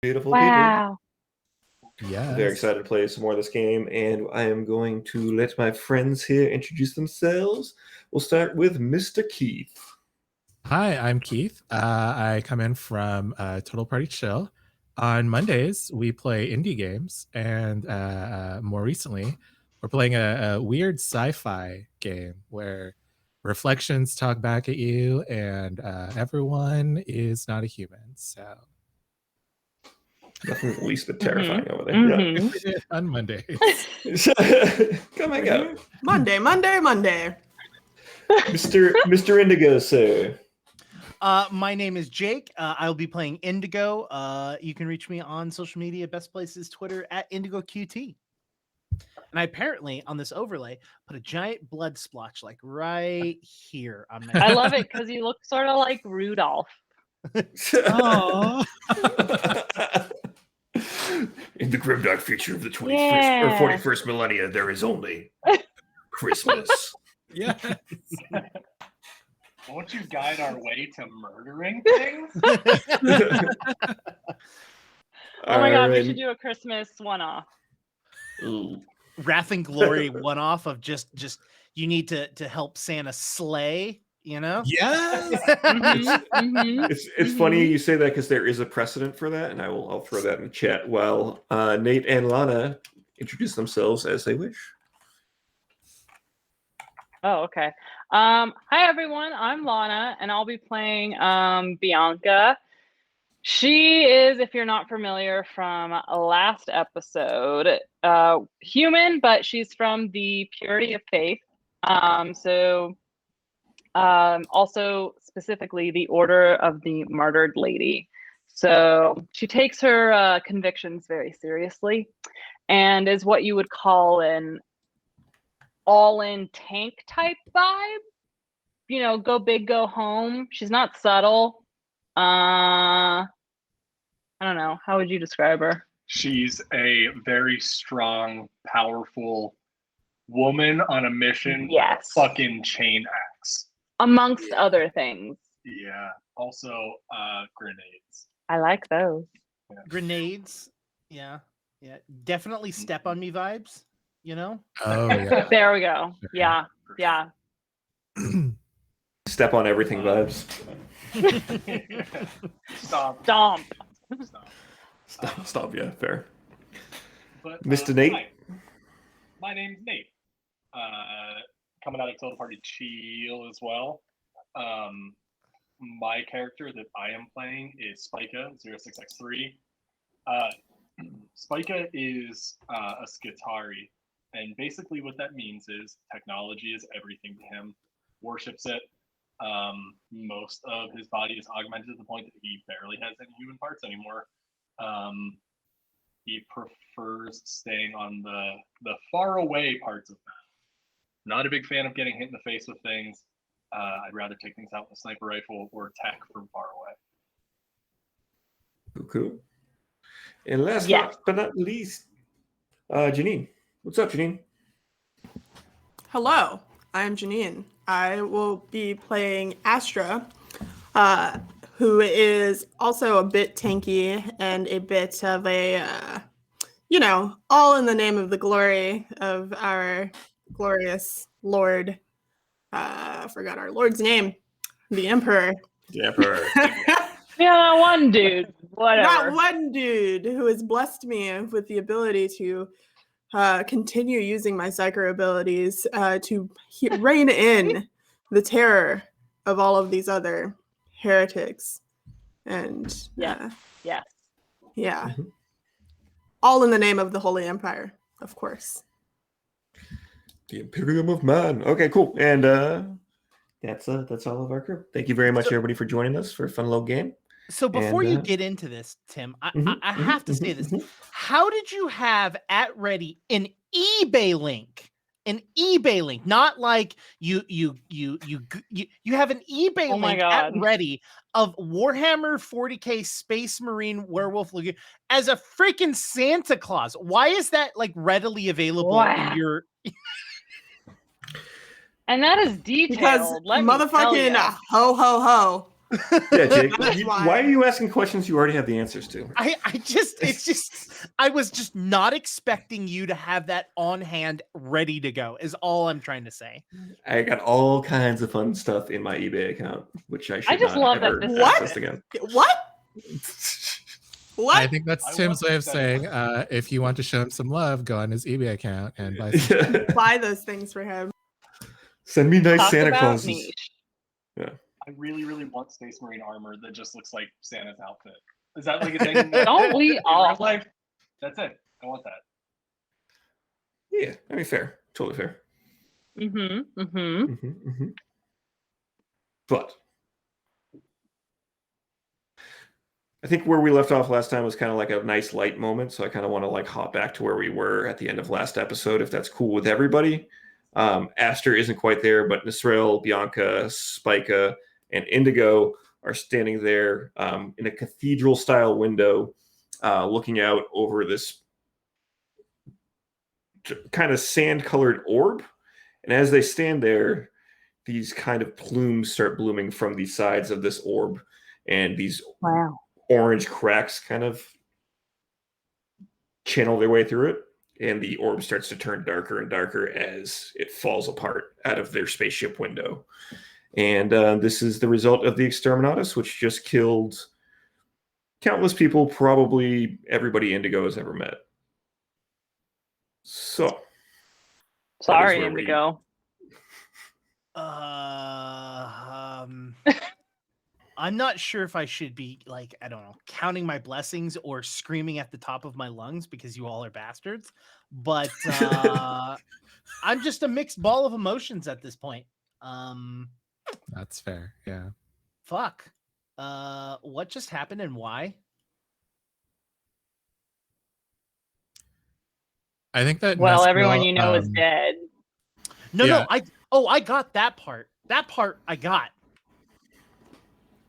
Beautiful Wow. people. Yeah. Very excited to play some more of this game, and I am going to let my friends here introduce themselves. We'll start with Mr. Keith. Hi, I'm Keith. I come in from Total Party Chill. On Mondays, we play indie games, and more recently, we're playing a weird sci-fi game where reflections talk back at you, and everyone is not a human. So Nothing's the least bit terrifying over there. Mhm. Yeah. on Mondays. Come hang out. Monday. Mr. Indigo, sir. My name is Jake. I'll be playing Indigo. You can reach me on social media. Best place is Twitter at IndigoQT. And I apparently on this overlay put a giant blood splotch like right here on my. I love it because you look sort of like Rudolph. Aww. In the grimdark future of the 21st or 41st millennia, there is only Christmas. Yeah. Won't you guide our way to murdering things? Oh my god, we should do a Christmas one-off. Ooh. Wrath and Glory one-off of just you need to help Santa slay, you know? Yes. It's funny you say that because there is a precedent for that, and I'll throw that in the chat while Nate and Lana introduce themselves as they wish. Oh, okay. Hi everyone, I'm Lana, and I'll be playing Bianca. She is, if you're not familiar from last episode, human, but she's from the Purity of Faith. Also specifically the Order of the Martyred Lady. So she takes her convictions very seriously and is what you would call an all-in tank type vibe. You know, go big, go home. She's not subtle. I don't know. How would you describe her? She's a very strong, powerful woman on a mission. Yes. Fucking chain axe. Amongst other things. Yeah. Also, grenades. I like those. Yeah. Grenades. Yeah. Definitely step on me vibes, you know? Oh yeah. There we go. Yeah. Step on everything vibes. Stop. Stop, yeah, fair. But, Mr. Nate? Hi. My name's Nate. Coming out of Total Party Chill as well. My character that I am playing is Spika 06X3. Spika is a Skitari, and basically what that means is technology is everything to him. Worships it. Most of his body is augmented to the point that he barely has any human parts anymore. He prefers staying on the far away parts of that. Not a big fan of getting hit in the face with things. I'd rather take things out with a sniper rifle or attack from far away. Cool. And last but not least, Janine. What's up, Janine? Hello, I'm Janine. I will be playing Astra, who is also a bit tanky and a bit of a, all in the name of the glory of our glorious Lord. I forgot our Lord's name. The Emperor. The Emperor. Yeah, that one dude. Whatever. That one dude who has blessed me with the ability to continue using my psycho abilities to rein in the terror of all of these other heretics. And yes. Yeah. Mm-hmm. All in the name of the Holy Empire, of course. The Imperium of Man. Okay, cool. And that's all of our crew. Thank you very much, everybody, for joining us for a fun little game. So before you get into this, Tim, I have to say this. How did you have at ready an eBay link? An eBay link, not like you have an eBay link at ready of Warhammer 40K Space Marine Werewolf as a freaking Santa Claus. Why is that like readily available in your? And that is detailed. Because motherfucking ho ho ho. Yeah, Jake. That's Why are you asking questions you already have the answers to? I was just not expecting you to have that on hand ready to go, is all I'm trying to say. I got all kinds of fun stuff in my eBay account, which I should just not love that ever this is- access again. What? What? I think that's I Tim's way of wasn't saying saying- if you want to show him some love, go on his eBay account and buy some. Buy those things for him. Send me nice Talk Santa about Clauses. niche. I really, really want Space Marine armor that just looks like Santa's outfit. Is that like a thing? Don't we in all? real life? That's it. I want that. Yeah, I mean, fair. Totally fair. Mm-hmm. Mm-hmm. But I think where we left off last time was kind of like a nice light moment. So I kind of want to like hop back to where we were at the end of last episode, if that's cool with everybody. Aster isn't quite there, but Nisrael, Bianca, Spica, and Indigo are standing there in a cathedral-style window, looking out over this kind of sand-colored orb. And as they stand there, these kind of plumes start blooming from the sides of this orb, and these orange cracks kind of channel their way through it. And the orb starts to turn darker and darker as it falls apart out of their spaceship window. And this is the result of the Exterminatus, which just killed countless people, probably everybody Indigo has ever met. So. Sorry, where we- Indigo. I'm not sure if I should be like, I don't know, counting my blessings or screaming at the top of my lungs because you all are bastards. But I'm just a mixed ball of emotions at this point. That's fair. Yeah. Fuck. What just happened and why? I think that Well, Nesril, everyone you know is dead. No, I got that part. That part I got.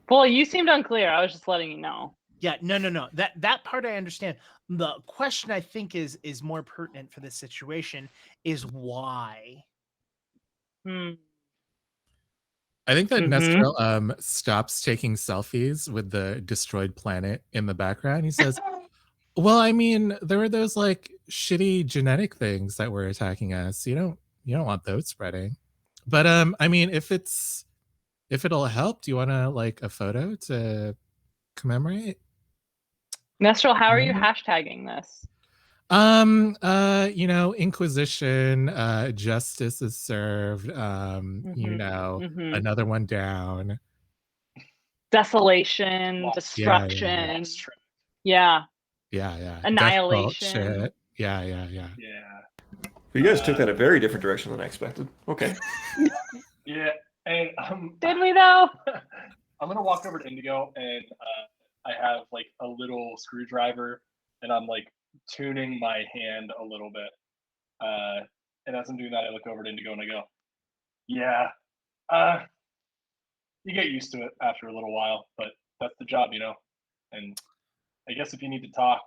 Well, you seemed unclear. I was just letting you know. Yeah, no. That part I understand. The question I think is more pertinent for this situation is why. Hmm. I think that Mhm. Nesril stops taking selfies with the destroyed planet in the background. He says, "Well, I mean, there were those like shitty genetic things that were attacking us. You don't want those spreading. But I mean, if it'll help, do you want to like a photo to commemorate?" Nestrel, how are you Mhm. hashtagging this? Inquisition, justice is served, Mhm. another one down. Desolation, Lost. destruction. Lost track. Yeah. Yeah. Death cult Annihilation. shit. Yeah. Yeah. You guys took that a very different direction than I expected. Okay. Yeah. And Did we though? I'm gonna walk over to Indigo and I have like a little screwdriver and I'm like tuning my hand a little bit. And as I'm doing that, I look over to Indigo and I go, "Yeah, you get used to it after a little while, but that's the job, you know. And I guess if you need to talk,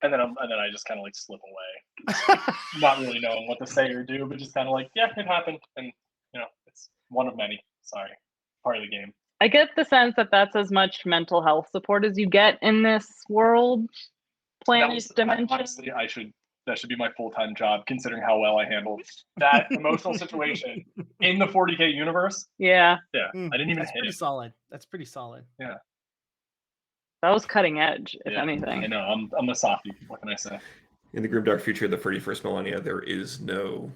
and then I just kind of like slip away, not really knowing what to say or do, but just kind of like, yeah, it happened, and it's one of many. Sorry, part of the game. I get the sense that that's as much mental health support as you get in this world, planet, dimension. Honestly, that should be my full-time job, considering how well I handled that emotional situation in the 40K universe. Yeah, Yeah, I didn't even That's hit pretty it. solid. That's pretty solid. that was cutting edge, if Yeah, anything. I know. I'm a softie. What can I say? In the grimdark future of the 31st millennia, there is no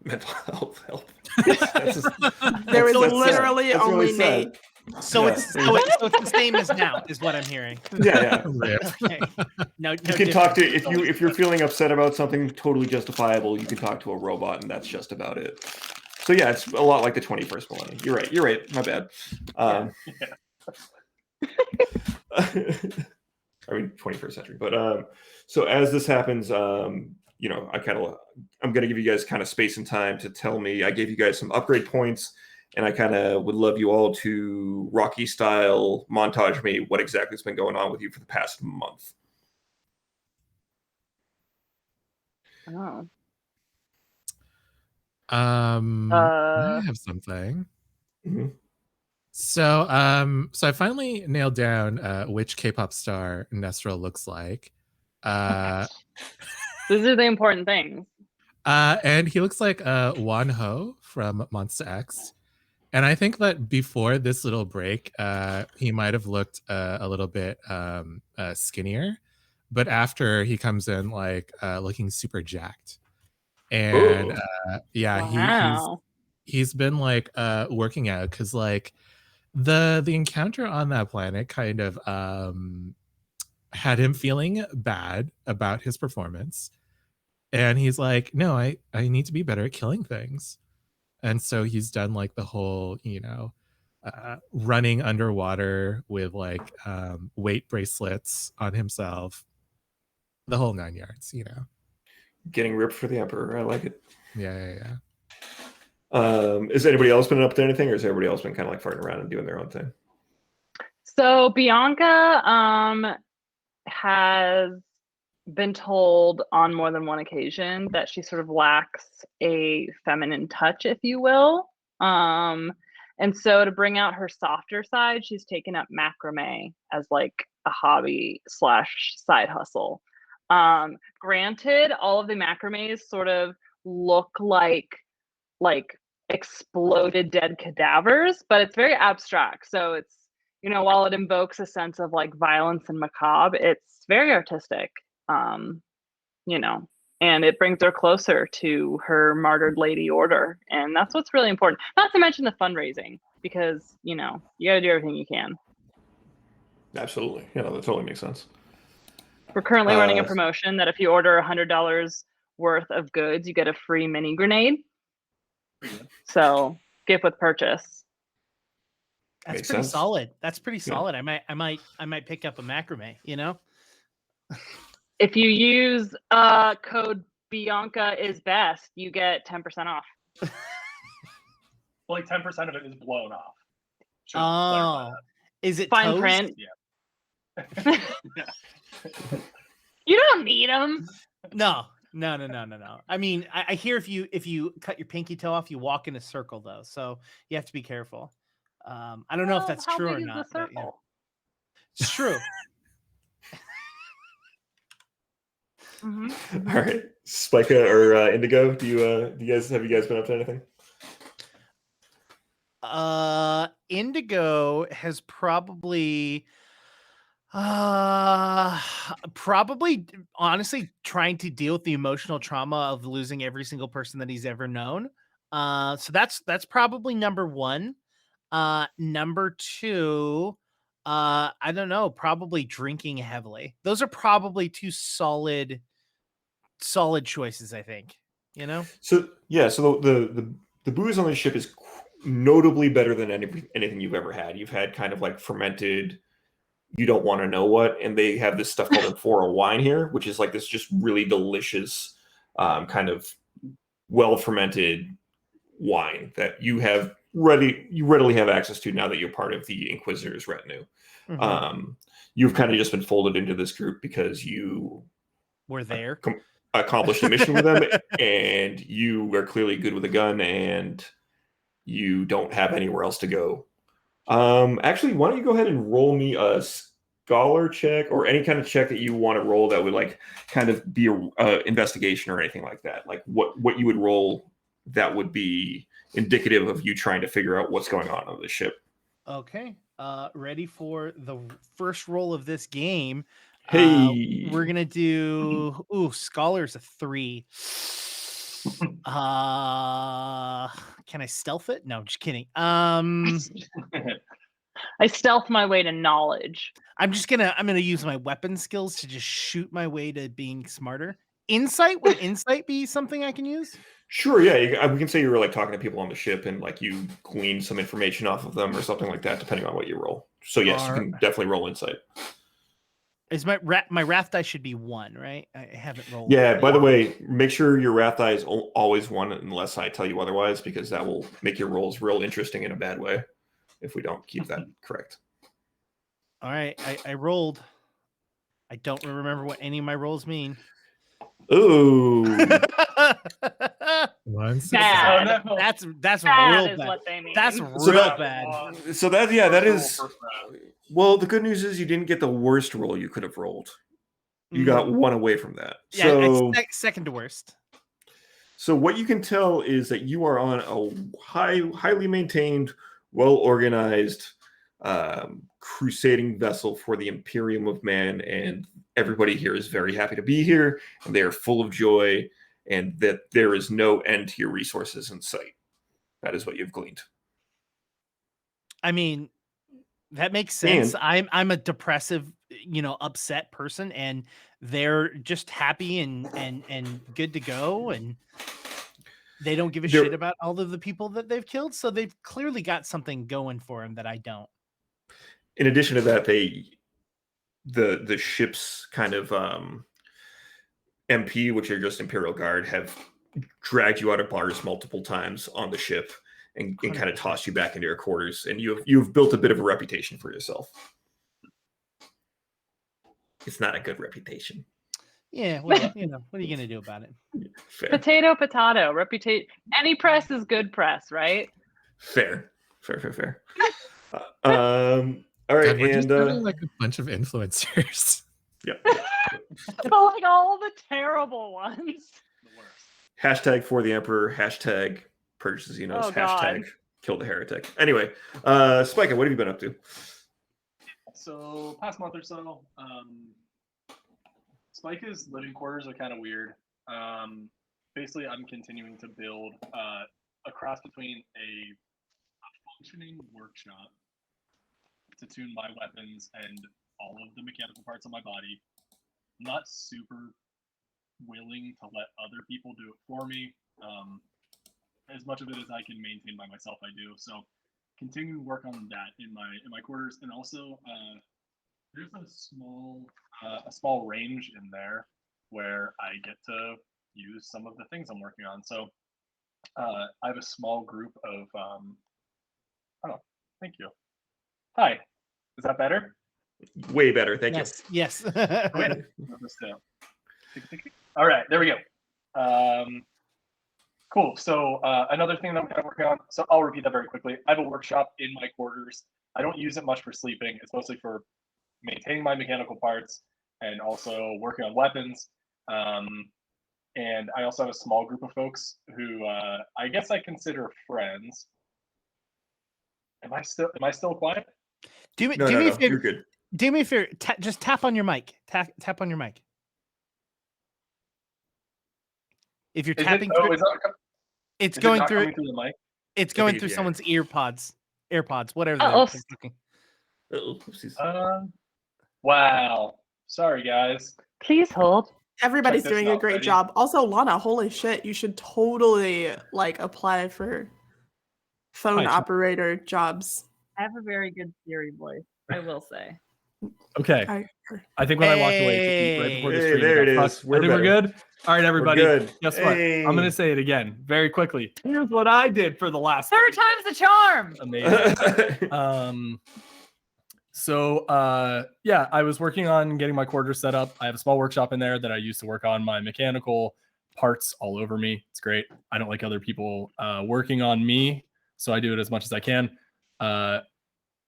mental health help. There was that's literally that's only really sad. Nate. So Yeah. it's the same as now, is what I'm hearing. Yeah. Rip. Okay. No, You can talk to if you're feeling upset about something totally justifiable, you can talk to a robot, and that's just about it. So yeah, it's a lot like the 21st millennium. You're right. My bad. I mean 21st century. But so as this happens, I'm gonna give you guys kind of space and time to tell me. I gave you guys some upgrade points, and I kind of would love you all to Rocky style montage me what exactly has been going on with you for the past month. Oh. I have something. Mm-hmm. So so I finally nailed down which K-pop star Nesrel looks like. These are the important things. And he looks like Wan Ho from Monster X. And I think that before this little break, he might have looked a little bit skinnier, but after he comes in like looking super jacked. And yeah, Wow. he's been like working out because like the encounter on that planet kind of had him feeling bad about his performance. And he's like, no, I need to be better at killing things. And so he's done like the whole, you know, running underwater with like weight bracelets on himself, the whole 9 yards, you know. Getting ripped for the Emperor. I like it. Yeah. Has anybody else been up to anything, or has everybody else been kind of like farting around and doing their own thing? So Bianca has been told on more than one occasion that she sort of lacks a feminine touch, if you will. And so to bring out her softer side, she's taken up macrame as like a hobby / side hustle. Granted, all of the macrames sort of look like exploded dead cadavers, but it's very abstract. So it's, you know, while it invokes a sense of like violence and macabre, it's very artistic. You know, and it brings her closer to her martyred lady order. And that's what's really important. Not to mention the fundraising, because, you know, you got to do everything you can. Absolutely. Yeah, that totally makes sense. We're currently running a promotion that if you order $100 worth of goods, you get a free mini grenade. So gift with purchase. That's Makes pretty sense. solid. That's pretty solid. I might pick up a macrame, you know? If you use code Bianca is best, you get 10% off. Like 10% of it is blown off. Oh, is it fine toast? print? Yeah. You don't need them. No. I mean, I hear if you cut your pinky toe off, you walk in a circle though, so you have to be careful. I don't know if that's true or not. But, yeah. It's true. Mm-hmm. All right, Spica or Indigo, have you guys been up to anything? Indigo has probably honestly trying to deal with the emotional trauma of losing every single person that he's ever known. So that's probably number one. Number two, I don't know, probably drinking heavily. Those are probably two solid choices, I think. You know? So yeah, so the booze on the ship is notably better than anything you've ever had. You've had kind of like fermented, you don't want to know what, and they have this stuff called Amphora wine here, which is like this just really delicious kind of well fermented wine that you readily have access to now that you're part of the Inquisitor's retinue. Mm-hmm. You've kind of just been folded into this group because you were there, accomplished a mission with them, and you are clearly good with a gun, and you don't have anywhere else to go. Actually, why don't you go ahead and roll me a scholar check or any kind of check that you want to roll that would like kind of be a investigation or anything like that. Like what you would roll that would be indicative of you trying to figure out what's going on the ship. Okay. Ready for the first roll of this game. Hey, we're gonna do scholars a 3. Can I stealth it? No, just kidding. I stealth my way to knowledge. I'm gonna use my weapon skills to just shoot my way to being smarter. Insight, would insight be something I can use? Sure, yeah. We can say you were like talking to people on the ship and like you gleaned some information off of them or something like that, depending on what you roll. So yes, you can definitely roll insight. Is my wrath die should be 1, right? I haven't rolled. Yeah. By the way, make sure your wrath die is always 1 unless I tell you otherwise, because that will make your rolls real interesting in a bad way if we don't keep that correct. All right, I rolled. I don't remember what any of my rolls mean. Ooh. One Bad. success. no. That's Bad real is bad. what they mean. That's So real that- bad. So that that is. First round. Well, the good news is you didn't get the worst roll you could have rolled. You got one away from that. Yeah, So it's second to worst. So what you can tell is that you are on a highly maintained, well-organized, crusading vessel for the Imperium of Man, and everybody here is very happy to be here, and they are full of joy, and that there is no end to your resources in sight. That is what you've gleaned. I mean, that makes sense. And- I'm a depressive, upset person, and they're just happy and good to go, and they don't give a shit about all of the people that they've killed. So they've clearly got something going for them that I don't. In addition to that, the ship's kind of MP, which are just Imperial Guard, have dragged you out of bars multiple times on the ship and kind of tossed you back into your quarters, and you've built a bit of a reputation for yourself. It's not a good reputation. Yeah, well, what are you gonna do about it? Fair. Potato. Reputation. Any press is good press, right? Fair. All right, God, we're just and having like a bunch of influencers. yeah. But like all the terrible ones. The worst. Hashtag for the Emperor. Hashtag purchases Xenos. Oh, God. Hashtag kill the heretic. Anyway, Spika, what have you been up to? So past month or so, Spike's living quarters are kind of weird. Basically, I'm continuing to build a cross between a functioning workshop to tune my weapons and all of the mechanical parts of my body. I'm not super willing to let other people do it for me. As much of it as I can maintain by myself, I do. So continue to work on that in my quarters, and also there's a small range in there where I get to use some of the things I'm working on. So I have a small group of oh, thank you. Hi, is that better? Way better, thank Yes. Wait, all right, there we go. Cool. So another thing that I'm kind of working on, so I'll repeat that very quickly. I have a workshop in my quarters. I don't use it much for sleeping. It's mostly for maintaining my mechanical parts and also working on weapons. And I also have a small group of folks who I guess I consider friends. Am I still quiet? Do me No, a you're favor. good. Do me a favor. Just tap on your mic. Tap on your mic. If you're tapping through, it's going through. Coming through the mic. It's going think through it's someone's AirPods, whatever. Oh, they're talking. Uh-oh, oopsies. Wow. Sorry, guys. please hold. Everybody's Check this doing a out, great ready? job. Also, Lana, holy shit, you should totally apply for phone Hi, operator jobs. I have a very good Siri voice, I will say. Okay. I think when I walked away to eat right before the Hey, stream, there got it fucked. is. We're I think we're better. good. All right, everybody. good. Guess what? Hey. I'm going to say it again very quickly. Here's what I did for the last Third time's the charm. Amazing. Yeah, I was working on getting my quarters set up. I have a small workshop in there that I use to work on my mechanical parts all over me. It's great. I don't like other people working on me, so I do it as much as I can.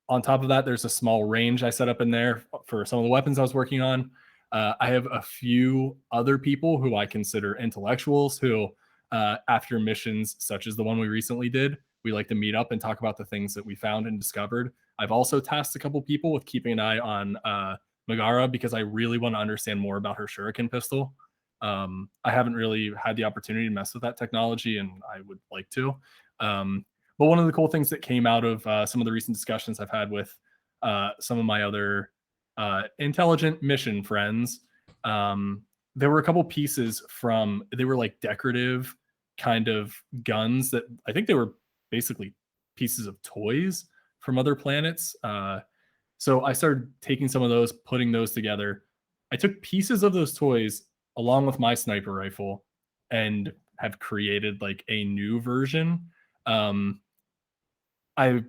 On top of that, there's a small range I set up in there for some of the weapons I was working on. I have a few other people who I consider intellectuals who, after missions such as the one we recently did, we like to meet up and talk about the things that we found and discovered. I've also tasked a couple people with keeping an eye on Megara because I really want to understand more about her shuriken pistol. I haven't really had the opportunity to mess with that technology, and I would like to. But one of the cool things that came out of some of the recent discussions I've had with some of my other intelligent mission friends, there were a couple pieces they were like decorative kind of guns that I think they were basically pieces of toys from other planets. So I started taking some of those, putting those together. I took pieces of those toys along with my sniper rifle and have created like a new version. I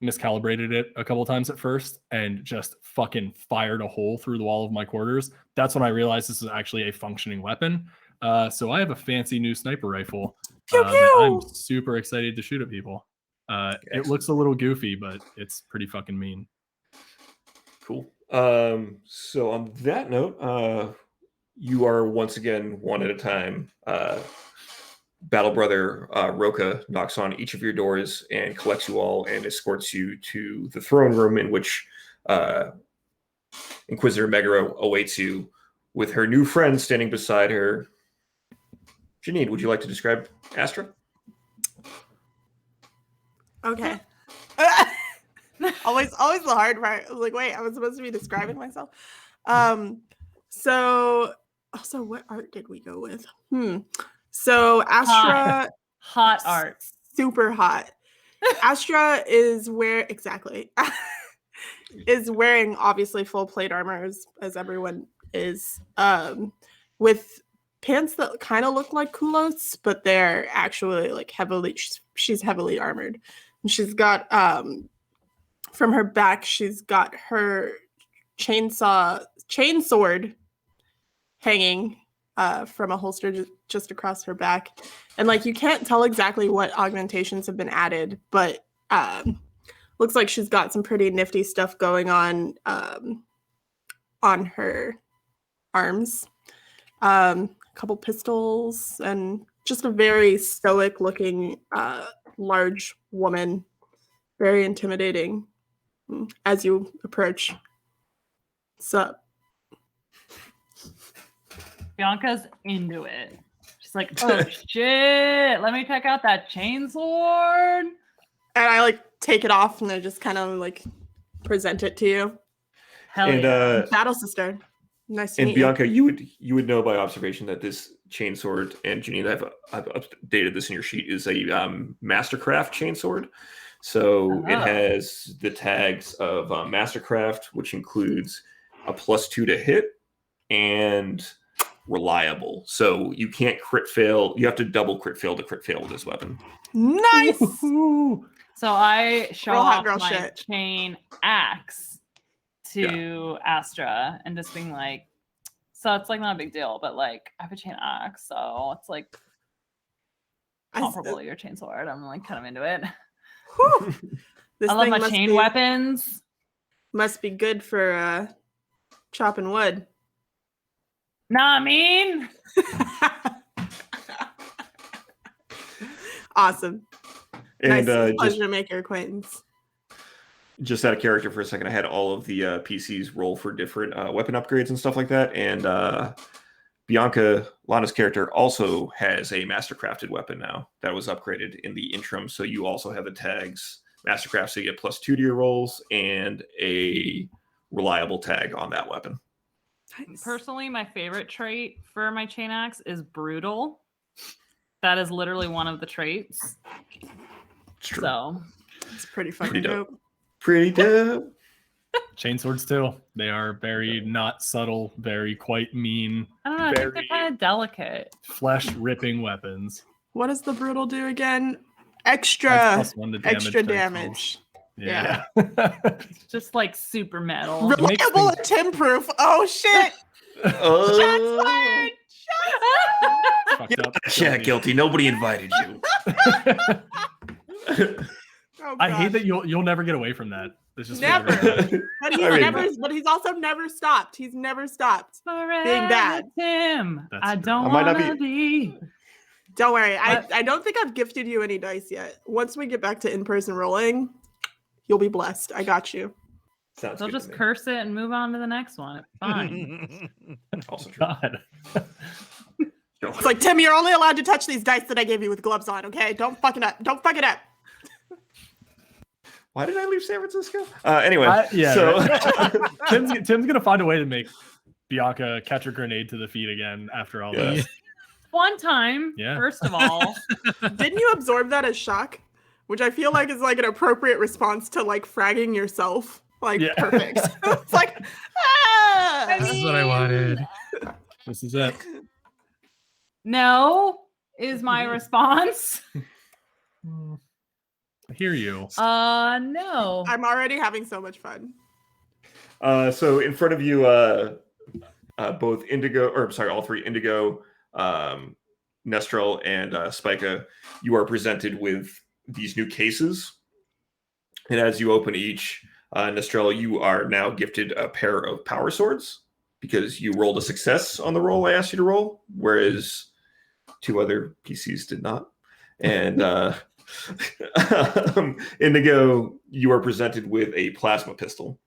miscalibrated it a couple times at first and just fucking fired a hole through the wall of my quarters. That's when I realized this is actually a functioning weapon. So I have a fancy new sniper rifle Pew, that I'm pew! super excited to shoot at people. It looks a little goofy, but it's pretty fucking mean. Cool. So on that note, you are once again one at a time. Battle Brother Roka knocks on each of your doors and collects you all and escorts you to the throne room in which Inquisitor Megara awaits you with her new friend standing beside her. Janine, would you like to describe Astra? Okay. always the hard part. I was like, wait, I was supposed to be describing myself. So also, what art did we go with? So Astra, hot art, super hot. Astra is wearing obviously full plate armor as everyone is, with pants that kind of look like culottes, but they're actually like she's heavily armored. And she's got from her back, she's got her chain sword hanging from a holster just across her back. And like you can't tell exactly what augmentations have been added, but looks like she's got some pretty nifty stuff going on her arms. A couple pistols and just a very stoic looking large woman, very intimidating as you approach. What's up? Bianca's into it. She's like, oh shit, let me check out that chainsword. And I like take it off and I just kind of like present it to you. Hell yeah. Battle sister. Nice to and meet Bianca, you would know by observation that this chainsword, and Janine, I've updated this in your sheet, is a Mastercraft chainsword. So it has the tags of Mastercraft, which includes a +2 to hit and reliable. So you can't crit fail. You have to double crit fail to crit fail with this weapon. Nice. So I show Real hot off girl my shit. chain axe to Astra and just being like, so it's like not a big deal, but like I have a chain axe, so it's like comparable to your chain sword. I'm like kind of into it. I love my chain weapons. Must be good for chopping wood. Nah, I mean. Awesome. And nice. Pleasure to make your acquaintance. Just out of character for a second, I had all of the PCs roll for different weapon upgrades and stuff like that. And Bianca, Lana's character, also has a Mastercrafted weapon now that was upgraded in the interim. So you also have the tags Mastercraft, so you get +2 to your rolls and a reliable tag on that weapon. Nice. Personally, my favorite trait for my chain axe is brutal. That is literally one of the traits. It's true. So it's pretty fucking dope. Pretty dope. Chainswords too. They are very not subtle, very quite mean. I don't know. I think they're kind of delicate. Flesh ripping weapons. What does the brutal do again? Extra damage. Yeah. Just like super metal. Reliable and Tim proof. Oh shit. Yeah, guilty. Nobody invited you. Oh, I hate that you'll never get away from that. It's just never. But he's also never stopped. He's never stopped being bad. Tim, I don't want to be. Don't worry. I don't think I've gifted you any dice yet. Once we get back to in-person rolling, you'll be blessed. I got you. Sounds They'll just curse it and move on to the next one. It's fine. Also true. God. It's like, Tim, you're only allowed to touch these dice that I gave you with gloves on, okay? Don't fuck it up. Don't fuck it up. Why did I leave San Francisco? Anyway, Tim's gonna find a way to make Bianca catch her grenade to the feet again after all this. One time, first of all. Didn't you absorb that as shock? Which I feel like is like an appropriate response to like fragging yourself. Like, perfect. It's like, this is what I wanted. This is it. No, is my response. I hear you. No. I'm already having so much fun. So in front of you, both Indigo, or sorry, all three, Indigo, Nestrel and Spica, you are presented with these new cases. And as you open each, Nestrel, you are now gifted a pair of power swords because you rolled a success on the roll I asked you to roll, whereas 2 other PCs did not. And Indigo, you are presented with a plasma pistol.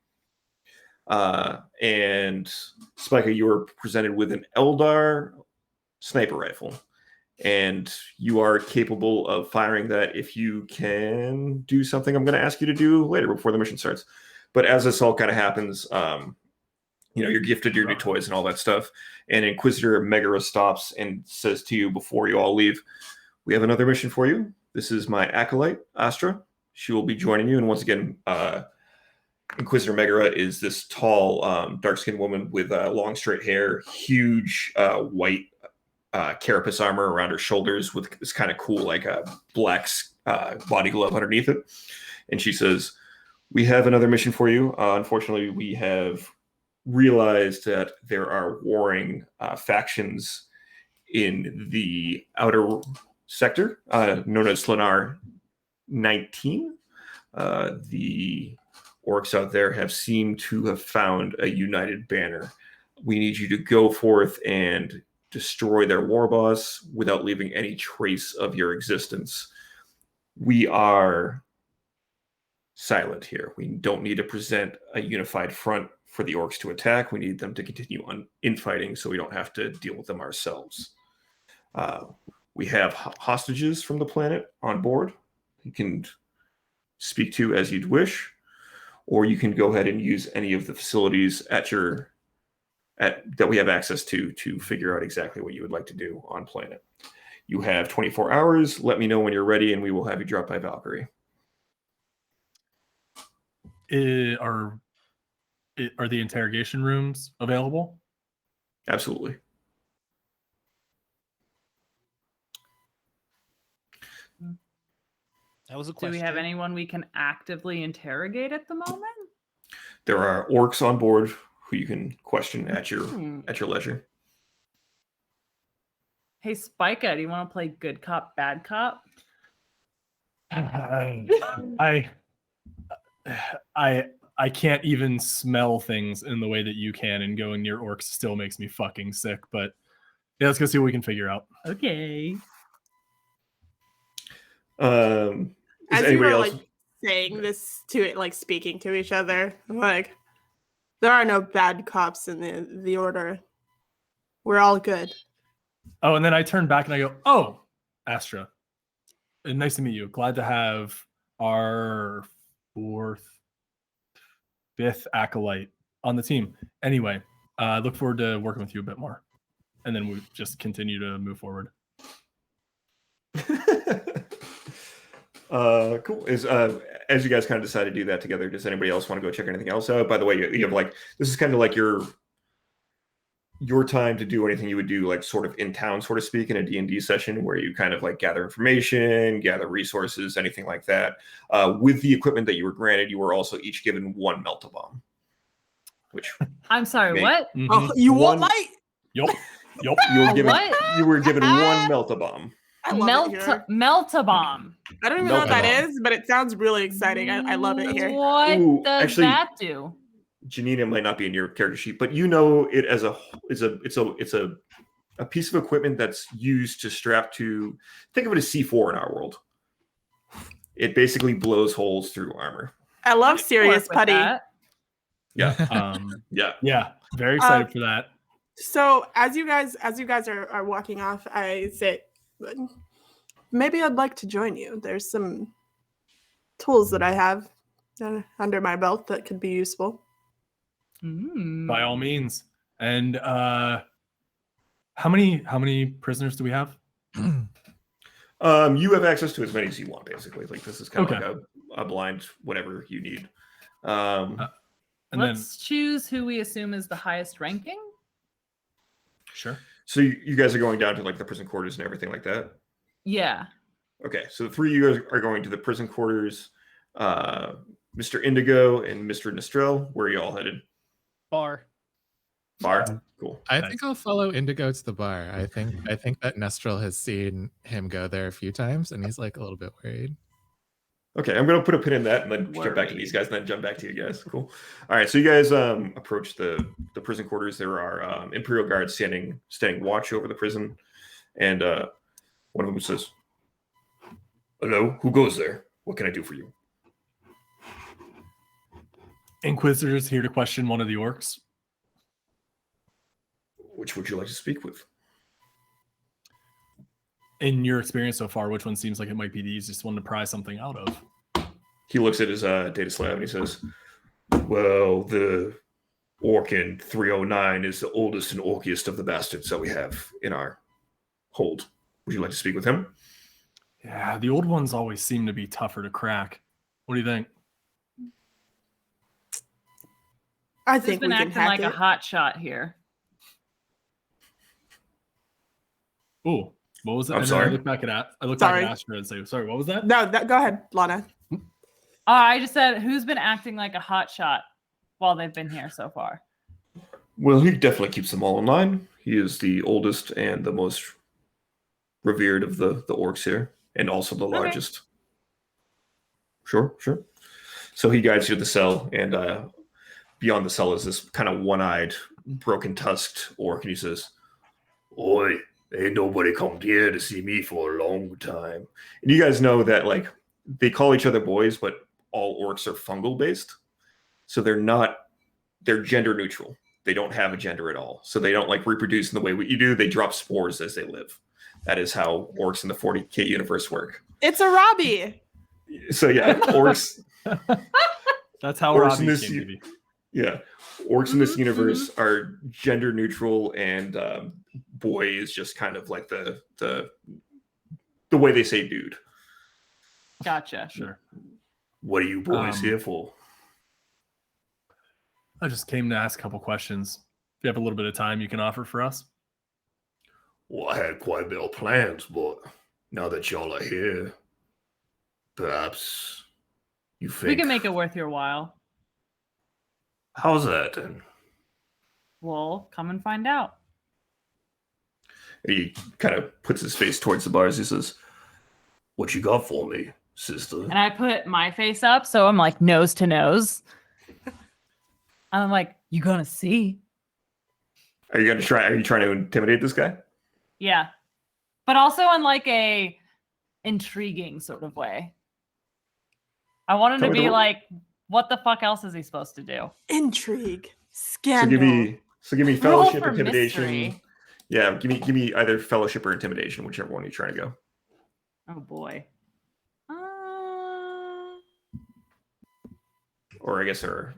And Spica, you are presented with an Eldar sniper rifle. And you are capable of firing that if you can do something I'm going to ask you to do later before the mission starts. But as this all kind of happens, you're gifted your new toys and all that stuff. And Inquisitor Megara stops and says to you before you all leave, we have another mission for you. This is my acolyte, Astra. She will be joining you. And once again, Inquisitor Megara is this tall, dark-skinned woman with long, straight hair, huge white carapace armor around her shoulders with this kind of cool, like a black body glove underneath it. And she says, we have another mission for you. Unfortunately, we have realized that there are warring factions in the outer sector, known as Slanar 19. The orcs out there have seemed to have found a united banner. We need you to go forth and destroy their war boss without leaving any trace of your existence. We are silent here. We don't need to present a unified front for the orcs to attack. We need them to continue on infighting so we don't have to deal with them ourselves. We have hostages from the planet on board. You can speak to as you'd wish, or you can go ahead and use any of the facilities that we have access to figure out exactly what you would like to do on planet. You have 24 hours. Let me know when you're ready, and we will have you dropped by Valkyrie. Are the interrogation rooms available? Absolutely. That was a Do question. we have anyone we can actively interrogate at the moment? There are orcs on board who you can question at your leisure. Hey, Spica, do you want to play good cop, bad cop? I can't even smell things in the way that you can, and going near orcs still makes me fucking sick. But yeah, let's go see what we can figure out. Okay. As anybody you were else like saying this to it, like speaking to each other, like there are no bad cops in the order. We're all good. Oh, and then I turn back and I go, "Oh, Astra, nice to meet you. Glad to have our 5th acolyte on the team. Anyway, look forward to working with you a bit more." And then we just continue to move forward. Cool. As you guys kind of decide to do that together, does anybody else want to go check anything else out? By the way, you have like, this is kind of like your time to do anything you would do like sort of in town, so to speak, in a D&D session where you kind of like gather information, gather resources, anything like that. With the equipment that you were granted, you were also each given 1 melt-a-bomb. Which I'm sorry, what? Mhm. Oh, you want light? Yup. you were given 1 melt-a-bomb. I love it here. Melt-a-bomb. I don't even know what that is, but it sounds really exciting. I love it here. What Ooh, does actually, that do? Janina might not be in your character sheet, but you know it as it's a piece of equipment that's used to strap to, think of it as C4 in our world. It basically blows holes through armor. I love serious putty. Yeah. Yeah. Very excited for that. So as you guys are walking off, I say, maybe I'd like to join you. There's some tools that I have under my belt that could be useful. By all means. And how many prisoners do we have? You have access to as many as you want, basically. Like this is kind of like a blind whatever you need. Let's choose who we assume is the highest ranking. Sure. So you guys are going down to like the prison quarters and everything like that? Yeah. Okay, so the 3 of you guys are going to the prison quarters. Mr. Indigo and Mr. Nestrel, where are you all headed? Bar. Bar? Cool. I Nice. think I'll follow Indigo to the bar. I think that Nestrel has seen him go there a few times, and he's like a little bit worried. Okay, I'm gonna put a pin in that and then jump back to these guys, and then jump back to you guys. Cool. All right, so you guys approach the prison quarters. There are Imperial guards standing watch over the prison, and one of them says, "Hello, who goes there? What can I do for you?" Inquisitors here to question one of the orcs. Which would you like to speak with? In your experience so far, which one seems like it might be the easiest one to pry something out of? He looks at his data slab and he says, "Well, the orc in 309 is the oldest and orkiest of the bastards that we have in our hold. Would you like to speak with him?" Yeah, the old ones always seem to be tougher to crack. What do you think? I Who's think we been can acting hack like it. a hot shot here? Oh, what was it? I'm And sorry. I looked back at Sorry. Astra and say, "Sorry, what was that?" No, go ahead, Lana. I just said, who's been acting like a hot shot while they've been here so far? Well, he definitely keeps them all in line. He is the oldest and the most revered of the orcs here, and also the largest. Sure. So he guides you to the cell, and beyond the cell is this kind of one-eyed, broken-tusked orc, and he says, "Oi, ain't nobody come here to see me for a long time." And you guys know that, like, they call each other boys, but all orcs are fungal-based, so they're gender-neutral. They don't have a gender at all, so they don't like reproduce in the way what you do. They drop spores as they live. That is how orcs in the 40K universe work. It's a Robbie. So yeah, orcs. That's how Orcs Robbie in this came to be. Yeah, orcs in this universe are gender neutral, and boy is just kind of like the way they say dude. Gotcha. Sure. What are you boys here for? I just came to ask a couple questions. If you have a little bit of time you can offer for us. Well, I had quite a bit of plans, but now that y'all are here, perhaps you think We can make it worth your while. How's that then? Well, come and find out. He kind of puts his face towards the bars. He says, "What you got for me, sister?" And I put my face up, so I'm like nose to nose. I'm like, you gonna see? Are you trying to intimidate this guy? Yeah. But also in like a intriguing sort of way. I want him Tell to me be the- like, what the fuck else is he supposed to do? Intrigue. So Scandal. give me Roll fellowship, for intimidation. mystery. Yeah, give me either fellowship or intimidation, whichever one you're trying to go. Oh boy. Or I guess or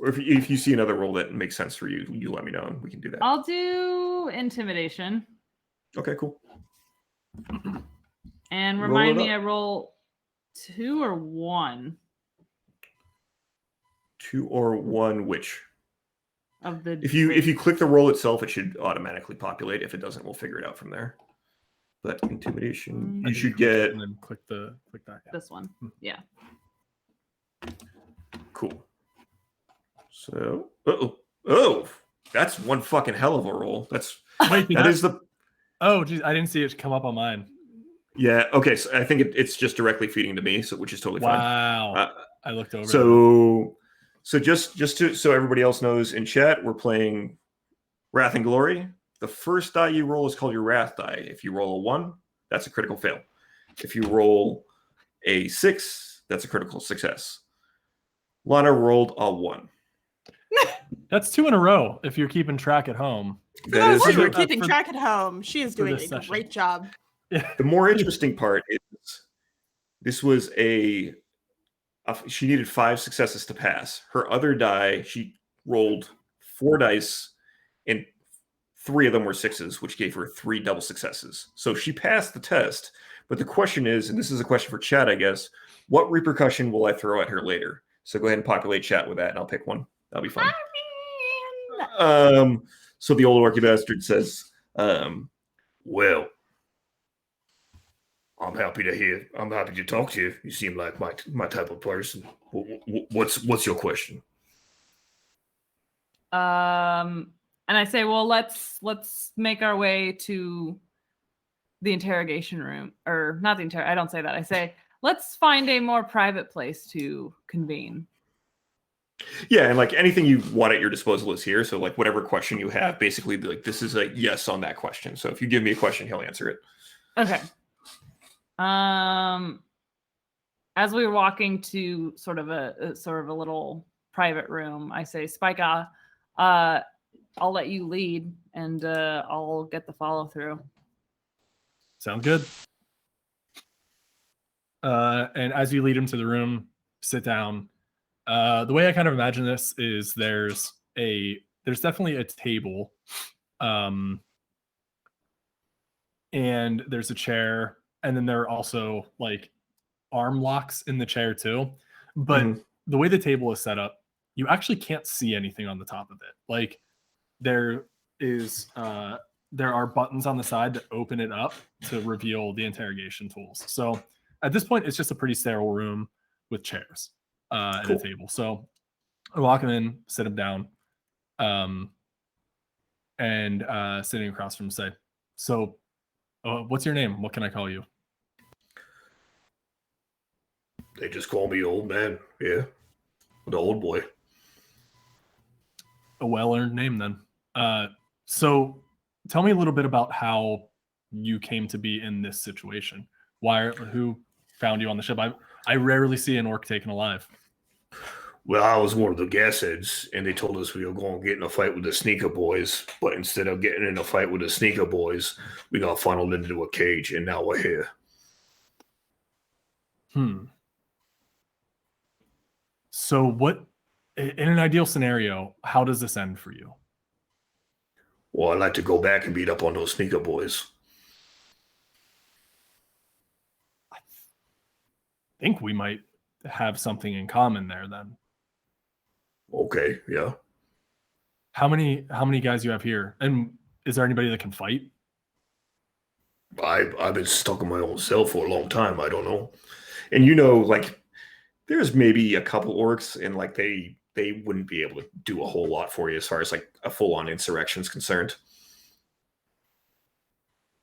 if you see another role that makes sense for you, you let me know and we can do that. I'll do intimidation. Okay, cool. And Roll remind it me, I up. roll 2 or 1 2 or 1, which? of the. If you click the roll itself, it should automatically populate. If it doesn't, we'll figure it out from there. But intimidation, you should get and then click that. Yeah. This one. Yeah. cool. So, oh, that's one fucking hell of a roll. Wait, that is the. Oh, geez, I didn't see it come up on mine. Yeah. Okay. So I think it's just directly feeding to me, so which is totally fine. Wow. I looked over. So just so everybody else knows in chat, we're playing Wrath and Glory. The first die you roll is called your Wrath die. If you roll a 1, that's a critical fail. If you roll a 6, that's a critical success. Lana rolled a 1. That's 2 in a row. If you're keeping track at home. For That those is who are for- keeping for- track at home, she is for doing this a session. great job. Yeah. the more interesting part is this was she needed 5 successes to pass. Her other die, she rolled 4 dice and 3 of them were 6s, which gave her 3 double successes. So she passed the test. But the question is, and this is a question for chat, I guess, what repercussion will I throw at her later? So go ahead and populate chat with that, and I'll pick one. That'll be fun. So the old orky bastard says, well, I'm happy to talk to you. You seem like my type of person. What's your question? And I say, well, let's make our way to the interrogation room, or not the I don't say that. I say, let's find a more private place to convene. Yeah, and like anything you want at your disposal is here. So like whatever question you have, basically like this is a yes on that question. So if you give me a question, he'll answer it. Okay. As we were walking to sort of a little private room, I say, Spika, I'll let you lead, and I'll get the follow through. Sound good. And as you lead him to the room, sit down. The way I kind of imagine this is there's definitely a table, and there's a chair, and then there are also like arm locks in the chair too. But the way the table is set up, you actually can't see anything on the top of it. Like there are buttons on the side that open it up to reveal the interrogation tools. So at this point, it's just a pretty sterile room with chairs and a table. So I walk him in, sit him down, and sitting across from him, say, so what's your name? What can I call you? They just call me old man. Yeah. The old boy. A well-earned name then. So tell me a little bit about how you came to be in this situation. Who found you on the ship? I rarely see an orc taken alive. Well, I was one of the gas heads, and they told us we were going to get in a fight with the sneaker boys. But instead of getting in a fight with the sneaker boys, we got funneled into a cage, and now we're here. So what, in an ideal scenario, how does this end for you? Well, I'd like to go back and beat up on those sneaker boys. I think we might have something in common there then. Okay, yeah. How many guys you have here? And is there anybody that can fight? I've been stuck in my own cell for a long time. I don't know. And you know, like there's maybe a couple orcs, and like they wouldn't be able to do a whole lot for you as far as like a full-on insurrection is concerned.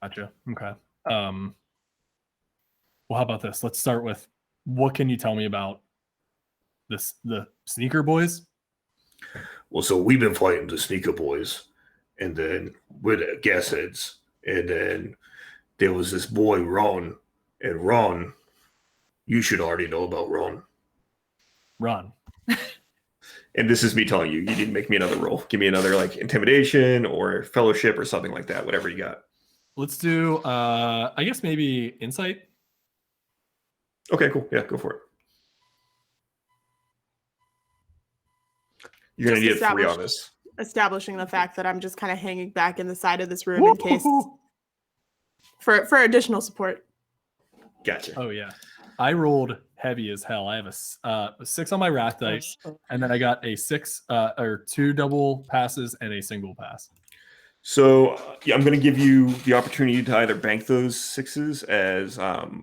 Gotcha. Okay. Well, how about this? Let's start with, what can you tell me about the sneaker boys? Well, so we've been fighting the sneaker boys, and then we're the gas heads, and then there was this boy, Ron, and Ron, you should already know about Ron. Ron. And this is me telling you, you need to make me another roll. Give me another like intimidation or fellowship or something like that, whatever you got. Let's do, I guess maybe insight. Okay, cool. Yeah, go for it. You're going to need a 3 on this. Establishing the fact that I'm just kind of hanging back in the side of this room in case for additional support. Gotcha. Oh, yeah. I rolled heavy as hell. I have a 6 on my wrath dice, and then I got a 6 or 2 double passes and a single pass. So yeah, I'm going to give you the opportunity to either bank those 6s as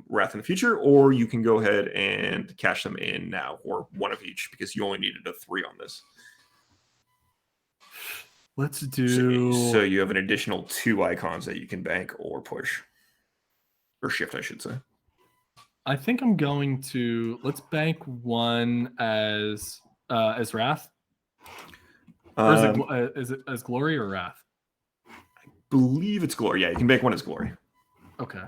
wrath in the future, or you can go ahead and cash them in now, or one of each, because you only needed a 3 on this. Let's do. So you have an additional 2 icons that you can bank or push, or shift, I should say. I think I'm going to, let's bank 1 as wrath. Or is it as glory or wrath? I believe it's glory. Yeah, you can bank 1 as glory. Okay.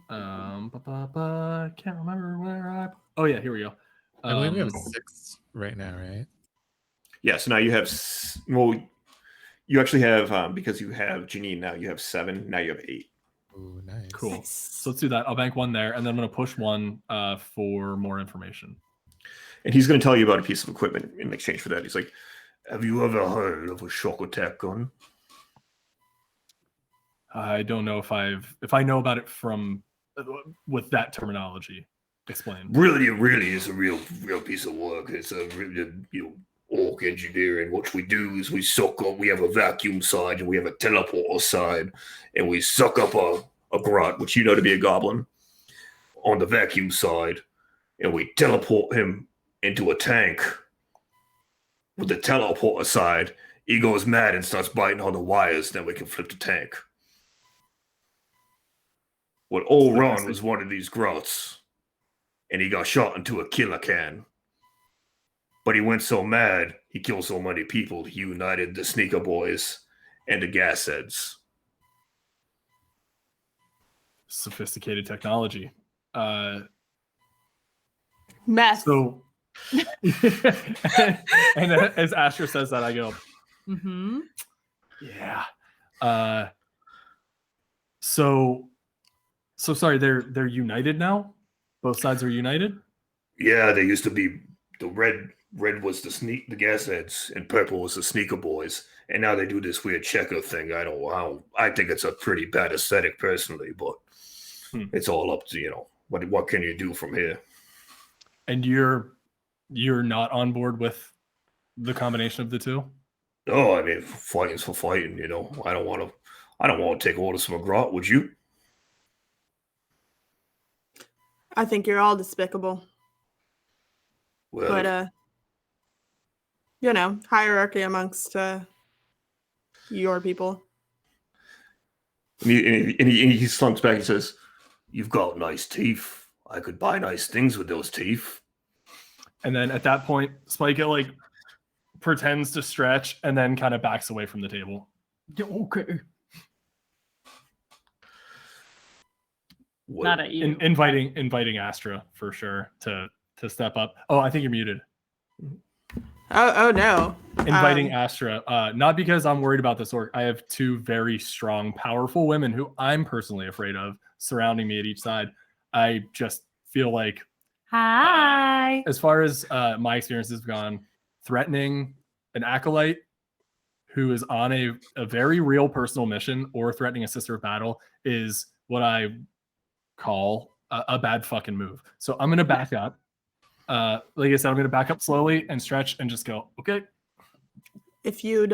Can't remember where oh yeah, here we go. I believe we have 6 right now, right? Yeah, so now you have, well, you actually have, because you have Janine now, you have 7, now you have 8. Oh, nice. Cool. So let's do that. I'll bank 1 there, and then I'm going to push 1 for more information. And he's going to tell you about a piece of equipment in exchange for that. He's like, have you ever heard of a shock attack gun? I don't know if I know about it from with that terminology. Explain. Really is a real piece of work. It's a orc engineering. What we do is we suck up. We have a vacuum side and we have a teleporter side, and we suck up a grunt, which you know to be a goblin, on the vacuum side, and we teleport him into a tank with the teleporter side. He goes mad and starts biting on the wires, then we can flip the tank. Well, old Ron was one of these grots, and he got shot into a killer can. But he went so mad, he killed so many people, he united the Sneaker Boys and the Gas Heads. Sophisticated technology. Mess. So, and as Astra says that, I go, yeah. So sorry, they're united now? Both sides are united? Yeah, they used to be the red was the Gas Heads and purple was the Sneaker Boys. And now they do this weird checker thing. I think it's a pretty bad aesthetic personally, but it's all up to, what can you do from here? And you're not on board with the combination of the two? No, I mean, fighting's for fighting, I don't want to take orders from a grot, would you? I think you're all despicable. Well, But hierarchy amongst your people. And he slumps back and says, you've got nice teeth. I could buy nice things with those teeth. And then at that point, Spika pretends to stretch and then kind of backs away from the table. Okay. Well, Not at you. Inviting Astra for sure to step up. Oh, I think you're muted. Oh no. Inviting Astra, not because I'm worried about this orc. I have two very strong, powerful women who I'm personally afraid of surrounding me at each side. I just feel like, Hi. as far as my experience has gone, threatening an acolyte who is on a very real personal mission or threatening a sister of battle is what I call a bad fucking move. So I'm going to back up. Like I said, I'm going to back up slowly and stretch and just go, okay. If you'd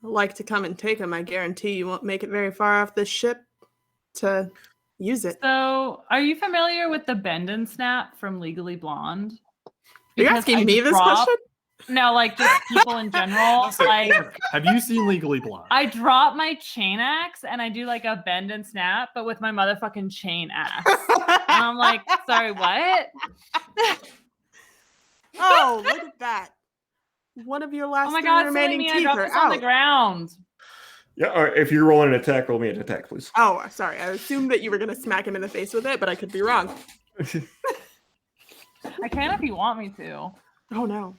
like to come and take him, I guarantee you won't make it very far off this ship to use it. So, are you familiar with the bend and snap from Legally Blonde? Are you Because asking I me this drop- question? No, like just people in general. Like, Have you seen Legally Blonde? I drop my chain axe and I do like a bend and snap, but with my motherfucking chain axe. And I'm like, sorry, what? Oh, look at that. One of your last Oh my three god, remaining I teeth dropped are this on the out. ground. yeah, all right, if you're rolling an attack, roll me an attack, please. Oh, sorry. I assumed that you were going to smack him in the face with it, but I could be wrong. I can if you want me to. Oh, no.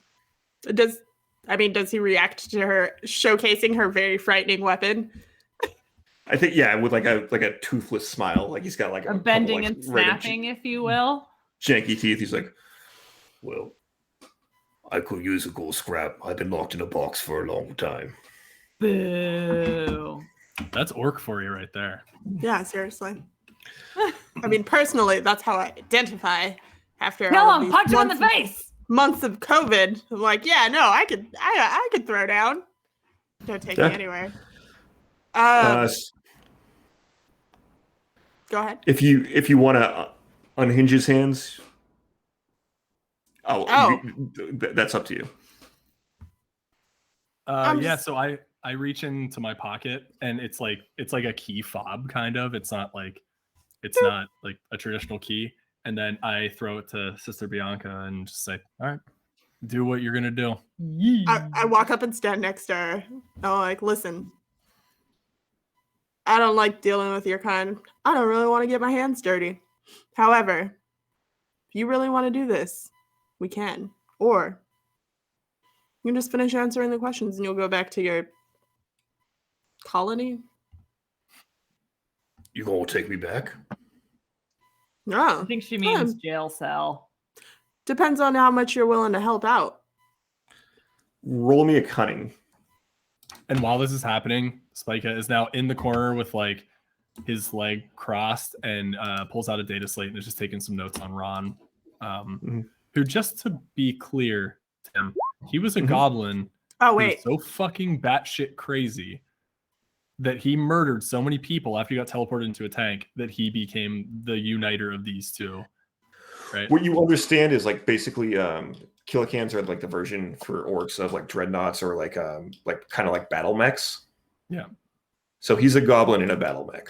Does he react to her showcasing her very frightening weapon? I think, yeah, with like a toothless smile. Like he's got like A couple, bending like, and red snapping, if you will. janky teeth. He's like, well, I could use a gold scrap. I've been locked in a box for a long time. Boo. That's orc for you right there. Yeah, seriously. I mean, personally, that's how I identify after Kill all of him! these Punch him in the face! months of COVID. I'm like, yeah, no, I could throw down. Don't take Yeah. me anywhere. Go ahead. if you want to unhinge his hands, that's up to you. Yeah, so I reach into my pocket and it's like a key fob kind of. It's not like a traditional key. And then I throw it to Sister Bianca and just say, all right, do what you're gonna do. I walk up and stand next to her. I'm like, listen, I don't like dealing with your kind. I don't really want to get my hands dirty. However, if you really want to do this, we can. Or you can just finish answering the questions and you'll go back to your colony. You gonna take me back? No. I think she means jail cell. Depends on how much you're willing to help out. Roll me a cunning. And while this is happening, Spika is now in the corner with like his leg crossed and pulls out a data slate and is just taking some notes on Ron. Who, just to be clear, Tim, he was a goblin. Oh, who was wait. so fucking batshit crazy that he murdered so many people after he got teleported into a tank that he became the uniter of these two. right? What you understand is like basically Killicans are like the version for orcs of like dreadnoughts or like kind of like battle mechs. Yeah. So he's a goblin in a battle mech.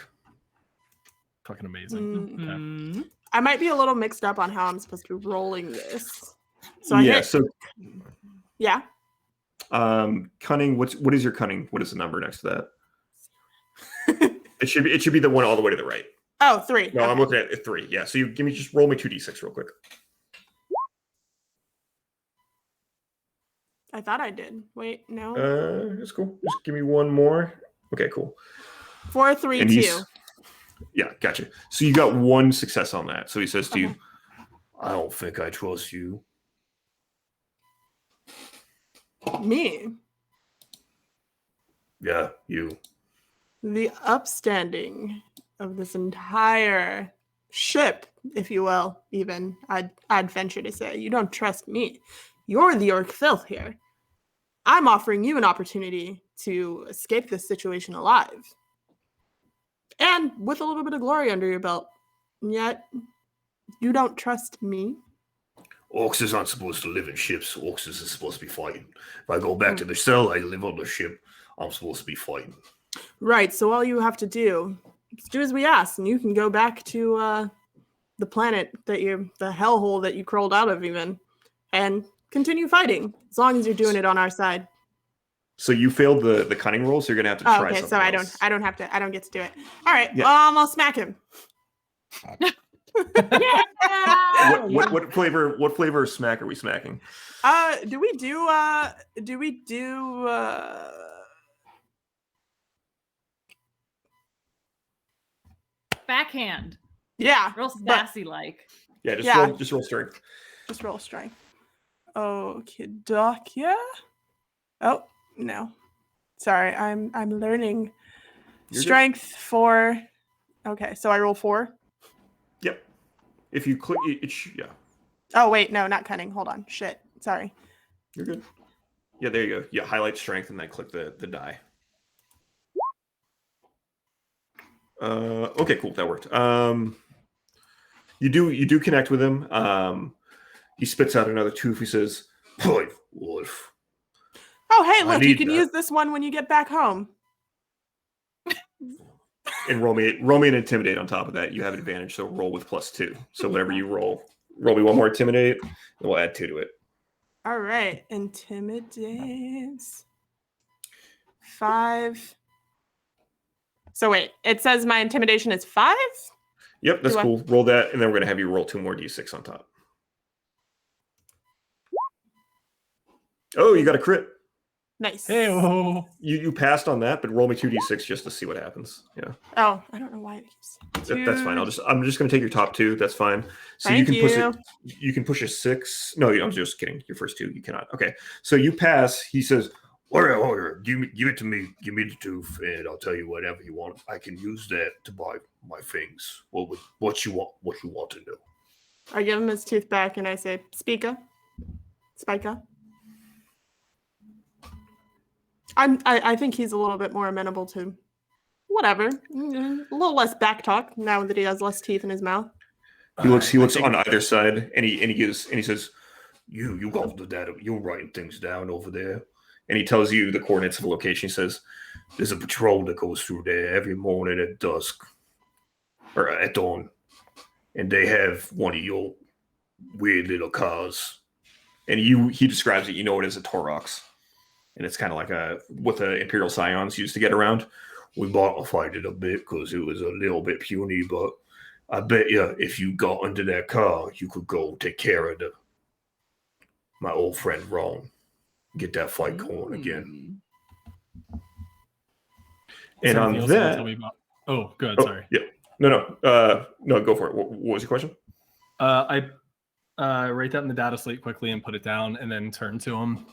Fucking amazing. Okay. I might be a little mixed up on how I'm supposed to be rolling this. So yeah. Cunning. What is your cunning? What is the number next to that? It should be the one all the way to the right. Oh, 3. No, okay. I'm looking at 3. Yeah. So you just roll me 2d6 real quick. I thought I did. Wait, no. That's cool. Just give me one more. Okay, cool. 4, 3, And 2. Yeah, gotcha. So you got one success on that. So he says to you, I don't think I trust you. Me. Yeah, you. The upstanding of this entire ship, if you will, even, I'd venture to say. You don't trust me. You're the orc filth here. I'm offering you an opportunity to escape this situation alive. And with a little bit of glory under your belt. And yet, you don't trust me? Orcs aren't supposed to live in ships. Orcs are supposed to be fighting. If I go back to the cell, I live on the ship. I'm supposed to be fighting. Right, so all you have to do is do as we ask, and you can go back to the planet the hellhole that you crawled out of even, and continue fighting, as long as you're doing it on our side. so you failed the cunning roll, so you're gonna have to try Okay, something so I else. don't get to do it. All right, Yeah. I'll smack him. What flavor of smack are we smacking? Do we do Backhand. yeah, Real but- sassy like. Yeah, Yeah. Just roll strength. just roll strength. Okay, doc, yeah. Oh, no. Sorry, I'm learning. You're good. Strength 4. Okay, so I roll 4. Yep. If you click yeah, Oh wait, no, not cunning. Hold on. Shit. Sorry. you're good. Yeah, there you go. Yeah, highlight strength and then click the die. Okay, cool. That worked. You do connect with him. He spits out another tooth. He says, Boy, wolf. Oh, hey, I look, you need can that. use this one when you get back home. and roll me an intimidate on top of that. You have advantage, so roll with +2. So whatever you roll me one more intimidate, and we'll add 2 to it. All right, intimidates. 5. So wait, it says my intimidation is 5? Yep, that's Do I- cool. Roll that, and then we're gonna have you roll 2 more d6 on top. Oh, you got a crit. Nice. Hey, You passed on that, but roll me 2d6 just to see what happens. Yeah, Oh, I don't know why it keeps. that's fine. I'm just gonna take your top 2. That's fine. So Thank you can push it. You can push a 6. No, I'm just kidding. Your first 2, you cannot. Okay, so you pass. He says, Order. Give it to me. Give me the tooth, and I'll tell you whatever you want. I can use that to buy my things. What you want to know? I give him his tooth back and I say, Spika. I think he's a little bit more amenable to whatever. A little less back talk now that he has less teeth in his mouth. he looks on either side, and he says, You got the data. You're writing things down over there. and he tells you the coordinates of the location. He says, There's a patrol that goes through there every morning at dusk or at dawn, and they have one of your weird little cars. and he describes it. You know it as a Torox, and it's kind of like what the Imperial Scions used to get around. We modified it a bit because it was a little bit puny, but I bet you if you got into that car, you could go take care of my old friend Ron. Get that fight going again. Is And there on anything else you wanna that, tell me about? Oh, good. oh, Sorry. yeah, no, go for it. What was your question? I write that in the data slate quickly and put it down, and then turn to him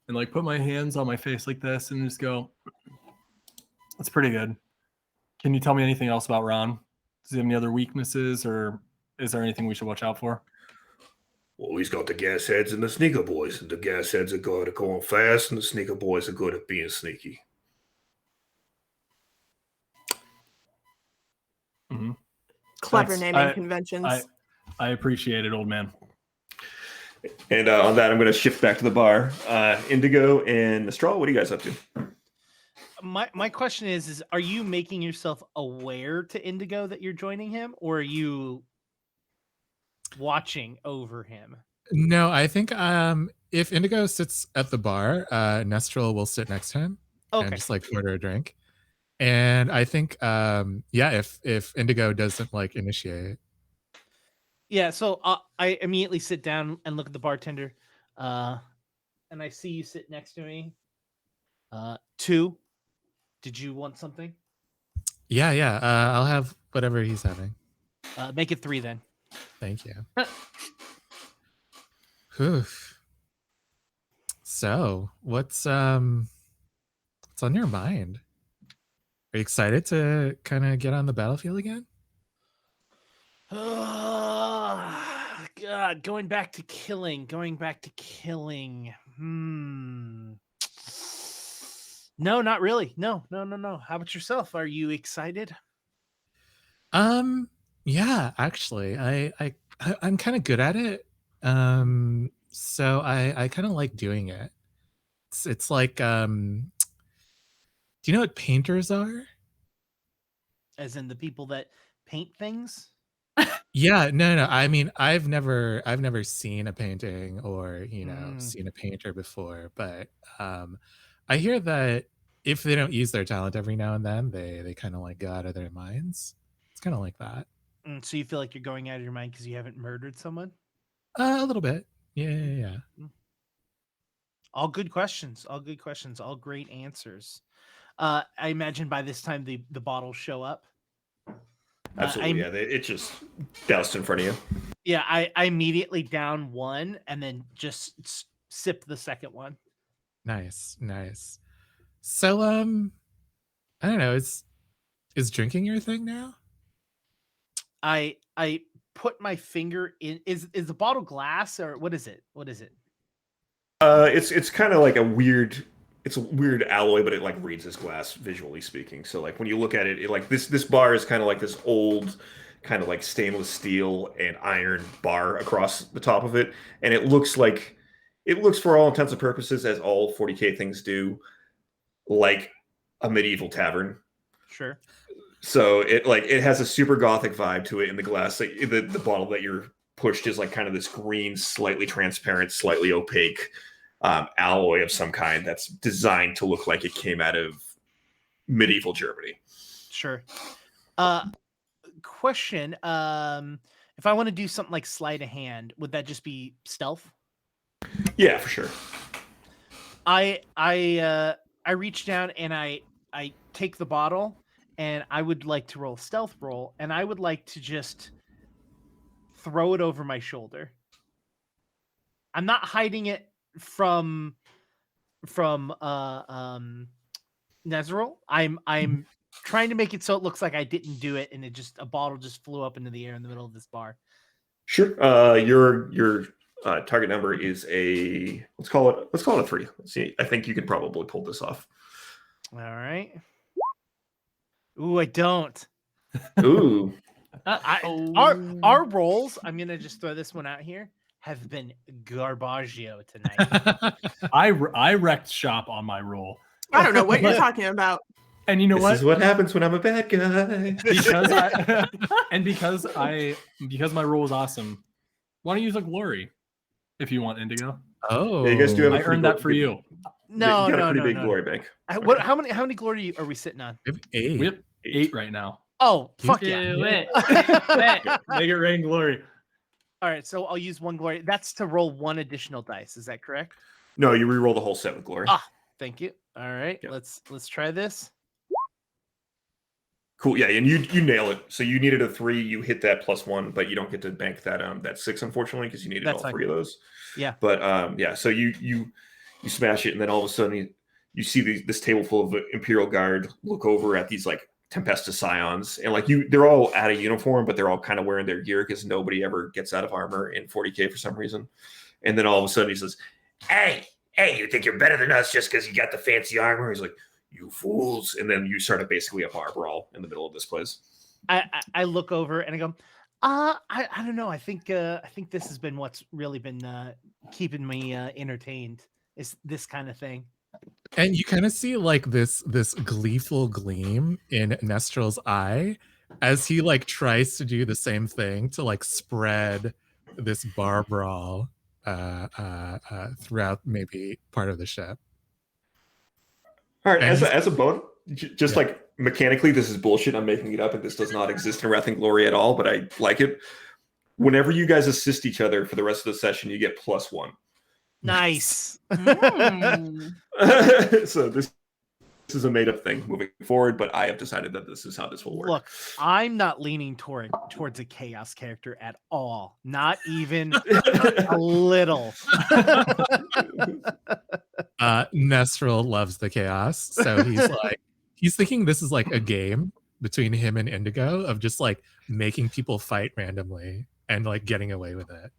and like put my hands on my face like this and just go, "That's pretty good. Can you tell me anything else about Ron? Does he have any other weaknesses, or is there anything we should watch out for?" Well, he's got the gas heads and the sneaker boys, and the gas heads are good at going fast, and the sneaker boys are good at being sneaky. Clever Thanks. naming conventions. I appreciate it, old man. And on that, I'm going to shift back to the bar. Indigo and Astral, what are you guys up to? My question is are you making yourself aware to Indigo that you're joining him, or are you watching over him? No, I think if Indigo sits at the bar, Nestril will sit next to him and just like order a drink. And I think if Indigo doesn't like initiate. Yeah, so I immediately sit down and look at the bartender, and I see you sit next to me. 2, did you want something? Yeah. I'll have whatever he's having. Make it 3 then. Thank you. Whew. So, what's on your mind? Are you excited to kind of get on the battlefield again? Oh, God, going back to killing. No, not really. No. How about yourself? Are you excited? Yeah, actually, I'm kind of good at it. So I kind of like doing it. It's like, do you know what painters are? As in the people that paint things? Yeah, no. I mean, I've never seen a painting or, seen a painter before, but I hear that if they don't use their talent every now and then, they kind of like go out of their minds. It's kind of like that. So you feel like you're going out of your mind because you haven't murdered someone? A little bit. Yeah. All good questions. All great answers. I imagine by this time the bottles show up. Absolutely, it just doused in front of you. Yeah, I immediately down one and then just sip the second one. Nice. So, I don't know. Is drinking your thing now? I put my finger in. Is the bottle glass or what is it? It's kind of like a weird alloy, but it like reads as glass visually speaking. So like when you look at it, like this bar is kind of like this old kind of like stainless steel and iron bar across the top of it, and it looks for all intents and purposes, as all 40K things do, like a medieval tavern. Sure. So it has a super gothic vibe to it in the glass. Like the bottle that you're pushed is like kind of this green, slightly transparent, slightly opaque alloy of some kind that's designed to look like it came out of medieval Germany. Sure. Question. If I want to do something like sleight of hand, would that just be stealth? Yeah, for sure. I reach down and I take the bottle and I would like to roll a stealth roll, and I would like to just throw it over my shoulder. I'm not hiding it from Nezeril. I'm trying to make it so it looks like I didn't do it, and a bottle just flew up into the air in the middle of this bar. Sure. Your target number is let's call it a 3. Let's see. I think you could probably pull this off. All right. Ooh, I don't. Ooh. Our rolls, I'm gonna just throw this one out here, have been garbaggio tonight. I wrecked shop on my roll. I don't know what you're talking about. And you know this is what happens when I'm a bad guy. Because my roll was awesome. Why don't you use a glory if you want, Indigo? Oh, yeah, you guys do have I earned that for you. No, you got no, a pretty big no. glory bank. How many glory are we sitting on? We have 8. We have 8 right now. Oh, fuck Do yeah. it. Make it rain glory. All right, so I'll use 1 glory. That's to roll 1 additional dice. Is that correct? No, you re-roll the whole set with glory. Thank you. All right, Yep. let's try this. Cool. Yeah, and you nail it. So you needed a 3. You hit that +1, but you don't get to bank that 6, unfortunately, because you needed That's all fine. 3 of those. Yeah. But yeah, so you smash it, and then all of a sudden you see this table full of Imperial Guard look over at these like Tempesta Scions, and like they're all out of uniform, but they're all kind of wearing their gear because nobody ever gets out of armor in 40K for some reason. And then all of a sudden he says, hey, you think you're better than us just because you got the fancy armor? He's like, you fools. And then you start basically a bar brawl in the middle of this place. I look over and I go, I don't know. I think this has been what's really been keeping me entertained. Is this kind of thing. And you kind of see like this gleeful gleam in Nestrel's eye as he like tries to do the same thing to like spread this bar brawl throughout maybe part of the ship. All right, And as a bonus, just like mechanically, this is bullshit. I'm making it up, and this does not exist in Wrath and Glory at all. But I like it. Whenever you guys assist each other for the rest of the session, you get +1. Nice. So this is a made-up thing moving forward, but I have decided that this is how this will work. Look, I'm not leaning towards a chaos character at all. Not even a little. Nestrel loves the chaos, so he's thinking this is like a game between him and Indigo of just like making people fight randomly and like getting away with it.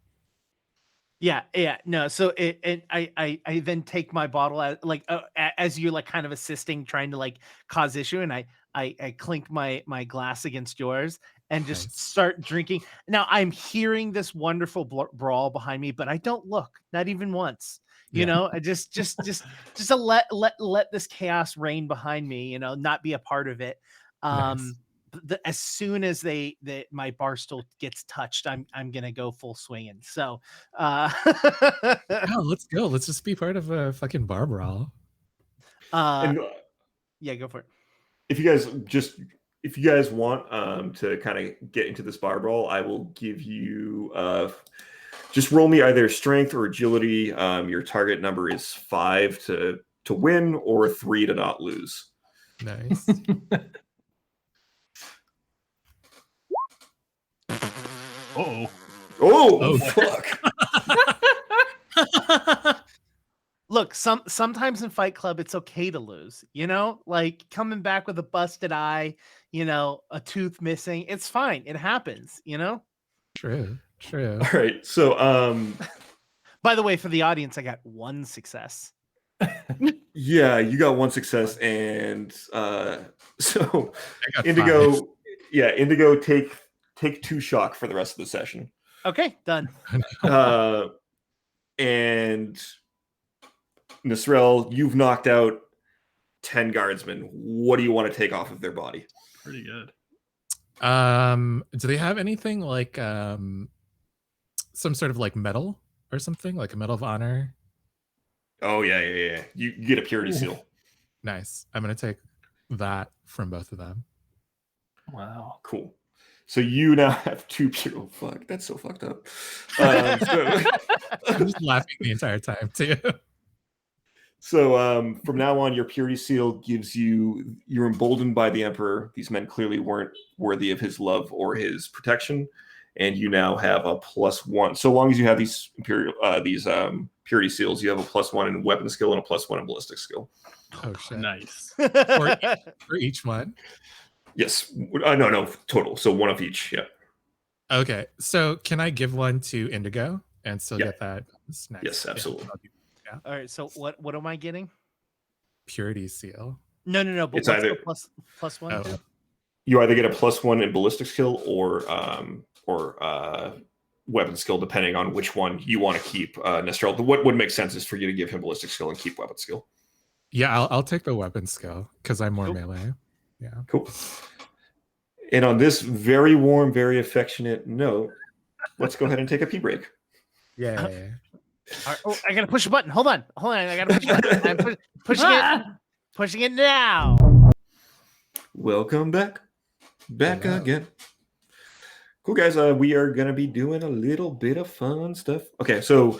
Yeah, no. So I then take my bottle as you're like kind of assisting, trying to like cause issue, and I clink my glass against yours and just start drinking. Now I'm hearing this wonderful brawl behind me, but I don't look, not even once. You know, I just to let this chaos reign behind me. You know, not be a part of it. Nice. As soon as my bar stool gets touched, I'm gonna go full swinging. So, Let's go. Let's just be part of a fucking bar brawl. Yeah, go for it. If you guys want to kind of get into this bar brawl, I will give you just roll me either strength or agility. Your target number is 5 to win or 3 to not lose. Nice. Oh, fuck. Look, sometimes in Fight Club, it's okay to lose, you know, like coming back with a busted eye, you know, a tooth missing. It's fine. It happens, you know? True. All right. So, by the way, for the audience, I got 1 success. Yeah, you got 1 success. And so Indigo, 5. Indigo, take 2 shock for the rest of the session. Okay, done. And Nestrel, you've knocked out 10 guardsmen. What do you want to take off of their body? Pretty good. Do they have anything like some sort of like medal or something, like a medal of honor? Oh yeah. You get a purity seal. Nice. I'm gonna take that from both of them. Wow. Cool. So you now have 2 pure. Oh, fuck, that's so fucked up. I'm just laughing the entire time too. So from now on, your purity seal gives you're emboldened by the Emperor. These men clearly weren't worthy of his love or his protection, and you now have a +1. So long as you have these purity seals, you have a +1 in weapon skill and a +1 in ballistic skill. Oh shit! Nice. For each one. Yes. No, total. So 1 of each. Yeah. Okay. So can I give one to Indigo and still get that? Nice. Yes, absolutely. Yeah. All right. So what am I getting? Purity seal. No. But it's either +1. Oh. You either get a +1 in ballistic skill or weapon skill, depending on which one you want to keep. Nestrel, what would make sense is for you to give him ballistic skill and keep weapon skill. Yeah, I'll take the weapon skill because I'm more melee. Yeah. Cool. And on this very warm, very affectionate note, let's go ahead and take a pee break. Yeah. Oh, I gotta push a button. Hold on. I gotta push a button. I'm pushing it now. Welcome back again. Cool, guys. We are gonna be doing a little bit of fun stuff. Okay, so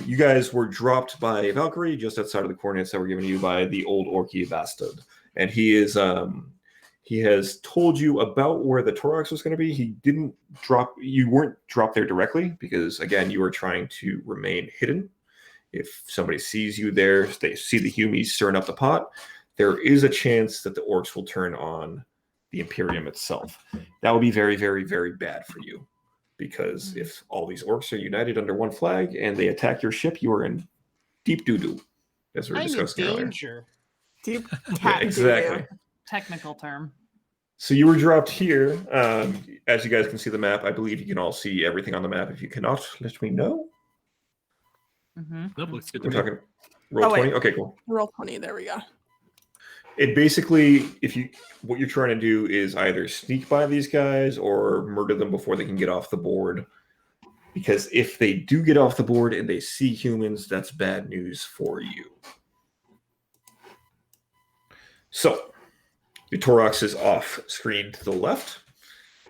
you guys were dropped by Valkyrie just outside of the coordinates that were given to you by the old Orky Bastard, and he has told you about where the Torox was going to be. He didn't you weren't dropped there directly because, again, you were trying to remain hidden. If somebody sees you there, they see the Humies stirring up the pot, there is a chance that the orcs will turn on the Imperium itself. That would be very, very, very bad for you because if all these orcs are united under one flag and they attack your ship, you are in deep doo-doo, as we were discussing earlier. Deep Yeah, exactly. Technical term. So you were dropped here. As you guys can see the map, I believe you can all see everything on the map. If you cannot, let me know. That looks good to We're me. talking roll 20. Okay, cool. Roll 20. There we go. It basically, what you're trying to do is either sneak by these guys or murder them before they can get off the board. Because if they do get off the board and they see humans, that's bad news for you. So, the Torox is off screen to the left.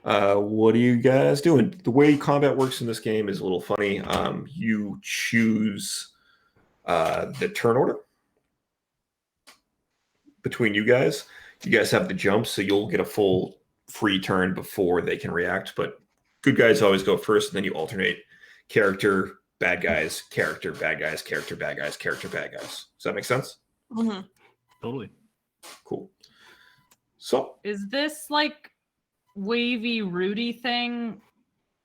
What are you guys doing? The way combat works in this game is a little funny. You choose the turn order between you guys. You guys have the jump, so you'll get a full free turn before they can react. But good guys always go first, and then you alternate character, bad guys, character, bad guys, character, bad guys, character, bad guys. Does that make sense? Mm-hmm. Totally. Cool. So, Is this like wavy rooty thing?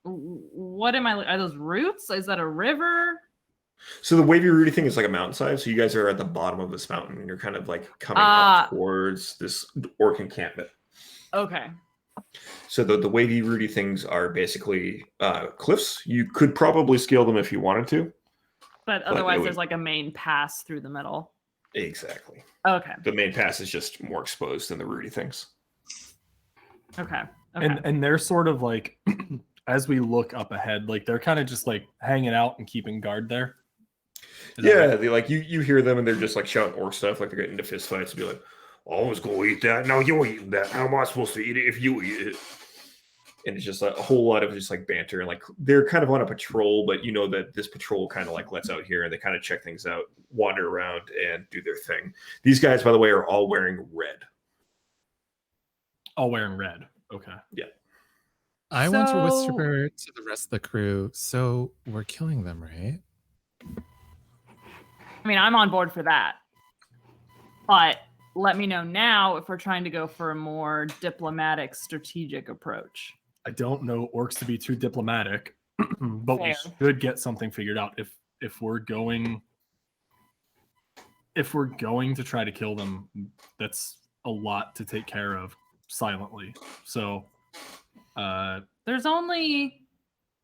What am I? Are those roots? Is that a river? So the wavy rooty thing is like a mountainside. So you guys are at the bottom of this mountain, and you're kind of like coming up towards this orc encampment. Okay. So the wavy rooty things are basically cliffs. You could probably scale them if you wanted to. But otherwise, there's like a main pass through the middle. Exactly. Okay. The main pass is just more exposed than the rooty things. Okay. And they're sort of like, as we look up ahead, like they're kind of just like hanging out and keeping guard there. Yeah, they like you hear them and they're just like shouting orc stuff, like they're getting into fist fights and be like, "I was gonna eat that. No, you ain't eating that. How am I supposed to eat it if you eat it?" And it's just like a whole lot of just like banter and like they're kind of on a patrol, but you know that this patrol kind of like lets out here and they kind of check things out, wander around, and do their thing. These guys, by the way, are all wearing red. All wearing red. Okay. Yeah. I want to whisper to the rest of the crew, so we're killing them, right? I mean, I'm on board for that. But let me know now if we're trying to go for a more diplomatic, strategic approach. I don't know orcs to be too diplomatic, but Fair. we should get something figured out. If we're going to try to kill them, that's a lot to take care of silently. So there's only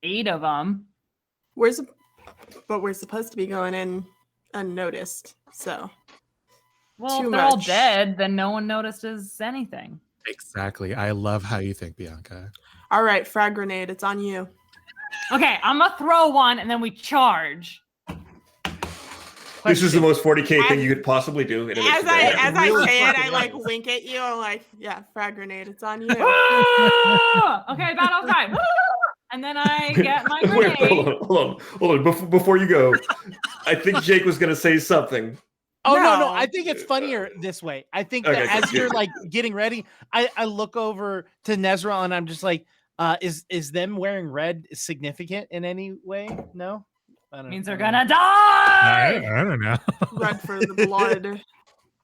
8 of them. We're supposed to be going in unnoticed. So Well, too if they're all much. dead, then no one notices anything. Exactly. I love how you think, Bianca. all right, frag grenade, it's on you. Okay, I'm gonna throw one and then we charge. This is the most 40K thing you could possibly do. And As I really say it, fucking I like nice. wink at you. I'm like, yeah, frag grenade, it's on you. Okay, battle time. And then I get my Wait, grenade. hold on. Before you go, I think Jake was going to say something. Oh no, No. I think it's funnier this way. I think Okay, that as good. you're like getting ready, I look over to Nezra and I'm just like, is them wearing red significant in any way? No? I don't Means know. they're gonna die. I don't know. Red for the blood.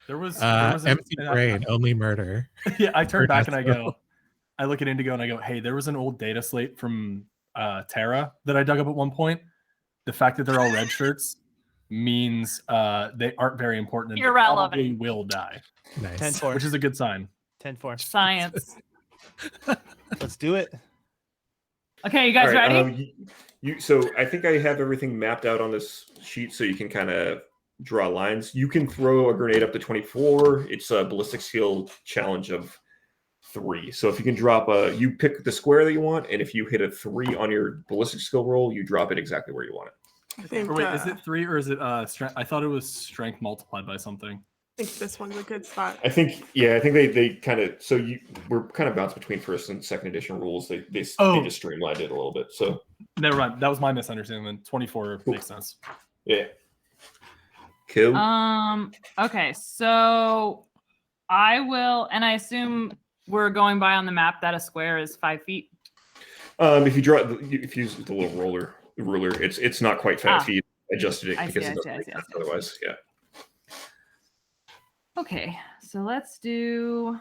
there was Empty brain, only murder. Yeah, I turn Or back and I Nestle. go, I look at Indigo and I go, hey, there was an old data slate from Terra that I dug up at one point. The fact that they're all red shirts means they aren't very important and they Irrelevant. probably will die, Nice. 10-4. which is a good sign. 10-4. Science. Let's do it. Okay, you guys All right, ready? So I think I have everything mapped out on this sheet so you can kind of draw lines. You can throw a grenade up to 24. It's a ballistic skill challenge of 3. So if you can drop you pick the square that you want, and if you hit a 3 on your ballistic skill roll, you drop it exactly where you want it. I think, Or wait, is it 3 or is it strength? I thought it was strength multiplied by something. I think this one's a good spot. I think they kind of we're kind of bounced between first and second edition rules. They just streamlined it a little bit. So Never mind. That was my misunderstanding. Then 24 makes sense. yeah, cool. Okay, so I will, and I assume we're going by on the map that a square is 5 feet. If you use the little ruler, it's not quite 5 feet. Adjusted it I because see, it doesn't I make see. sense otherwise. Yeah. Okay, so let's do.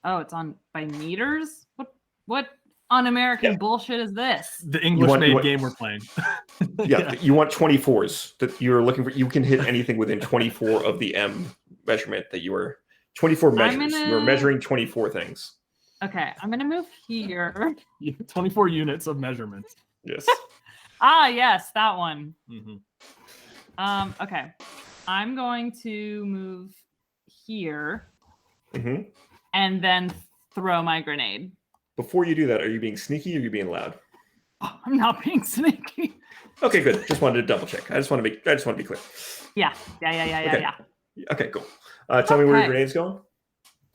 Oh, it's on by meters. What un-American bullshit is this? The English made game we're playing. Yeah, you want 24s that you're looking for. You can hit anything within 24 of the M measurement that you were 24 measures. You were measuring 24 things. Okay, I'm gonna move here. 24 units of measurement. Yes. Yes, that one. Okay, I'm going to move here and then throw my grenade. Before you do that, are you being sneaky or are you being loud? Oh, I'm not being sneaky. Okay, good. Just wanted to double check. I just want to be clear. Yeah. Okay, cool. Tell me where your grenade's going.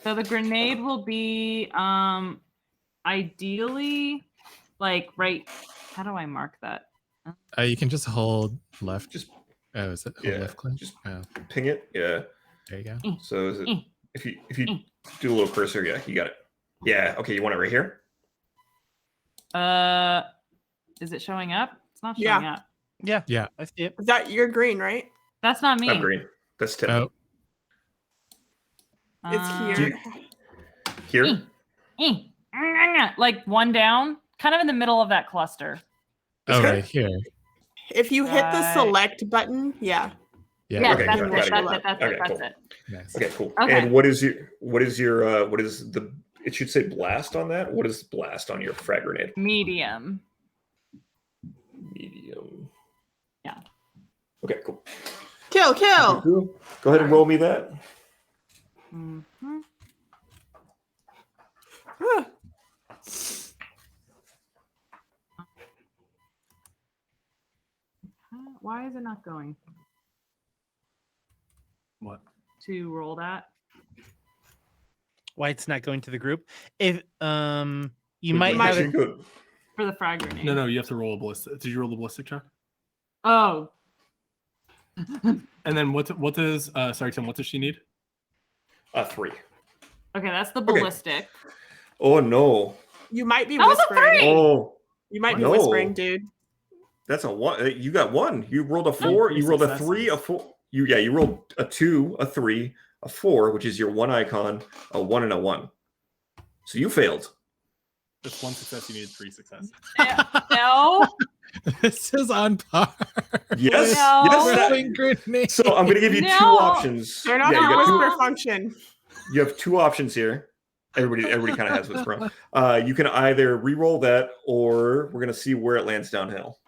So the grenade will be ideally like right. How do I mark that? You can just hold left. Just is it hold left click? Just ping it. Yeah. There you go. So is it, if you do a little cursor, yeah, you got it. Yeah. Okay, you want it right here. Is it showing up? It's not showing up. Yeah. I see it. Is that your green, right? That's not me. Not green. That's Tim. Oh. It's here. Here? Like one down, kind of in the middle of that cluster. Oh, right here. If you hit the select button, yeah. Yeah, Okay, that's cool. it. Nice. Okay, cool. Okay. And what is the it should say blast on that? What is blast on your frag grenade? Medium. Yeah. Okay, cool. Kill. Cool. Go ahead and roll me that. Why is it not going? What? To roll that? Why it's not going to the group? If you might have it for the frag grenade. No, you have to roll a ballistic. Did you roll the ballistic check? Oh. And then what does sorry, Tim, what does she need? 3. Okay, that's the ballistic. Oh no. You might be that whispering. Oh. You might be whispering, dude. That's a 1. You got 1. You rolled a 4. You rolled a 3, a 4. You rolled a 2, a 3, a 4, which is your 1 icon, a 1 and a 1. So you failed. Just 1 success. You needed 3 successes. No. This is on par. Yes. No. Yes. So I'm going to give you 2 options. They're not you got whisper function. You have 2 options here. Everybody kind of has whisper. You can either re-roll that, or we're going to see where it lands downhill,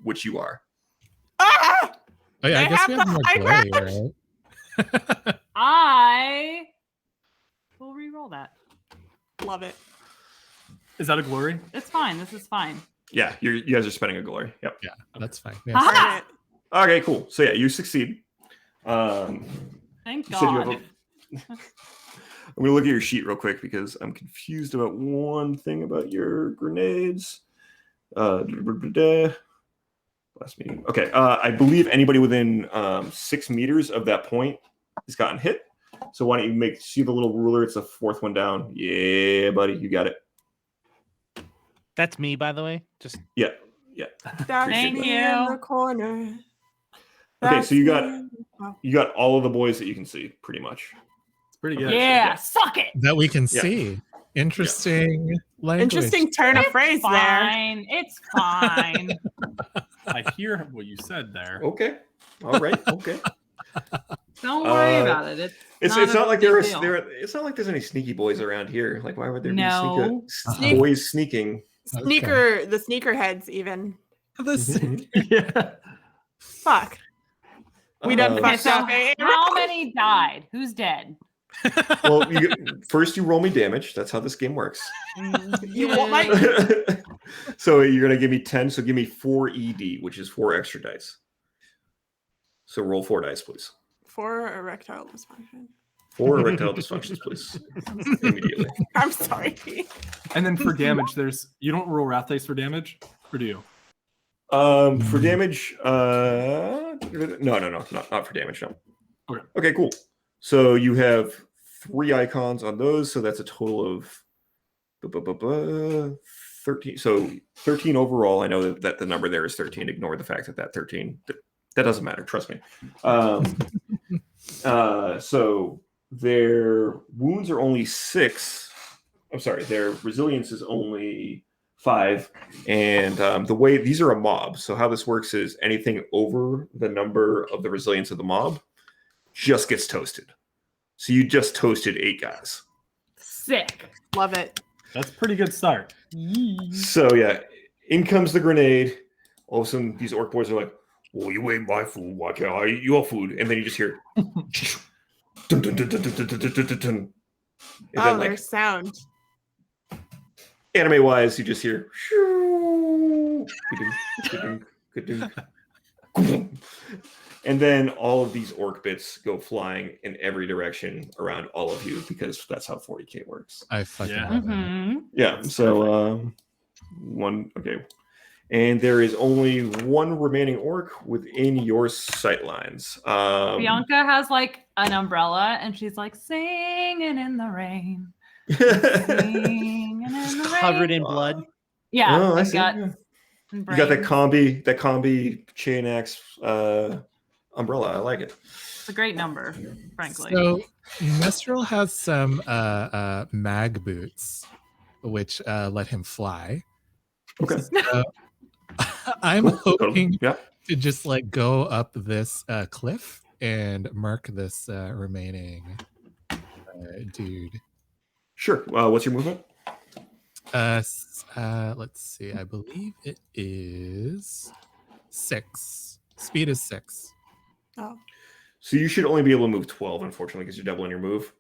which you are. Ah! Oh, yeah, I guess we have more glory, right? I will re-roll that. Love it. Is that a glory? It's fine. This is fine. Yeah, you guys are spending a glory. Yep. Yeah, that's fine. Yes. Okay, cool. So yeah, you succeed. Thank God. I'm going to look at your sheet real quick because I'm confused about one thing about your grenades. Last meeting. Okay. I believe anybody within 6 meters of that point has gotten hit. So why don't you see the little ruler? It's the 4th one down. Yeah, buddy. You got it. That's me, by the way. Just yeah. Thank you. In the corner. Okay, so you got all of the boys that you can see, pretty much. Pretty good. Yeah, suck it. That we can see. Interesting language. Interesting turn of phrase fine. there. It's fine. I hear what you said there. Okay. All right. Okay. Don't worry about it. It's not like it's not like there's any sneaky boys around here. Like, why would there be boys sneaking? The sneaker heads even. Yeah. Fuck. We done fucked up. How many died? Who's dead? Well, first you roll me damage. That's how this game works. You want my? So you're gonna give me 10. So give me 4 ED, which is 4 extra dice. So roll 4 dice, please. 4 erectile dysfunction. 4 erectile dysfunctions, please. Immediately. I'm sorry. And then for damage, you don't roll wrath dice for damage, or do you? For damage, no, not for damage. No. Okay, cool. So you have 3 icons on those, so that's a total of 13. So 13 overall. I know that the number there is 13. Ignore the fact that 13. That doesn't matter. Trust me. So their wounds are only 6. I'm sorry. Their resilience is only 5. And the way these are a mob. So how this works is anything over the number of the resilience of the mob just gets toasted. So you just toasted 8 guys. Sick. Love it. That's a pretty good start. So yeah, in comes the grenade. All of a sudden, these orc boys are like, Well, you ate my food. Why can't I eat your food? and then you just hear, dun, dun, dun, dun, dun, dun, dun, dun, dun, dun. And then, There's sound. anime-wise, you just hear, and then all of these orc bits go flying in every direction around all of you because that's how 40k works. I fucking Yeah. love it. Mm-hmm. Yeah. So one. Okay. And there is only one remaining orc within your sight lines. Bianca has like an umbrella and she's like singing in the rain. Singing in the Covered rain. in blood. Yeah, Oh, I and see, guts yeah. and You got that brains. combi chain axe umbrella. I like it. It's a great number, frankly. So Mestral has some mag boots, which let him fly. Okay. So, I'm Cool. hoping Yeah. to just like go up this cliff and mark this remaining dude. Sure. What's your movement? Let's see. I believe it is 6. Speed is 6. Oh. So you should only be able to move 12, unfortunately, because you're doubling your move.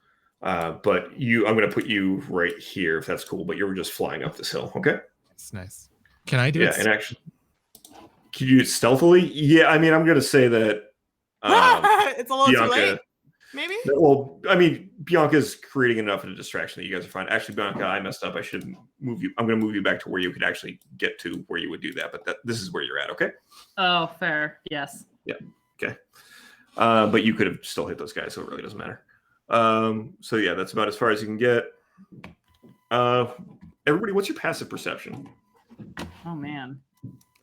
But I'm going to put you right here if that's cool. But you're just flying up this hill. Okay. It's nice. Can I do Yeah, it? and actually, can you do it stealthily? Yeah, I mean, I'm going to say that. It's a little too Bianca, late. Maybe. well, I mean, Bianca's creating enough of a distraction that you guys are fine. Actually, Bianca, I messed up. I should move you. I'm going to move you back to where you could actually get to where you would do that. But this is where you're at. Okay. Oh, fair. Yes. Okay. But you could have still hit those guys, so it really doesn't matter. So yeah, that's about as far as you can get. Everybody, what's your passive perception? Oh man.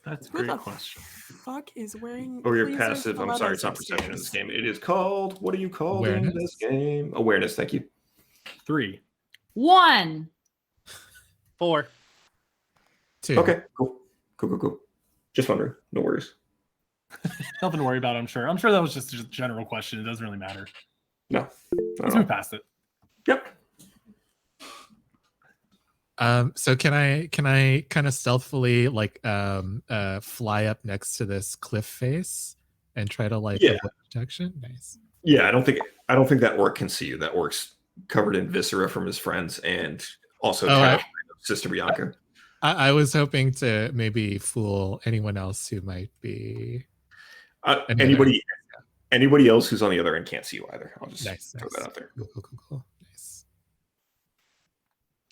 That's a Who great the question. Fuck is wearing. Or your lasers passive? I'm sorry, it's not stilettos perception in this upstairs? game. It is called. What are you called in Awareness? this game? Awareness. Thank you. 3. 1. 4. 2. Okay. Cool. Just wondering. No worries. Nothing to worry about, I'm sure. I'm sure that was just a general question. It doesn't really matter. No. Let's move past it. Yep. So can I kind of stealthily like fly up next to this cliff face and try to like Yeah. avoid protection? Nice. Yeah, I don't think that orc can see you. That orc's covered in viscera from his friends and also Sister Bianca. I was hoping to maybe fool anyone else who might be Anybody else who's on the other end can't see you either. I'll just nice. throw that out there. Cool. Nice.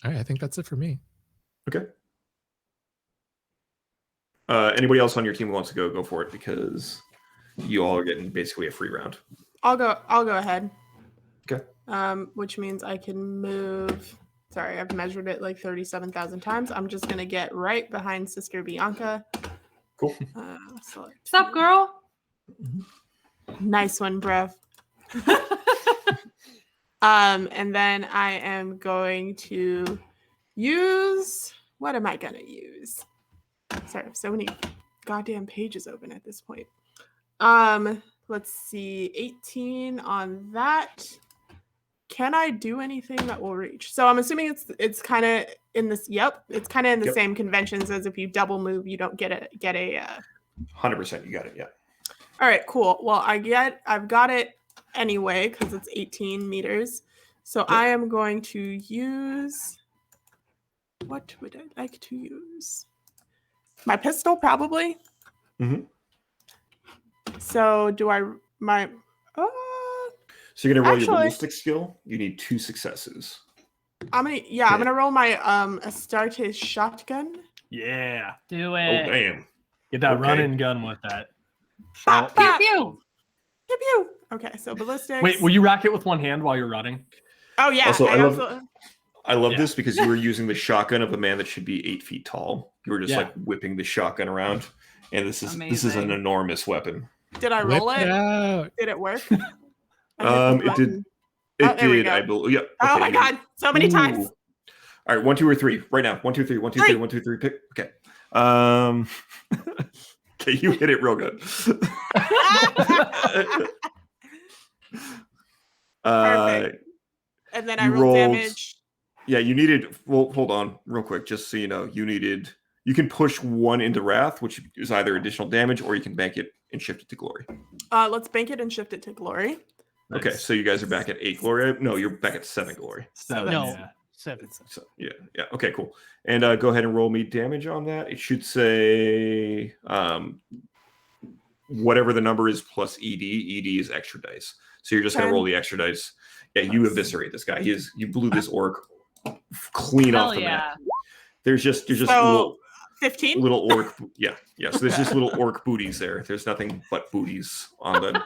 All right, I think that's it for me. Okay. Anybody else on your team who wants to go for it because you all are getting basically a free round. I'll go ahead. Okay. Which means I can move. Sorry, I've measured it like 37,000 times. I'm just gonna get right behind Sister Bianca. Cool. What's up, girl? Nice one, bruv. And then I am going to use. What am I gonna use? Sorry, I have so many goddamn pages open at this point. Let's see, 18 on that. Can I do anything that will reach? So I'm assuming it's kind of in this. Yep, it's kind of in the same conventions as if you double move, you don't get a. 100%, you got it. Yeah. All right, cool. Well, I've got it anyway because it's 18 meters. So I am going to use. What would I like to use? My pistol, probably. Mm-hmm. So do I my? So you're gonna roll Actually- your ballistic skill. You need 2 successes. I'm gonna roll my Astartes shotgun. Yeah. Do Oh it. damn. Get that Okay. run-in gun with that. Bop, Pew bop. pew. Pew, pew. Okay, so ballistics. Wait, will you rack it with one hand while you're running? Oh yeah. Also, absolutely- I love Yeah. this because you were using the shotgun of a man that should be 8 feet tall. You were just Yeah. like whipping the shotgun around, and this is an Amazing. enormous weapon. Did I Whip roll it it? out. Did it work? I hit the It did. button. It Oh, there we did. go. I believe. Yeah. Oh okay, my god, so many times. Ooh. All right, 1, 2, or 3. Right now. 1, 2, 3. 1, 2, 3. 1, 2, 3. Pick. Okay. Okay, you hit it real good. Perfect. And then I you roll rolled- damage. Yeah, you needed. Well, hold on, real quick, just so you know, you can push 1 into Wrath, which is either additional damage, or you can bank it and shift it to Glory. Let's bank it and shift it to Glory. Nice. Okay, so you guys are back at 8 Glory. No, you're back at 7 Glory. 7. No. Yeah. 7. So, yeah. Okay, cool. And go ahead and roll me damage on that. It should say whatever the number is plus ED. ED is extra dice. So you're just going to 10. roll the extra dice. Yeah, you eviscerate this guy. You blew this orc clean Hell off the yeah. map. There's just So 15? little orc. Yeah. So there's just little orc booties there. There's nothing but booties on the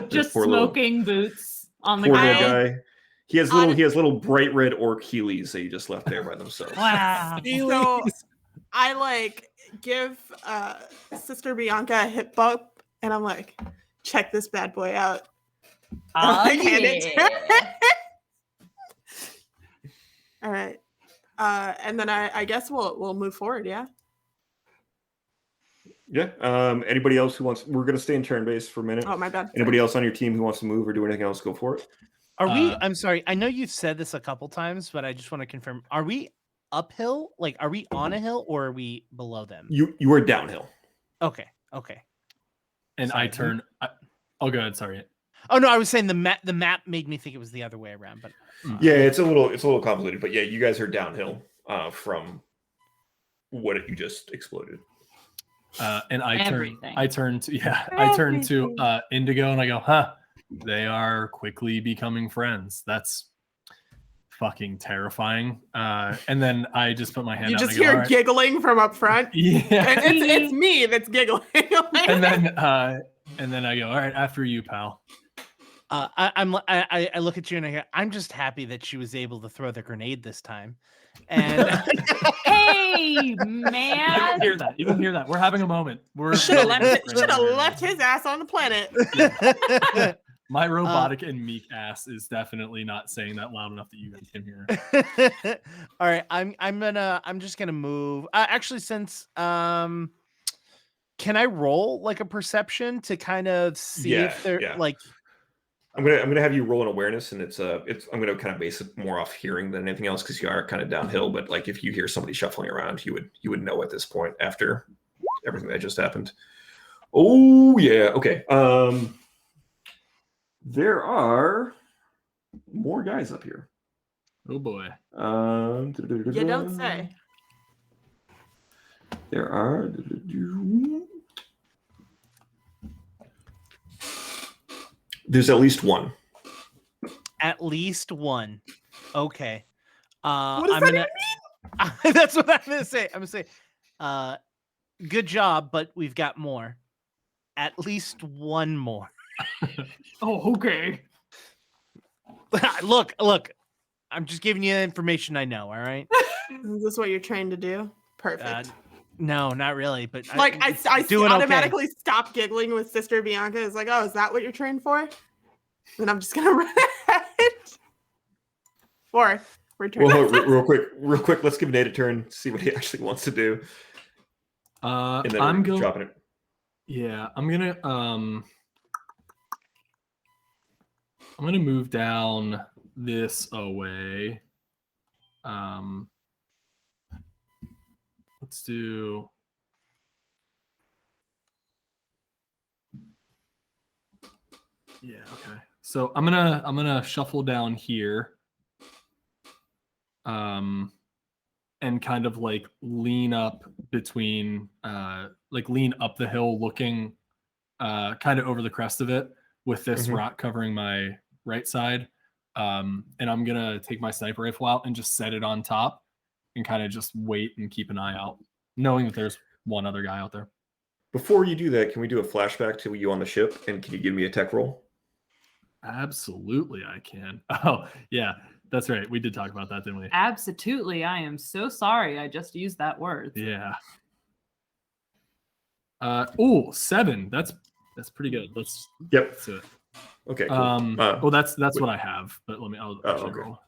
Just poor little- smoking boots on the poor little ground. guy. He has little bright red orc Heelys that you just left there by themselves. Wow. So I like give Sister Bianca a hip bump, and I'm like, check this bad boy out. Oh, Like, hand it to her. yeah. All right. And then I guess we'll move forward, yeah? Yeah. Anybody else who wants? We're gonna stay in turn base for a minute. Oh, my bad. Anybody else on your team who wants to move or do anything else? Go for it. Are we? I'm sorry. I know you've said this a couple times, but I just want to confirm. Are we uphill? Like, are we on a hill or are we below them? You are downhill. Okay. And Sorry. I turn. Oh, go ahead. Sorry. Oh no, I was saying the map made me think it was the other way around, but Yeah, it's a little complicated, but yeah, you guys are downhill from what you just exploded. And I turn. Everything. I turn to Indigo, and I go, "Huh? They are quickly becoming friends. That's fucking terrifying." And then I just put my hand You out. just and I go, hear "All right." giggling from up front. Yeah. And it's me that's giggling. and then I go, "All right, after you, pal." I look at you and I go, I'm just happy that she was able to throw the grenade this time. And Hey, man. You didn't hear that. We're having a moment. Should have left his ass on the planet. My robotic and meek ass is definitely not saying that loud enough that you guys can hear. All right, I'm just gonna move. Actually, since can I roll like a perception to kind of see if they're like? I'm gonna have you roll an awareness, and I'm gonna kind of base it more off hearing than anything else because you are kind of downhill. But like if you hear somebody shuffling around, you would know at this point after everything that just happened. Oh yeah, okay. There are more guys up here. Oh boy. You don't say. There are. There's at least one. At least one. Okay. What does I'm that gonna. That's what I'm gonna say. I'm gonna say, good job, but we've got more. At least one more. Oh, okay. Look. I'm just giving you the information I know. All right. Is this what you're trying to do? Perfect. No, not really. But Like I doing automatically stop giggling with Sister Bianca. It's like, oh, is that what you're trained for? Then I'm just gonna run ahead. 4. Return. Well, real quick. Let's give Nate a turn. See what he actually wants to do. And then I'm we're dropping it. Yeah, I'm gonna move down this away. Let's do. Yeah. Okay. So I'm gonna shuffle down here. And kind of like lean up between, lean up the hill, looking kind of over the crest of it with this rock covering my right side. And I'm gonna take my sniper rifle out and just set it on top and kind of just wait and keep an eye out, knowing that there's one other guy out there. Before you do that, can we do a flashback to you on the ship? And can you give me a tech roll? Absolutely, I can. Oh, yeah, that's right. We did talk about that, didn't we? Absolutely. I am so sorry. I just used that word. Yeah. 7. That's pretty good. Let's do it. Okay. Cool. Well, that's what I have. But I'll actually okay. roll.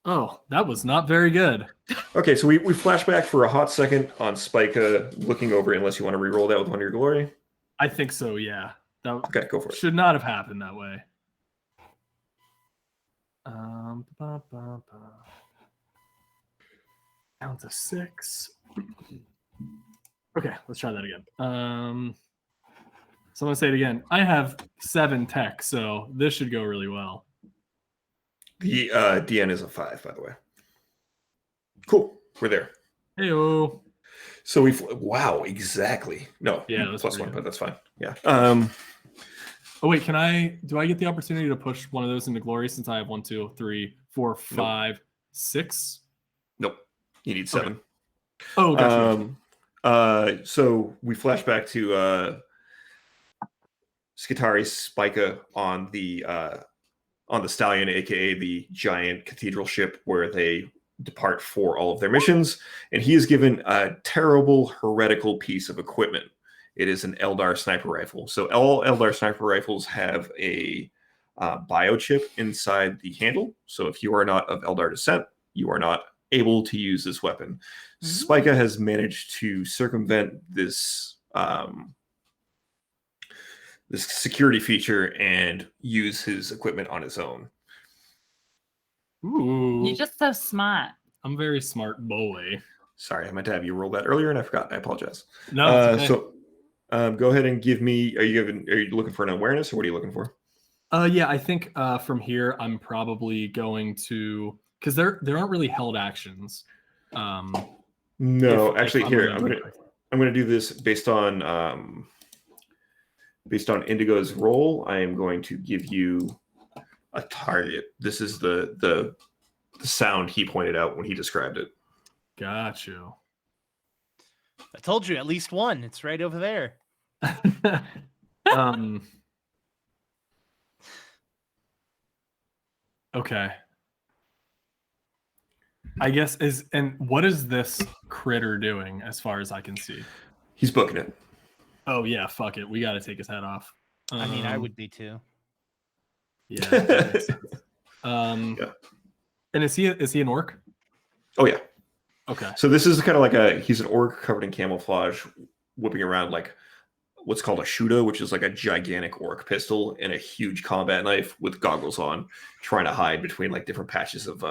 Oh, that was not very good. Okay, so we flash back for a hot second on Spica looking over, unless you want to re-roll that with one of your glory. I think so. Yeah. That Okay, go for it. should not have happened that way. Down to 6. Okay, let's try that again. So I'm gonna say it again. I have 7 tech, so this should go really well. The DN is a 5, by the way. Cool. We're there. Heyo. So wow, exactly. No, Yeah, that's plus pretty 1, good. but that's fine. Yeah. Oh wait, do I get the opportunity to push one of those into glory since I have 1, 2, 3, 4, 5, 6? Nope. You need 7. Okay. Oh, gotcha. So we flash back to Skitari Spica on the Stallion, aka the giant cathedral ship where they depart for all of their missions, and he is given a terrible heretical piece of equipment. It is an Eldar sniper rifle. So all Eldar sniper rifles have a biochip inside the handle. So if you are not of Eldar descent, you are not able to use this weapon. Spica has managed to circumvent this this security feature and use his equipment on his own. Ooh. You're just so smart. I'm very smart boy. Sorry, I meant to have you roll that earlier and I forgot. I apologize. No, it's okay. So go ahead and give me. Are you looking for an awareness, or what are you looking for? Yeah, I think from here I'm probably going to, because there aren't really held actions. No, actually, here I'm gonna do this based on Indigo's roll. I am going to give you a target. This is the sound he pointed out when he described it. Got you. I told you, at least one. It's right over there. Okay. I guess what is this critter doing as far as I can see? He's booking it. Oh yeah, fuck it. We got to take his head off. I mean, I would be too. Yeah. That makes sense. Yeah. And is he an orc? Oh yeah. Okay. So this is kind of like he's an orc covered in camouflage, whipping around like what's called a shuda, which is like a gigantic orc pistol and a huge combat knife with goggles on, trying to hide between like different patches of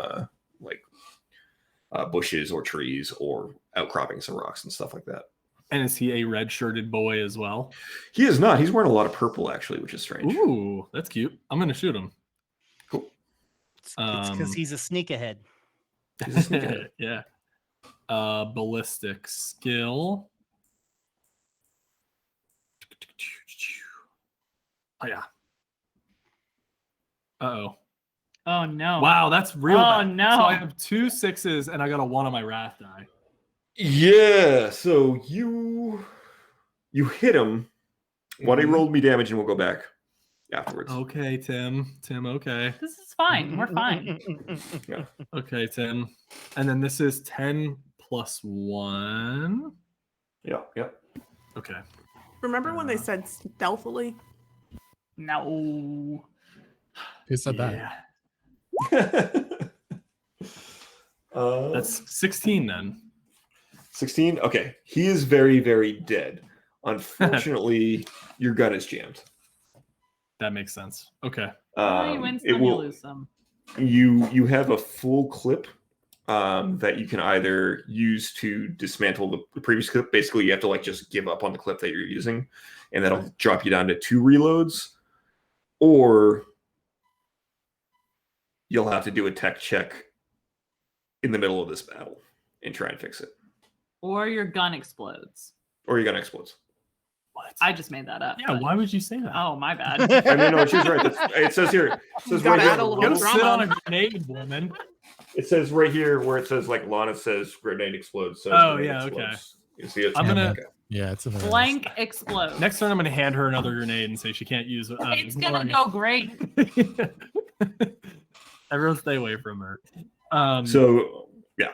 bushes or trees or outcroppings and rocks and stuff like that. And is he a red-shirted boy as well? He is not. He's wearing a lot of purple, actually, which is strange. Ooh, that's cute. I'm going to shoot him. Cool. It's because he's a sneak ahead. Yeah. Ballistic skill. Oh, yeah. Uh-oh. Oh, no. Wow, that's real Oh, bad. no. So I have 2 6s and I got a 1 on my wrath die. Yeah, so you hit him. Why don't you roll me damage and we'll go back afterwards. Okay, Tim, okay. This is fine. We're fine. Yeah. Okay, Tim. And then this is 10 plus 1. Yeah. Okay. Remember when they said stealthily? No. Who said that? That's 16 then. 16? Okay. He is very, very dead. Unfortunately, your gun is jammed. That makes sense. Okay. You win some, you lose some. You have a full clip that you can either use to dismantle the previous clip. Basically, you have to like just give up on the clip that you're using, and that'll drop you down to 2 reloads, or you'll have to do a tech check in the middle of this battle and try and fix it. Or your gun explodes. Or your gun explodes. What? I just made that up. Yeah, but- why would you say that? Oh, my bad. I mean, no, she's right. It says here. It says Gotta right add a here. little Go sit on a drama. grenade, woman. It says right here where it says like Lana says grenade explodes. So Oh, grenade yeah, okay. explodes. You see it? I'm gonna- Okay. Yeah, it's a Blank explode. Next turn, I'm going to hand her another grenade and say she can't use it. It's gonna go great. Everyone stay away from her. So yeah,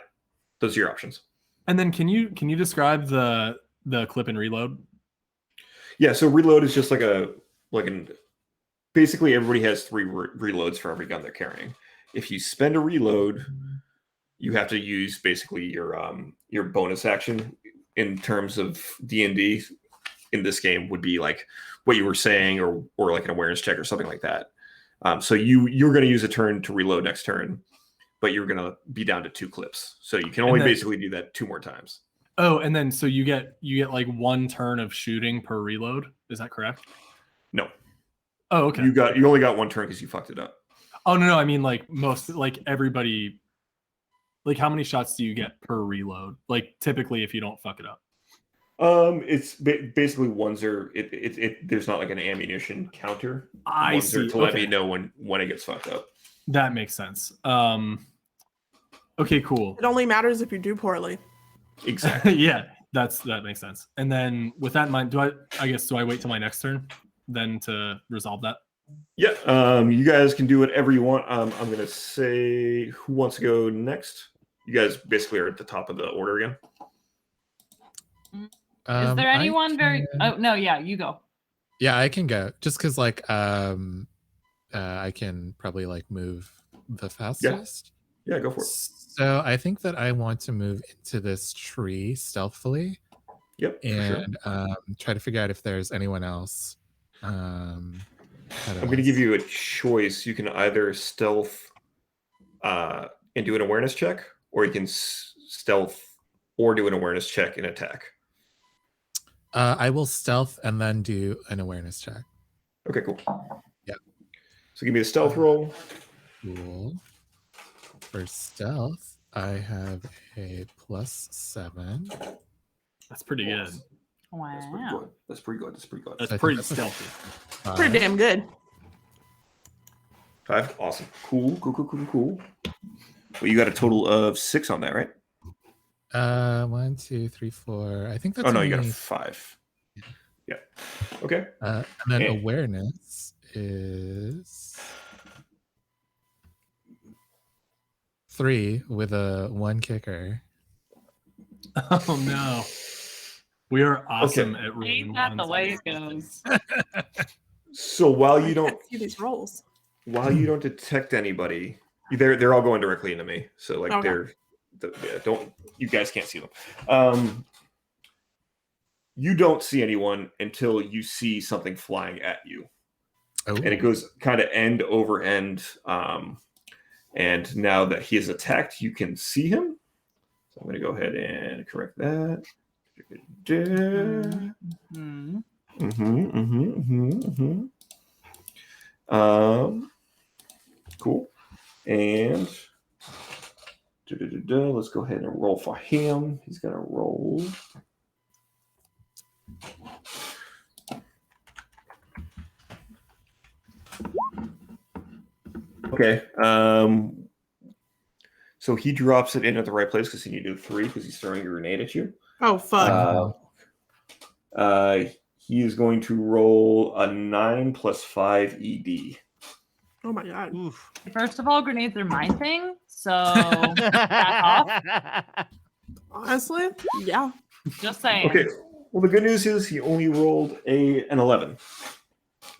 those are your options. And then can you describe the clip and reload? Yeah, so reload is just basically everybody has 3 reloads for every gun they're carrying. If you spend a reload, you have to use basically your bonus action in terms of D&D. in this game would be like what you were saying, or like an awareness check or something like that. So you're going to use a turn to reload next turn, but you're going to be down to 2 clips. So you can only basically do that 2 more times. Oh, and then so you get like 1 turn of shooting per reload. Is that correct? No. Oh, okay. You only got 1 turn because you fucked it up. Oh no, I mean like everybody. Like how many shots do you get per reload? Like typically, if you don't fuck it up. It's basically ones are there's not like an ammunition counter. I ones see. to let me know when it gets fucked up. That makes sense. Okay, cool. It only matters if you do poorly. Exactly. Yeah, that makes sense. And then with that in mind, do I wait till my next turn then to resolve that? Yeah. You guys can do whatever you want. I'm gonna say who wants to go next. You guys basically are at the top of the order again. Is there anyone very? Oh no, yeah, you go. Yeah, I can go. Just because like I can probably like move the fastest. Yeah, go for it. So I think that I want to move into this tree stealthily. Yep. And try to figure out if there's anyone else. I'm going to give you a choice. You can either stealth and do an awareness check, or you can stealth or do an awareness check and attack. I will stealth and then do an awareness check. Okay, cool. Yeah. So give me a stealth roll. Cool. For stealth, I have a +7. That's pretty good. Wow. That's pretty good. That's pretty stealthy. Pretty damn good. 5. Awesome. Cool. Well, you got a total of 6 on that, right? 1, 2, 3, 4. I think that's. Oh no, you got a 5. Yeah. Okay. And then awareness is 3 with a 1 kicker. Oh no. We are awesome at reading. Ain't that the way it goes? So while you don't see these rolls, detect anybody, they're all going directly into me. So like okay. You guys can't see them. You don't see anyone until you see something flying at you. Oh. And it goes kind of end over end. And now that he is attacked, you can see him. So I'm going to go ahead and correct that. Cool. And let's go ahead and roll for him. He's going to roll. Okay. So he drops it in at the right place because he needed 3 because he's throwing a grenade at you. Oh fuck. He is going to roll a 9 + 5 ED. Oh my god. Oof. First of all, grenades are my thing, so back off. Honestly, yeah. Just saying. Okay. Well, the good news is he only rolled an 11.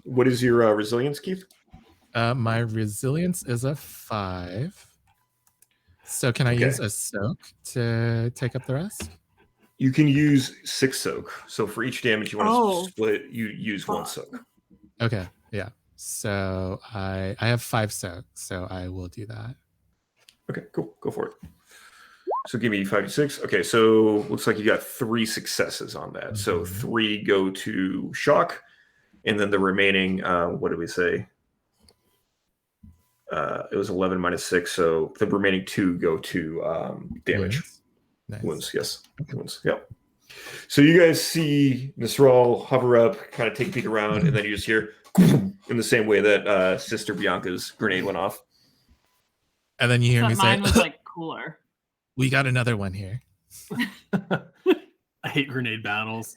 What is your resilience, Keith? My resilience is a 5. So can I use a soak to take up the rest? You can use 6 soak. So for each damage you want to split, you use Fuck. 1 soak. Okay, yeah. So I have 5 soak, so I will do that. Okay, cool. Go for it. So give me 5 to 6. Okay, so looks like you got 3 successes on that. So 3 go to shock, and then the remaining, what did we say? It was 11 minus 6, so the remaining 2 go to damage. Wounds. Nice. Wounds, yes. Wounds, yep. So you guys see Nisral hover up, kind of take a peek around, and then you just hear in the same way that Sister Bianca's grenade went off. And then you hear me say, mine was like cooler. we got another one here. I hate grenade battles.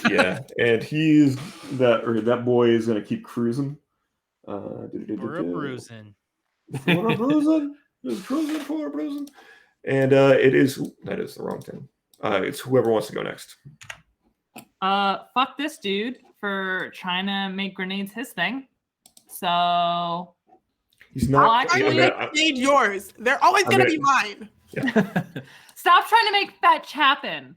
Yeah, and that boy is going to keep cruising. We're a bruising. For a bruising. Just cruising for a bruising. And that is the wrong thing. It's whoever wants to go next. Fuck this dude for trying to make grenades his thing. So He's not. I need yours. They're always going to be mine. Yeah. Stop trying to make fetch happen.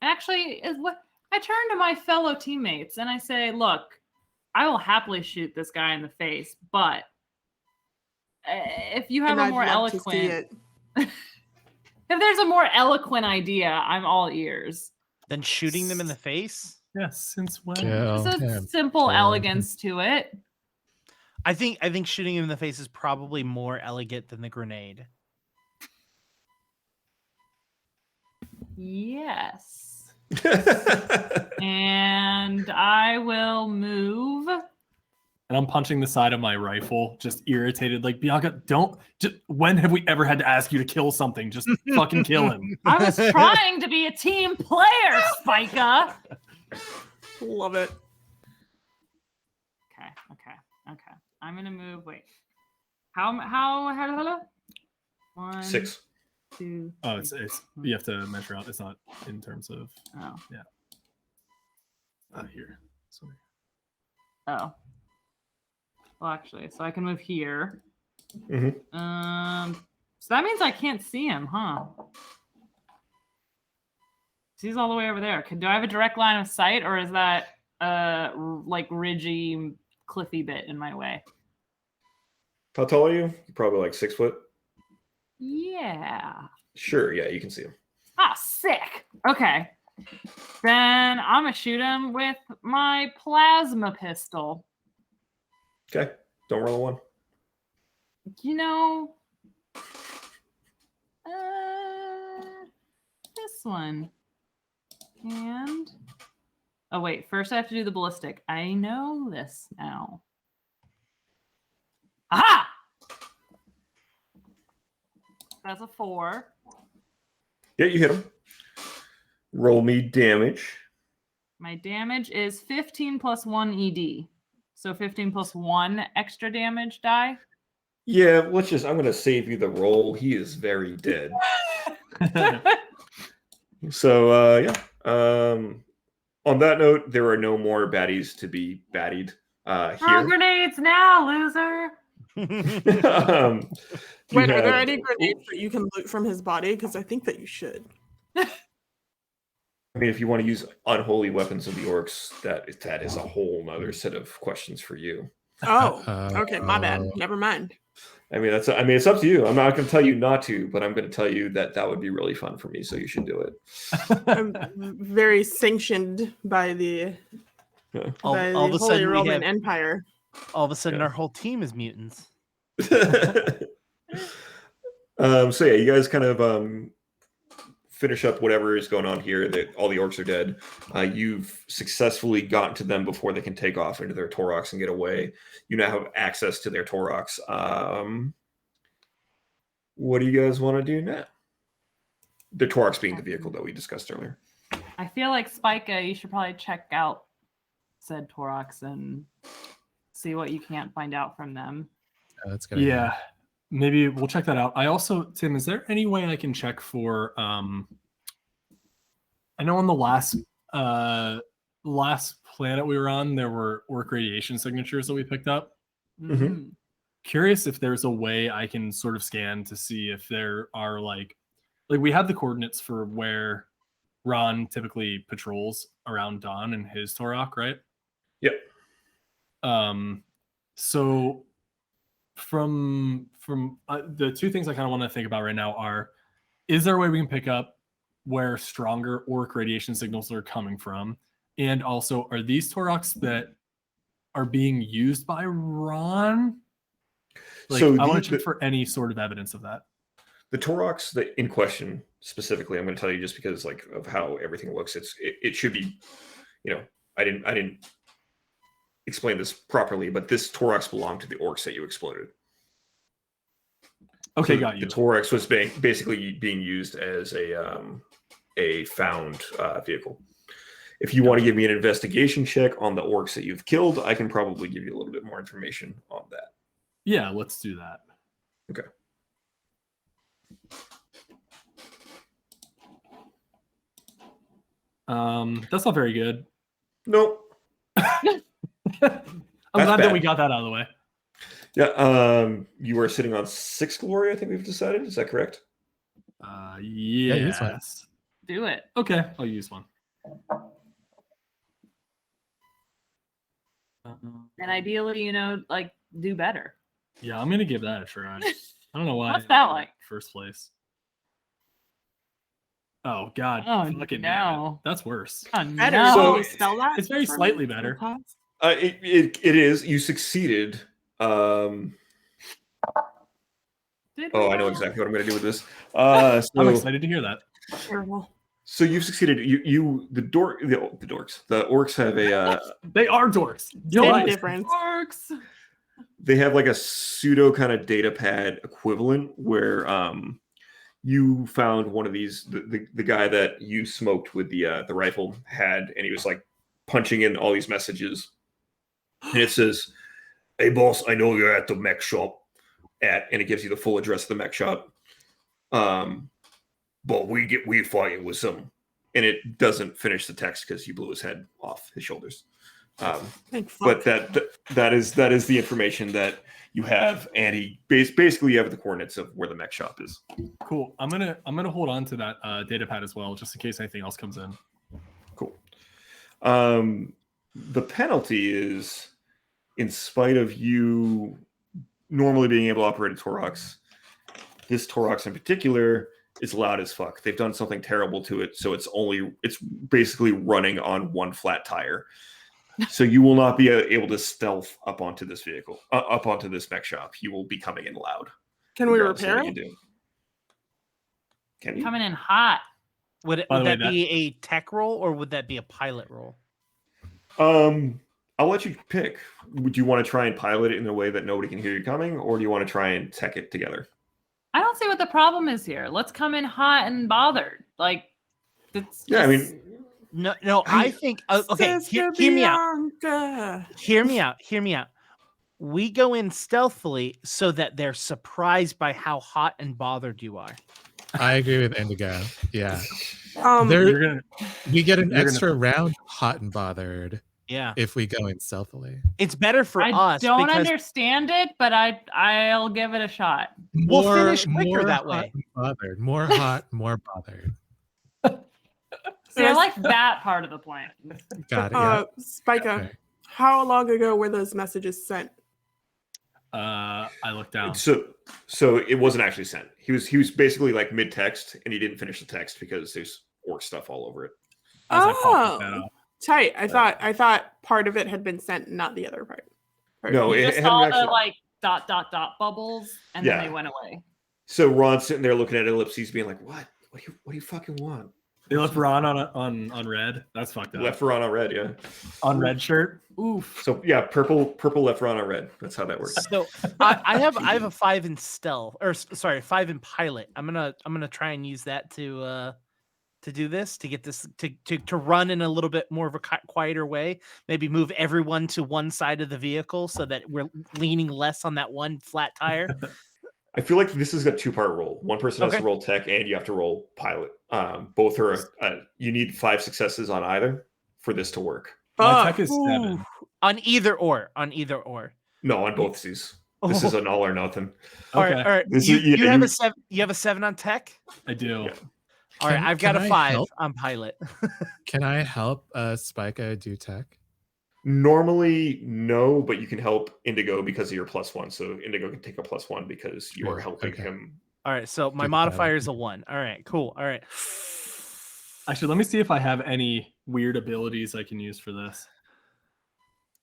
Actually, is what I turn to my fellow teammates and I say, "Look, I will happily shoot this guy in the face, but if you have And a I'd more love to see eloquent, it. if there's a more eloquent idea, I'm all ears." Then shooting them in the face. Yes, since when? Kill There's a him. simple Kill elegance to it. I think shooting him in the face is probably more elegant than the grenade. Yes. And I will move. And I'm punching the side of my rifle, just irritated. Like, Bianca, don't. When have we ever had to ask you to kill something? Just fucking kill him. I was trying to be a team player, Spica. Love it. Okay. I'm gonna move. Wait. How? 1, 6. 2. Oh, it's you have to measure out. It's not in terms of Oh. here. Sorry. Oh. Well, actually, so I can move here. Mhm. So that means I can't see him, huh? He's all the way over there. Do I have a direct line of sight, or is that like ridgy, cliffy bit in my way? How tall are you? You're probably like 6 foot. Yeah. Sure, yeah, you can see him. Ah, sick. Okay. Then I'm gonna shoot him with my plasma pistol. Okay, don't roll a 1. You know, this one. And oh wait, first I have to do the ballistic. I know this now. Aha! That's a 4. Yeah, you hit him. Roll me damage. My damage is 15 plus 1 ED. So 15 plus 1 extra damage die. Yeah, I'm going to save you the roll. He is very dead. So, yeah. On that note, there are no more baddies to be baddied Throw here. grenades now, loser. Wait, are there any grenades that you can loot from his body? Because I think that you should. I mean, if you want to use unholy weapons of the orcs, that is a whole nother set of questions for you. Oh, okay, my bad. Never mind. I mean, it's up to you. I'm not going to tell you not to, but I'm going to tell you that would be really fun for me. So you should do it. I'm very sanctioned by the all of a Holy sudden Roman Empire. All of a sudden, our whole team is mutants. So yeah, you guys kind of finish up whatever is going on here. All the orcs are dead. You've successfully gotten to them before they can take off into their Toroks and get away. You now have access to their Toroks. What do you guys want to do now? The Toroks being the vehicle that we discussed earlier. I feel like Spica, you should probably check out said Toroks and see what you can't find out from them. That's good. Yeah, maybe we'll check that out. I also, Tim, is there any way I can check for? I know on the last planet we were on, there were orc radiation signatures that we picked up. Mm-hmm. Curious if there's a way I can sort of scan to see if there are like we have the coordinates for where Ron typically patrols around dawn in his Torok, right? Yep. So from the two things I kind of want to think about right now are, is there a way we can pick up where stronger orc radiation signals are coming from? And also, are these Toroks that are being used by Ron? So I want to check for any sort of evidence of that. The Toroks that in question specifically, I'm going to tell you just because of how everything looks. It should be, I didn't explain this properly, but this Toroks belonged to the orcs that you exploded. Okay, so got you. The Toroks was basically being used as a found vehicle. If you want to give me an investigation check on the orcs that you've killed, I can probably give you a little bit more information on that. Yeah, let's do that. Okay. That's not very good. Nope. I'm glad that we got that out of the way. Yeah. You are sitting on 6 glory, I think we've decided. Is that correct? Yes. Do it. Okay, I'll use one. And ideally, like do better. Yeah, I'm gonna give that a try. I don't know why. What's that like? First place. Oh God! Oh, fucking no. damn it. That's worse. Oh, Better. no. Can you spell that? It's very for slightly me? better. It is. You succeeded. Did Oh, we I know not? exactly what I'm going to do with this. I'm So, excited to hear that. Terrible. so you've succeeded. The orcs have a. They are dorks. You're Same right. difference. Works. They have like a pseudo kind of data pad equivalent where you found one of these. The guy that you smoked with the rifle had, and he was like punching in all these messages, and it says, "Hey boss, I know you're at the mech shop." And it gives you the full address of the mech shop. But we fighting with some, and it doesn't finish the text because you blew his head off his shoulders. But that is the information that you have, and he basically you have the coordinates of where the mech shop is. Cool. I'm gonna hold on to that data pad as well, just in case anything else comes in. Cool. The penalty is, in spite of you normally being able to operate a Torox, this Torox in particular is loud as fuck. They've done something terrible to it, so it's basically running on one flat tire. So you will not be able to stealth up onto this vehicle, up onto this mech shop. You will be coming in loud. Can we regardless of repair what it? you do. Can you? Coming in hot. Would By the way, that be a tech roll or would that be a pilot roll? I'll let you pick. Would you want to try and pilot it in a way that nobody can hear you coming, or do you want to try and tech it together? I don't see what the problem is here. Let's come in hot and bothered. Like, it's Yeah, I just- mean, No, I think okay. Hear me out. Bianca. Hear me out. We go in stealthily so that they're surprised by how hot and bothered you are. I agree with Indigo. Yeah. You're We get an you're gonna- extra round hot and bothered Yeah, if we go in stealthily. it's better for I us. don't because understand it, but I'll give it a shot. We'll finish quicker more that hot way. and bothered. More hot, more bothered. See, I like that part of the plan. Got it. Yeah. Spica, Okay. how long ago were those messages sent? I looked down. so it wasn't actually sent. He was basically like mid text, and he didn't finish the text because there's orc stuff all over it. As I popped that Oh, out. tight. I thought part of it had been sent, not the other part. No, You it just hadn't saw actually. the like ... bubbles, and Yeah. then they went away. So Ron's sitting there looking at ellipses, being like, "What? What do you fucking want?" They left Ron on red. That's fucked up. Left for Ron on red, yeah. on red shirt. Oof. So yeah, purple left Ron on red. That's how that works. So I have a 5 in stealth, or sorry, 5 in pilot. I'm gonna try and use that to do this, to get this to run in a little bit more of a quieter way. Maybe move everyone to one side of the vehicle so that we're leaning less on that one flat tire. I feel like this is a two-part roll. One person has Okay. to roll tech, and you have to roll pilot. Both are. You need 5 successes on either for this to work. My tech is 7. On either or. No, on both of these. This is an all or nothing. All Okay. right, all right. This You, is- yeah, you have you- a 7. You have a 7 on tech. I do. Yeah. All right, I've got can a I 5 help? on pilot. Can I help Spica do tech? Normally, no, but you can help Indigo because of your +1. So Indigo can take a +1 because you are helping Okay. him. All right, so my Good modifier is a 1. All right, cool. All right. Actually, let me see if I have any weird abilities I can use for this.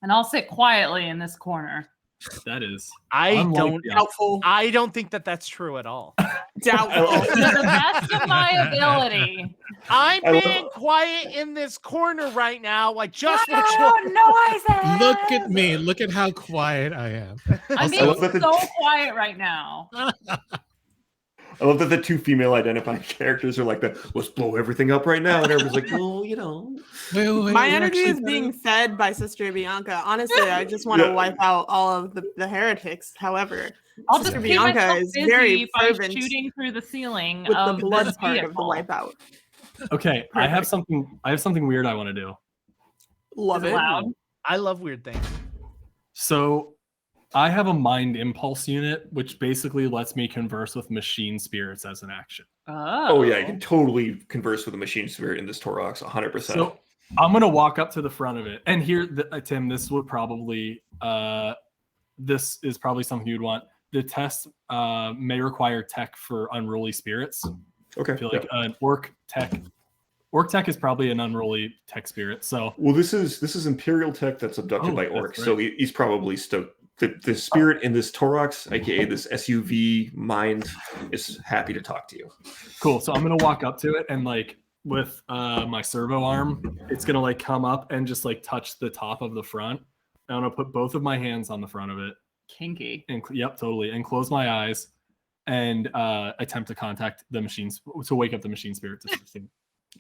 And I'll sit quietly in this corner. That is. I unlike don't. the Doubtful. I don't think that that's true at all. Doubtful. To the best of my ability. I'm I love- being quiet in this corner right now. I just No, want you. no, Isaac. Look at me. Look at how quiet I am. I'm Also- being love that the- so quiet right now. I love that the 2 female identifying characters are like let's blow everything up right now, and everyone's like, "Oh, you know." Wait, My we're energy actually is being fed by Sister Bianca. Honestly, I just want to Yeah. wipe out all of the heretics. However, I'll just Sister keep Bianca myself is busy very by fervent shooting through the ceiling with the of blood this part of the vehicle. wipeout. Okay, I have Perfect. something weird I want to do. Love Is it it. loud? I love weird things. So I have a mind impulse unit, which basically lets me converse with machine spirits as an action. Oh yeah, you can totally converse with a machine spirit in this Torox, 100%. So I'm gonna walk up to the front of it, and here, Tim, this is probably something you'd want. The test may require tech for unruly spirits. Okay. I feel like an orc tech is probably an unruly tech spirit. So well, this is Imperial tech that's abducted by orcs, right. So he's probably stoked. The spirit in this Torox, aka this SUV mind, is happy to talk to you. Cool. So I'm gonna walk up to it and like with my servo arm, it's gonna like come up and just like touch the top of the front. I'm gonna put both of my hands on the front of it. Kinky. And, yep, totally. And close my eyes and attempt to contact the machines to wake up the machine spirit.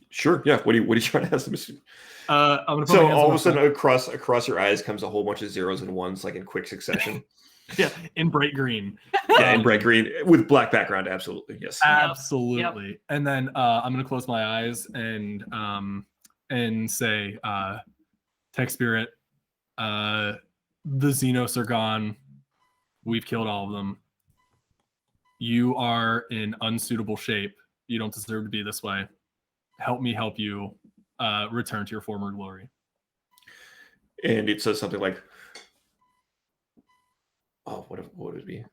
Sure. Yeah. What are you trying to ask the machine? I'm gonna put so all of a sudden across your eyes comes a whole bunch of zeros and ones, like in quick succession. Yeah, in bright green. Yeah, in bright green with black background. Absolutely. Yes. Absolutely. Yep. And then I'm gonna close my eyes and say, tech spirit, the Xenos are gone. We've killed all of them. You are in unsuitable shape. You don't deserve to be this way. Help me help you return to your former glory. And it says something like, oh, what would it be?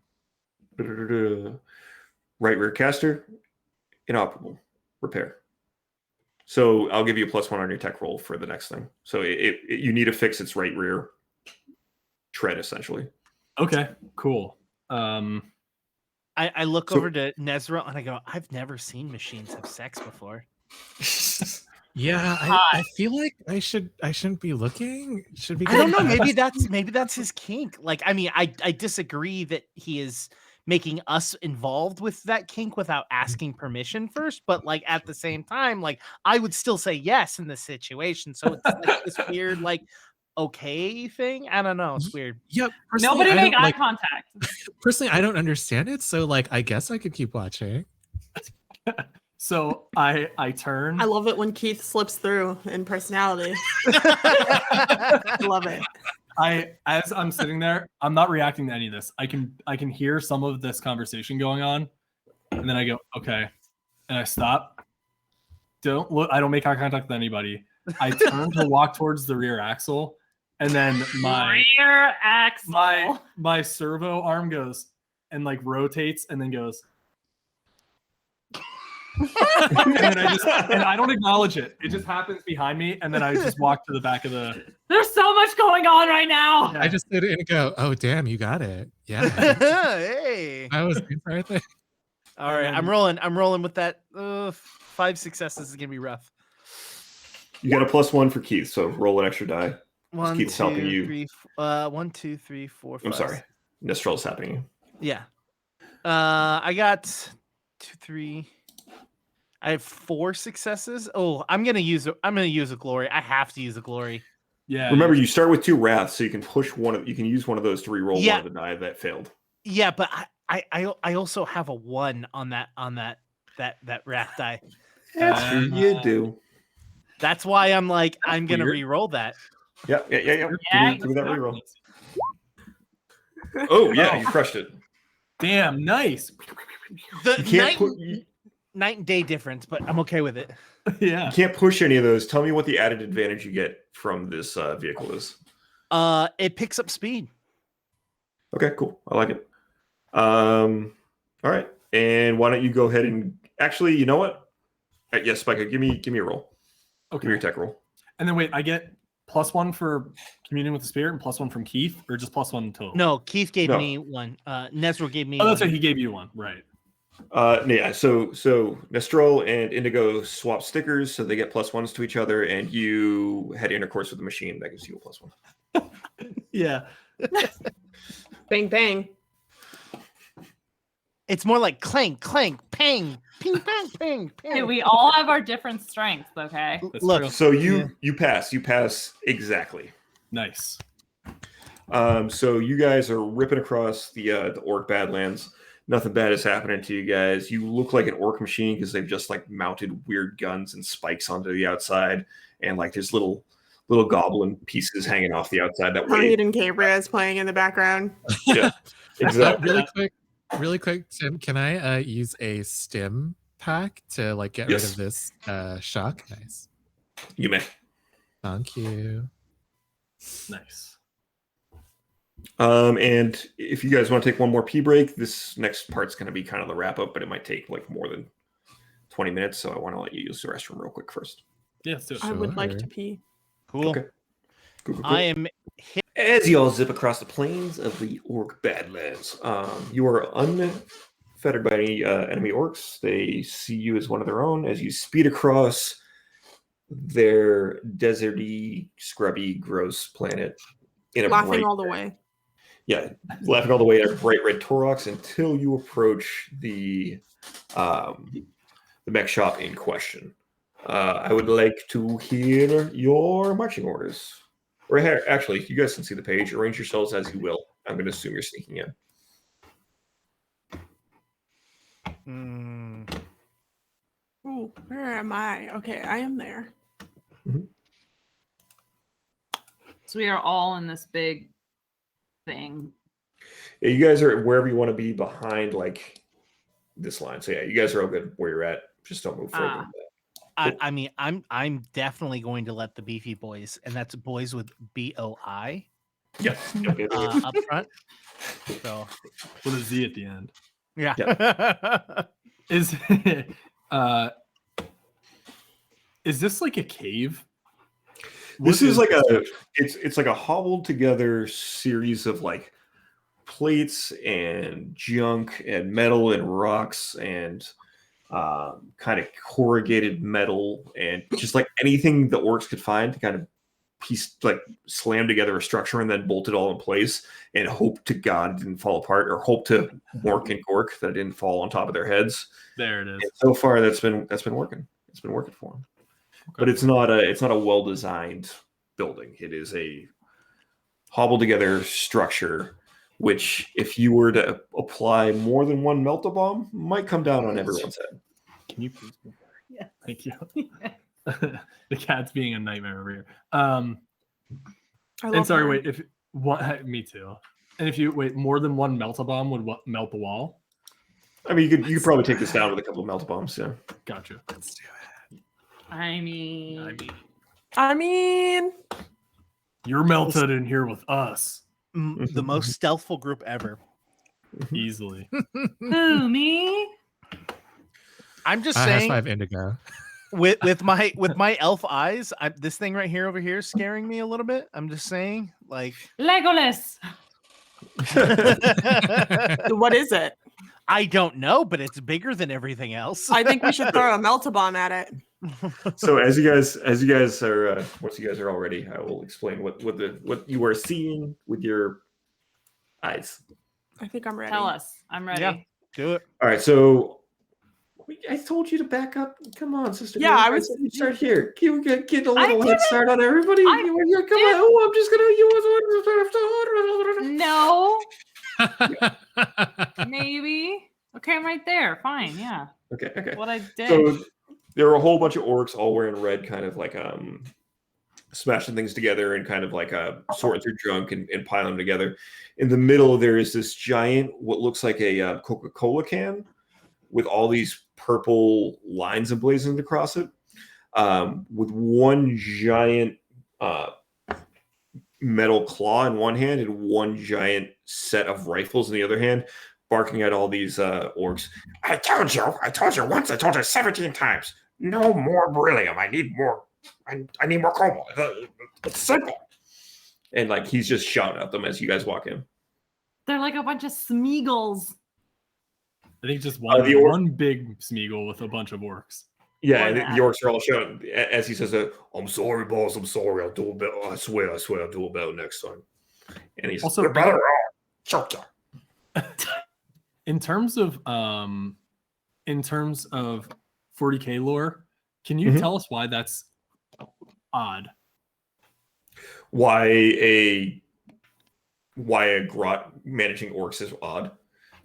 Right rear caster, inoperable, repair. So I'll give you a +1 on your tech roll for the next thing. So you need to fix its right rear tread, essentially. Okay, cool. I look over to Nezra and I go, I've never seen machines have sex before. Yeah, I feel like I shouldn't be looking. Should be. I don't know. Maybe that's his kink. Like, I mean, I disagree that he is making us involved with that kink without asking permission first. But like at the same time, like I would still say yes in this situation. So it's like this weird, like, okay thing. I don't know. It's weird. Yep. Nobody make eye contact. Personally, I don't understand it. So like, I guess I could keep watching. So I turn. I love it when Keith slips through in personality. I love it. As I'm sitting there, I'm not reacting to any of this. I can hear some of this conversation going on, and then I go, okay, and I stop. Don't look. I don't make eye contact with anybody. I turn to walk towards the rear axle, and then my servo arm goes and like rotates, and then goes. And I don't acknowledge it. It just happens behind me, and then I just walk to the back of the. There's so much going on right now. Yeah. I just did it and go, oh damn, you got it. Yeah. Hey. I was right there. All right, I'm rolling with that. 5 successes is gonna be rough. You got a +1 for Keith, so roll an extra die. Keith's helping you. 3, 1, 2, 3, 4, 5. I'm sorry, Nestrel's helping you. Yeah. I got 2, 3. I have 4 successes. Oh, I'm gonna use a glory. I have to use a glory. Yeah. Remember, you start with 2 wraths, so you can you can use one of those to re-roll one of the die that failed. Yeah, but I also have a 1 on that wrath die. That's true. You do. That's why I'm like, I'm gonna re-roll that. Yeah. Give me that re-roll. Oh yeah, you crushed it. Damn, nice. The night and day difference, but I'm okay with it. Yeah. You can't push any of those. Tell me what the added advantage you get from this vehicle is. It picks up speed. Okay, cool. I like it. All right. And why don't you go ahead and actually, you know what? Yes, Spiker, give me a roll. Okay. Give me your tech roll. And then wait, I get +1 for communing with the spirit and +1 from Keith, or just +1 total? No, Keith gave me 1. Nezra gave me. Oh, that's right. He gave you 1, right? Yeah. So Nestrel and Indigo swap stickers, so they get +1s to each other, and you had intercourse with the machine. That gives you a +1. Yeah. Bang bang. It's more like clank, clank, pang, ping, pang, ping, ping. Hey, we all have our different strengths, okay? Look, true. So you pass. You pass exactly. Nice. So you guys are ripping across the orc badlands. Nothing bad is happening to you guys. You look like an orc machine because they've just like mounted weird guns and spikes onto the outside, and like there's little goblin pieces hanging off the outside that way. Eden Cabria is playing in the background. Yeah, exactly. Really quick, Tim, can I use a stim pack to like get rid of this shock? Nice. You may. Thank you. Nice. And if you guys want to take one more pee break, this next part's going to be kind of the wrap up, but it might take like more than 20 minutes. So I want to let you use the restroom real quick first. Yeah, let's do it. I would like Sure. to pee. Cool. Okay. Cool. I am As y'all zip across the plains of the Orc Badlands, you are unfettered by any enemy orcs. They see you as one of their own as you speed across their deserty, scrubby, gross planet. Laughing all the way. Yeah, laughing all the way in a bright red Torox until you approach the mech shop in question. I would like to hear your marching orders. Or actually, you guys can see the page. Arrange yourselves as you will. I'm going to assume you're sneaking in. Ooh, where am I? Okay, I am there. So we are all in this big thing. Yeah, you guys are wherever you want to be behind like this line. So yeah, you guys are all good where you're at. Just don't move further. I mean, I'm definitely going to let the beefy boys, and that's boys with BOI. Yep. Up front. So with a Z at the end. Yeah. Is this like a cave? This is like it's like a hobbled together series of like plates and junk and metal and rocks and kind of corrugated metal and just like anything the orcs could find to kind of slam together a structure and then bolt it all in place and hope to God it didn't fall apart, or hope to Mork and Gork that it didn't fall on top of their heads. There it is. And so far that's been working. It's been working for them. Okay. But it's not a well-designed building. It is a hobbled together structure, which if you were to apply more than one melt-a-bomb, might come down on everyone's head. Can you please move forward? Yeah. Thank you. The cat's being a nightmare over here. Wait, if what? Me too. And if you wait, more than one melt-a-bomb would melt the wall. I mean, you could probably take this down with a couple of melt-a-bombs. Yeah. Gotcha. Let's do it. I mean, you're melted in here with us. The most stealthful group ever. Easily. who, me? I'm just I saying. have 5 indigo. With my elf eyes, this thing right here over here is scaring me a little bit. I'm just saying, like Legolas. What is it? I don't know, but it's bigger than everything else. I think we should throw a melt-a-bomb at it. So as you guys are once you guys are all ready, I will explain what you are seeing with your eyes. I think I'm ready. Tell us. I'm ready. Yeah. Do it. All right, so I told you to back up. Come on, sister. Yeah, I was. You start here. You get a little head start on everybody. Come on. Oh, I'm just gonna. No. Maybe. Okay, I'm right there. Fine. Yeah. Okay. What I did. So there were a whole bunch of orcs all wearing red, kind of like smashing things together and kind of like sorting through junk and piling them together. In the middle, there is this giant, what looks like a Coca-Cola can with all these purple lines emblazoned across it, with one giant metal claw in one hand and one giant set of rifles in the other hand, barking at all these orcs. I told you once, I told you 17 times. No more beryllium. I need more. I need more cobalt. It's simple. And like he's just shouting at them as you guys walk in. They're like a bunch of Smeagol's. I think just one big Smeagol with a bunch of orcs. Yeah, and the orcs are all shouting as he says, "I'm sorry, boss. I'm sorry. I'll do a better. I swear, I'll do a better next time." And he's also better. In terms of 40K lore, can you tell us why that's odd? Why a grot managing orcs is odd?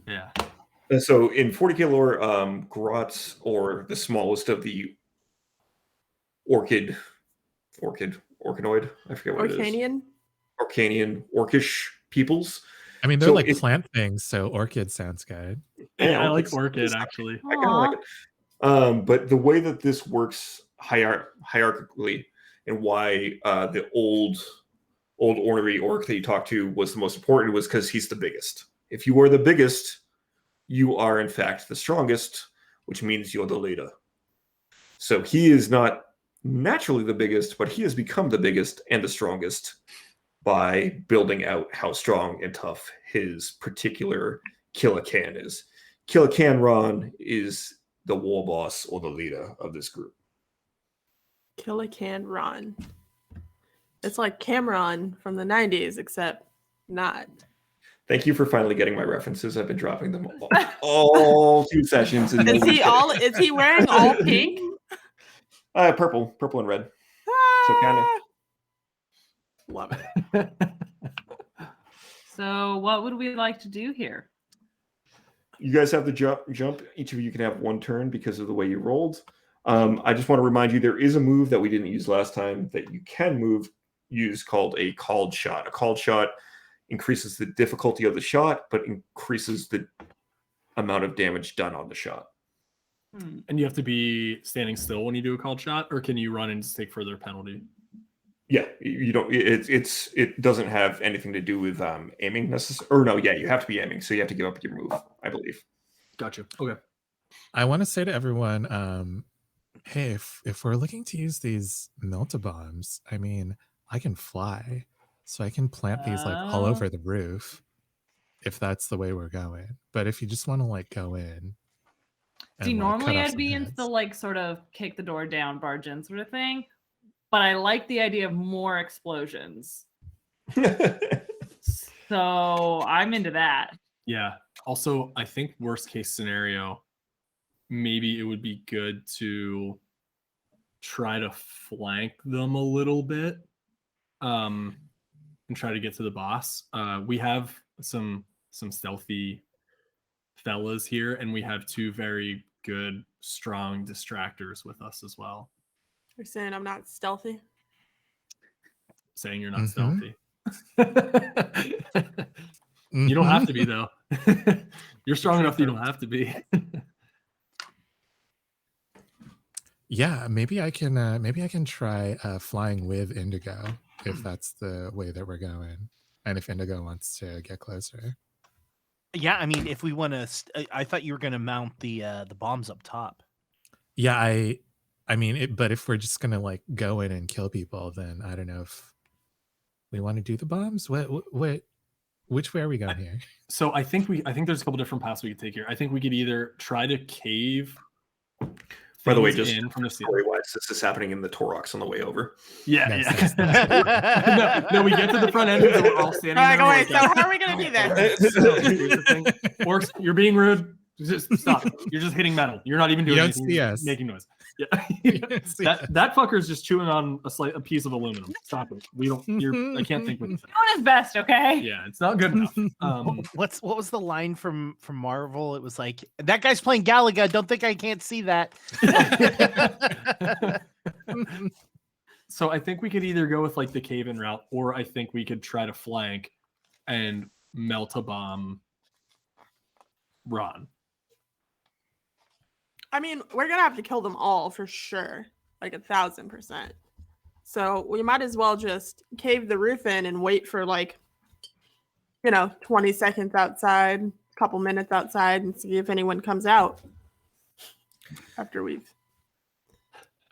Yeah. So in 40K lore, grots, or the smallest of the orchinoid, I forget what it is. Orcanian, orcish peoples. I mean, they're like plant things, so orchid sounds good. Yeah, I like orchid actually. I kind of like it. But the way that this works hierarchically, and why the old ornery orc that you talked to was the most important was because he's the biggest. If you are the biggest, you are in fact the strongest, which means you're the leader. So he is not naturally the biggest, but he has become the biggest and the strongest by building out how strong and tough his particular Killacan is. Killacan Ron is the war boss or the leader of this group. Killacan Ron. It's like Cameron from the 90s, except not. Thank you for finally getting my references. I've been dropping them all 2 sessions. And Is he wearing all pink? Purple and red. So kind of. Love it. So what would we like to do here? You guys have the jump. Each of you can have 1 turn because of the way you rolled. I just want to remind you there is a move that we didn't use last time that you can use called a called shot. A called shot increases the difficulty of the shot, but increases the amount of damage done on the shot. And you have to be standing still when you do a called shot, or can you run and just take further penalty? Yeah, you don't. It doesn't have anything to do with aiming necessarily. Or no, yeah, you have to be aiming, so you have to give up your move, I believe. Gotcha. Okay. I want to say to everyone, hey, if we're looking to use these melta-bombs, I mean, I can fly, so I can plant these like all over the roof, if that's the way we're going. But if you just want to like go in, See, normally I'd be heads. into the like sort of kick the door down, barge in sort of thing, but I like the idea of more explosions. So I'm into that. Yeah. Also, I think worst case scenario, maybe it would be good to try to flank them a little bit, and try to get to the boss. We have some stealthy fellas here, and we have 2 very good, strong distractors with us as well. You're saying I'm not stealthy? Saying you're not stealthy. You don't have to be, though. You're strong enough that you don't have to be. Yeah, maybe I can try flying with Indigo if that's the way that we're going, and if Indigo wants to get closer. Yeah, I mean, if we want to, I thought you were going to mount the bombs up top. Yeah, I mean, but if we're just gonna like go in and kill people, then I don't know if we want to do the bombs. Which way are we going here? So I think there's a couple different paths we could take here. I think we could either try to cave. By the way, just in from the story-wise, this is happening in the Torox on the way over. Yeah, Nice, yeah. No, we get to the front end and we're all standing there. Wait, so how are we going to do this? So here's the thing. Orcs, you're being rude. Just stop. You're just hitting metal. You're not even doing anything. See us. Making noise. Yeah. that fucker's just chewing on a piece of aluminum. Stop it. I can't think with you. Doing his best, okay? Yeah, it's not good enough. What was the line from Marvel? It was like, that guy's playing Galaga. Don't think I can't see that. So I think we could either go with like the cave-in route, or I think we could try to flank and melt a bomb Ron. I mean, we're going to have to kill them all for sure. Like 1,000%. So we might as well just cave the roof in and wait for 20 seconds outside, a couple minutes outside, and see if anyone comes out after we've.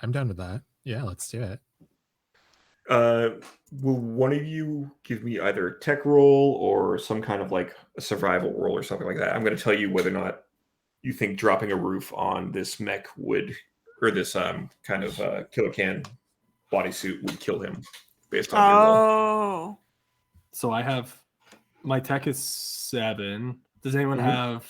I'm done with that. Yeah, let's do it. Will one of you give me either a tech roll or some kind of like a survival roll or something like that? I'm going to tell you whether or not you think dropping a roof on this mech would, or this kind of Killacan bodysuit would kill him based on your roll. So I have, my tech is 7. Does anyone have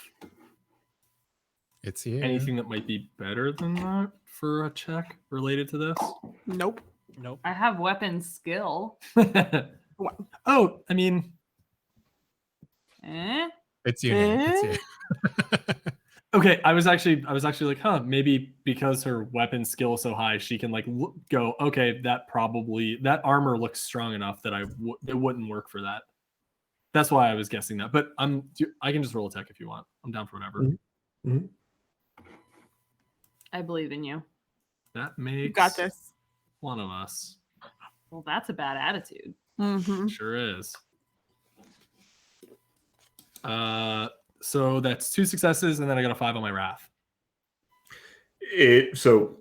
It's here. anything that might be better than that for a check related to this? Nope. I have weapon skill. Oh, I mean, It's you. It's you. okay. I was actually like, maybe because her weapon skill is so high, she can like go, okay, that armor looks strong enough that it wouldn't work for that. That's why I was guessing that. But I can just roll a tech if you want. I'm down for whatever. Mm-hmm. I believe in you. That You makes got this. one of us. Well, that's a bad attitude. Mm-hmm. Sure is. So that's 2 successes, and then I got a 5 on my wrath.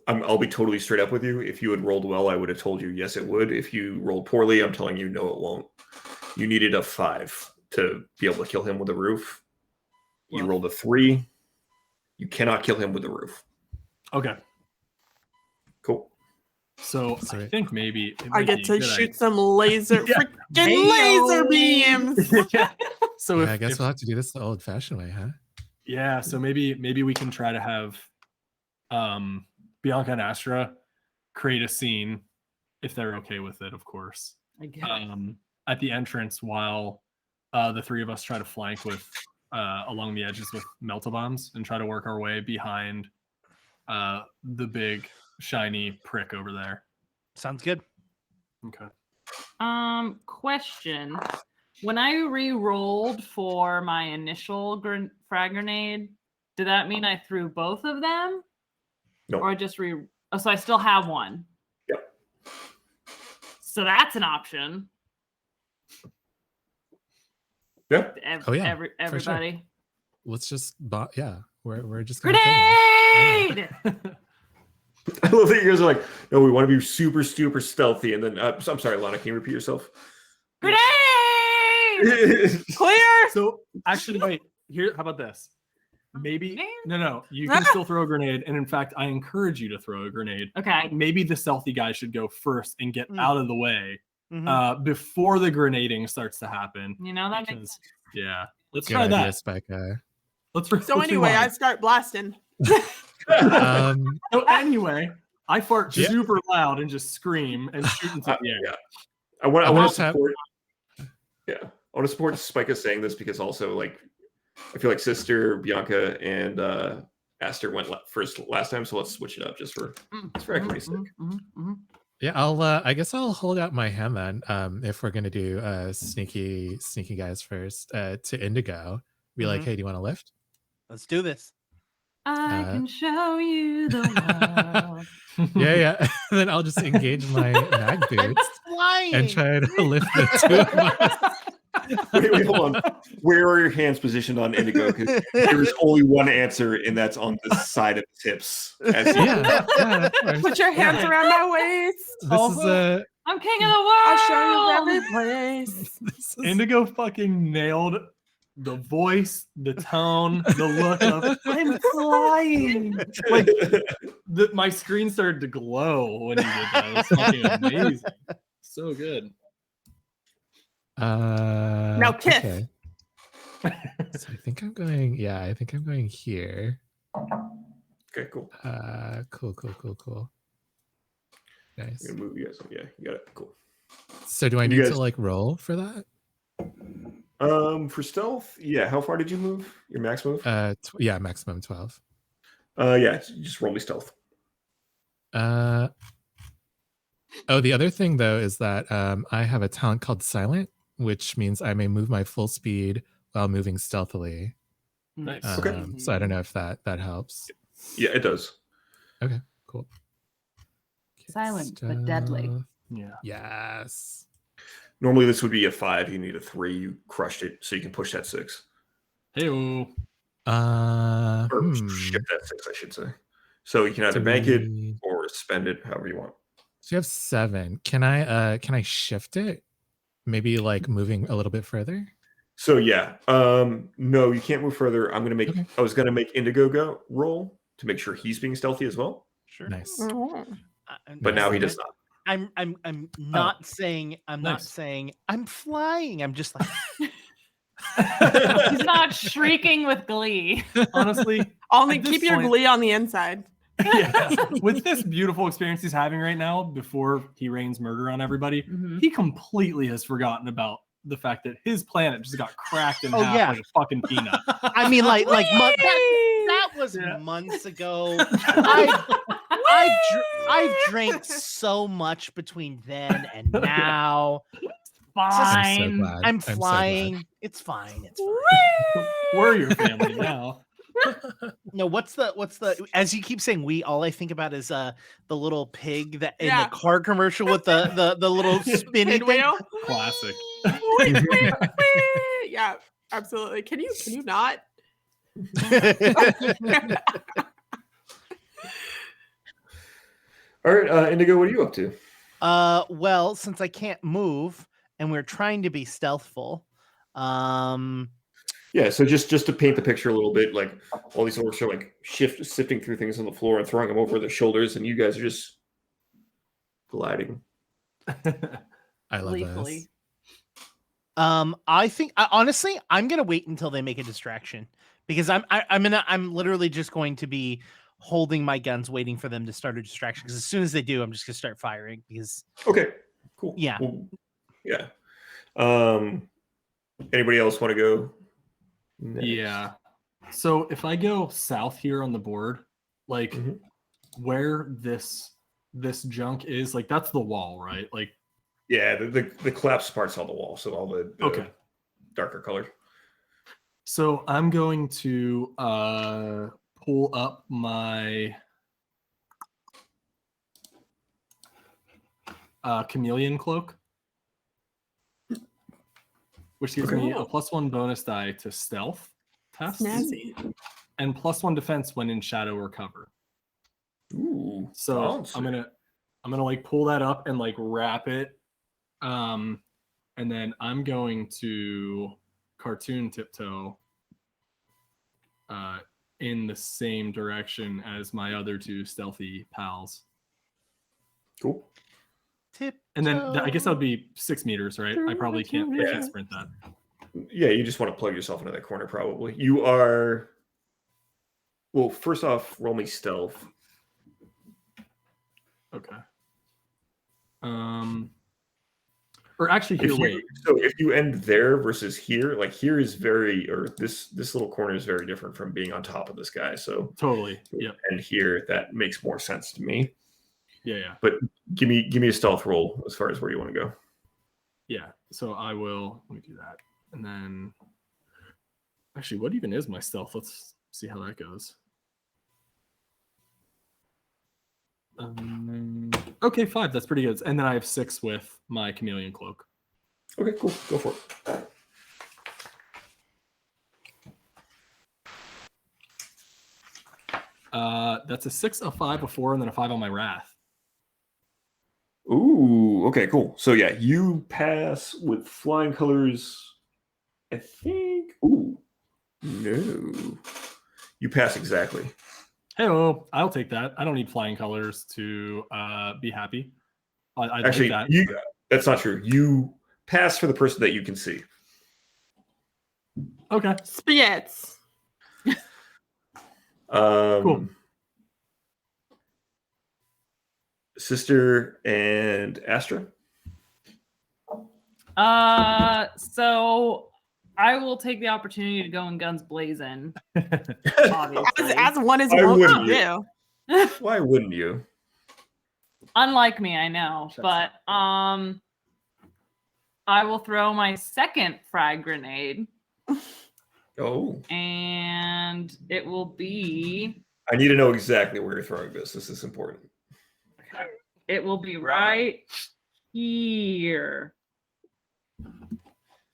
I'll be totally straight up with you. If you had rolled well, I would have told you yes, it would. If you rolled poorly, I'm telling you no, it won't. You needed a 5 to be able to kill him with a roof. You rolled a 3. You cannot kill him with the roof. Okay. Cool. So I think maybe I get to shoot some laser, freaking laser beams. Yeah. So I guess we'll have to do this the old-fashioned way, huh? Yeah. So maybe we can try to have Bianca and Astra create a scene, if they're okay with it, of course. I guess. At the entrance, while the 3 of us try to flank with along the edges with melta bombs and try to work our way behind the big shiny prick over there. Sounds good. Okay. Question. When I re-rolled for my initial frag grenade, did that mean I threw both of them? No. Or just so I still have one? Yep. So that's an option. Yeah. Everybody. Sure. Let's just we're just gonna kill them. Grenade! I love that you guys are like, no, we want to be super, super stealthy. And then, I'm sorry, Lana, can you repeat yourself? Grenade! Clear. So actually, wait. Here, how about this? Maybe no. You can still throw a grenade, and in fact, I encourage you to throw a grenade. Okay. Maybe the stealthy guy should go first and get out of the way before the grenading starts to happen. You know that makes sense. Yeah. Let's Good try idea, that. Spike guy. So anyway, I start blasting. So anyway, I fart super loud and just scream and shoot into the air. Yeah. I want to support. Yeah, I want to support Spike saying this because also, like, I feel like Sister Bianca and Aster went first last time, so let's switch it up just for equity's sake. Yeah, I guess I'll hold out my hand then. If we're gonna do sneaky guys first, to Indigo, be like, hey, do you want to lift? Let's do this. I can show you the world. Yeah. And then I'll just engage my mag boots and try to lift the 2 of us. Wait, hold on. Where are your hands positioned on Indigo? Because there's only one answer, and that's on the side of the hips. Put your hands around my waist. This is I'm king of the world. I'll show you every place. Indigo fucking nailed the voice, the tone, the look of I'm flying. Like my screen started to glow when he did that. It was fucking amazing. So good. Now kiss. Okay. So I think I'm going here. Okay, cool. Cool. Nice. I'm gonna move you guys. Yeah, you got it. Cool. So do I need to like roll for that? For stealth, yeah. How far did you move? Your max move? Maximum 12. Yeah, just roll me stealth. The other thing though is that I have a talent called Silent, which means I may move my full speed while moving stealthily. Nice. Okay. So I don't know if that helps. Yeah, it does. Okay, cool. Silent but deadly. Yeah. Yes. Normally this would be a 5. You need a 3. You crushed it, so you can push that 6. Hey-o. Or shift that 6, I should say. So you can either bank it or spend it, however you want. So you have 7. Can I shift it? Maybe like moving a little bit further? So yeah. No, you can't move further. I'm gonna make I was gonna make Indigo go roll to make sure he's being stealthy as well. Sure. Nice. But now he does not. I'm not saying not saying I'm flying. I'm just like He's not shrieking with glee. Honestly, only keep your glee on the inside. Yeah. With this beautiful experience he's having right now, before he rains murder on everybody, he completely has forgotten about the fact that his planet just got cracked in half like a fucking peanut. I mean, like that was months ago. I've drank so much between then and now. Fine. I'm I'm flying. It's fine. It's fine. We're your family now. No, what's the as you keep saying we, all I think about is the little pig that in the car commercial with the little spinning wheel. Classic. Yeah, absolutely. Can you not? All right, Indigo, what are you up to? Well, since I can't move and we're trying to be stealthful, Yeah, so just to paint the picture a little bit, like all these orcs are like sifting through things on the floor and throwing them over their shoulders, and you guys are just gliding. I love Gleefully. this. I think honestly, I'm gonna wait until they make a distraction because I'm literally just going to be holding my guns, waiting for them to start a distraction. Because as soon as they do, I'm just gonna start firing. Because Okay, cool. Yeah. Well, yeah. Anybody else want to go next? Yeah. So if I go south here on the board, like where this junk is, like that's the wall, right? Like Yeah, the collapsed part's on the wall, so all the okay, darker colors. So I'm going to pull up my chameleon cloak, which gives me a +1 bonus die to stealth tests Snazzy. and +1 defense when in shadow or cover. Ooh. So I'm gonna like pull that up and like wrap it, and then I'm going to cartoon tiptoe in the same direction as my other two stealthy pals. Cool. And then I guess that would be 6 meters, right? I probably can't sprint that. Yeah, you just want to plug yourself into that corner, probably. You are. Well, first off, roll me stealth. Okay. Or actually, here, wait. So if you end there versus here, like here is this little corner is very different from being on top of this guy. So totally, yeah. And here, that makes more sense to me. Yeah. But give me a stealth roll as far as where you want to go. Yeah. So I will. Let me do that, and then actually, what even is my stealth? Let's see how that goes. Okay, 5. That's pretty good. And then I have 6 with my chameleon cloak. Okay, cool. Go for it. That's a 6, a 5, a 4, and then a 5 on my wrath. Ooh, okay, cool. So yeah, you pass with flying colors. I think. Ooh, no, you pass exactly. Hey, I'll take that. I don't need flying colors to be happy. Actually, like that. That's not true. You pass for the person that you can see. Okay. Spaghetti. Cool. Sister and Astra. So I will take the opportunity to go in guns blazing. Obviously. As one is Why wont wouldn't to you? do. Why wouldn't you? Unlike me, I know, but I will throw my second frag grenade. Oh. And it will be. I need to know exactly where you're throwing this. This is important. It will be right here.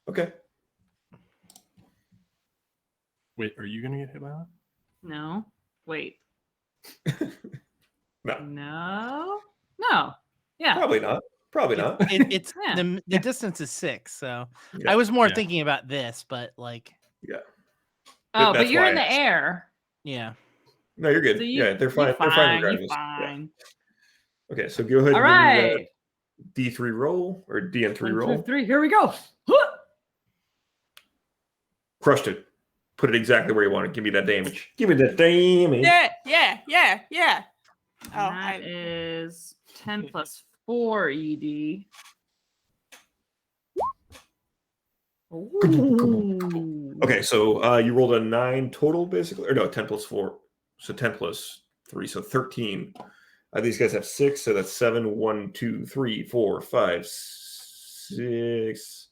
Okay. Wait, are you gonna get hit by that? No. Wait. No. No. Yeah. Probably not. It's Yeah. the distance is 6, so yeah. I was more thinking about this, but like yeah. Oh, but you're in the air. Yeah. No, you're good. So they're fine. They're fine regardless. Fine. Yeah. Okay, so go ahead. All and right. give me that D3 roll or DN3 roll. 1, 2, 3. Here we go. Crushed it. Put it exactly where you want it. Give me that damage. Give me that damage. Yeah. That is 10 plus 4 ED. Ooh. Okay, so you rolled a 9 total, basically, or no, 10 plus 4, so 10 plus 3, so 13. These guys have 6, so that's 7. 1, 2, 3, 4, 5, 6.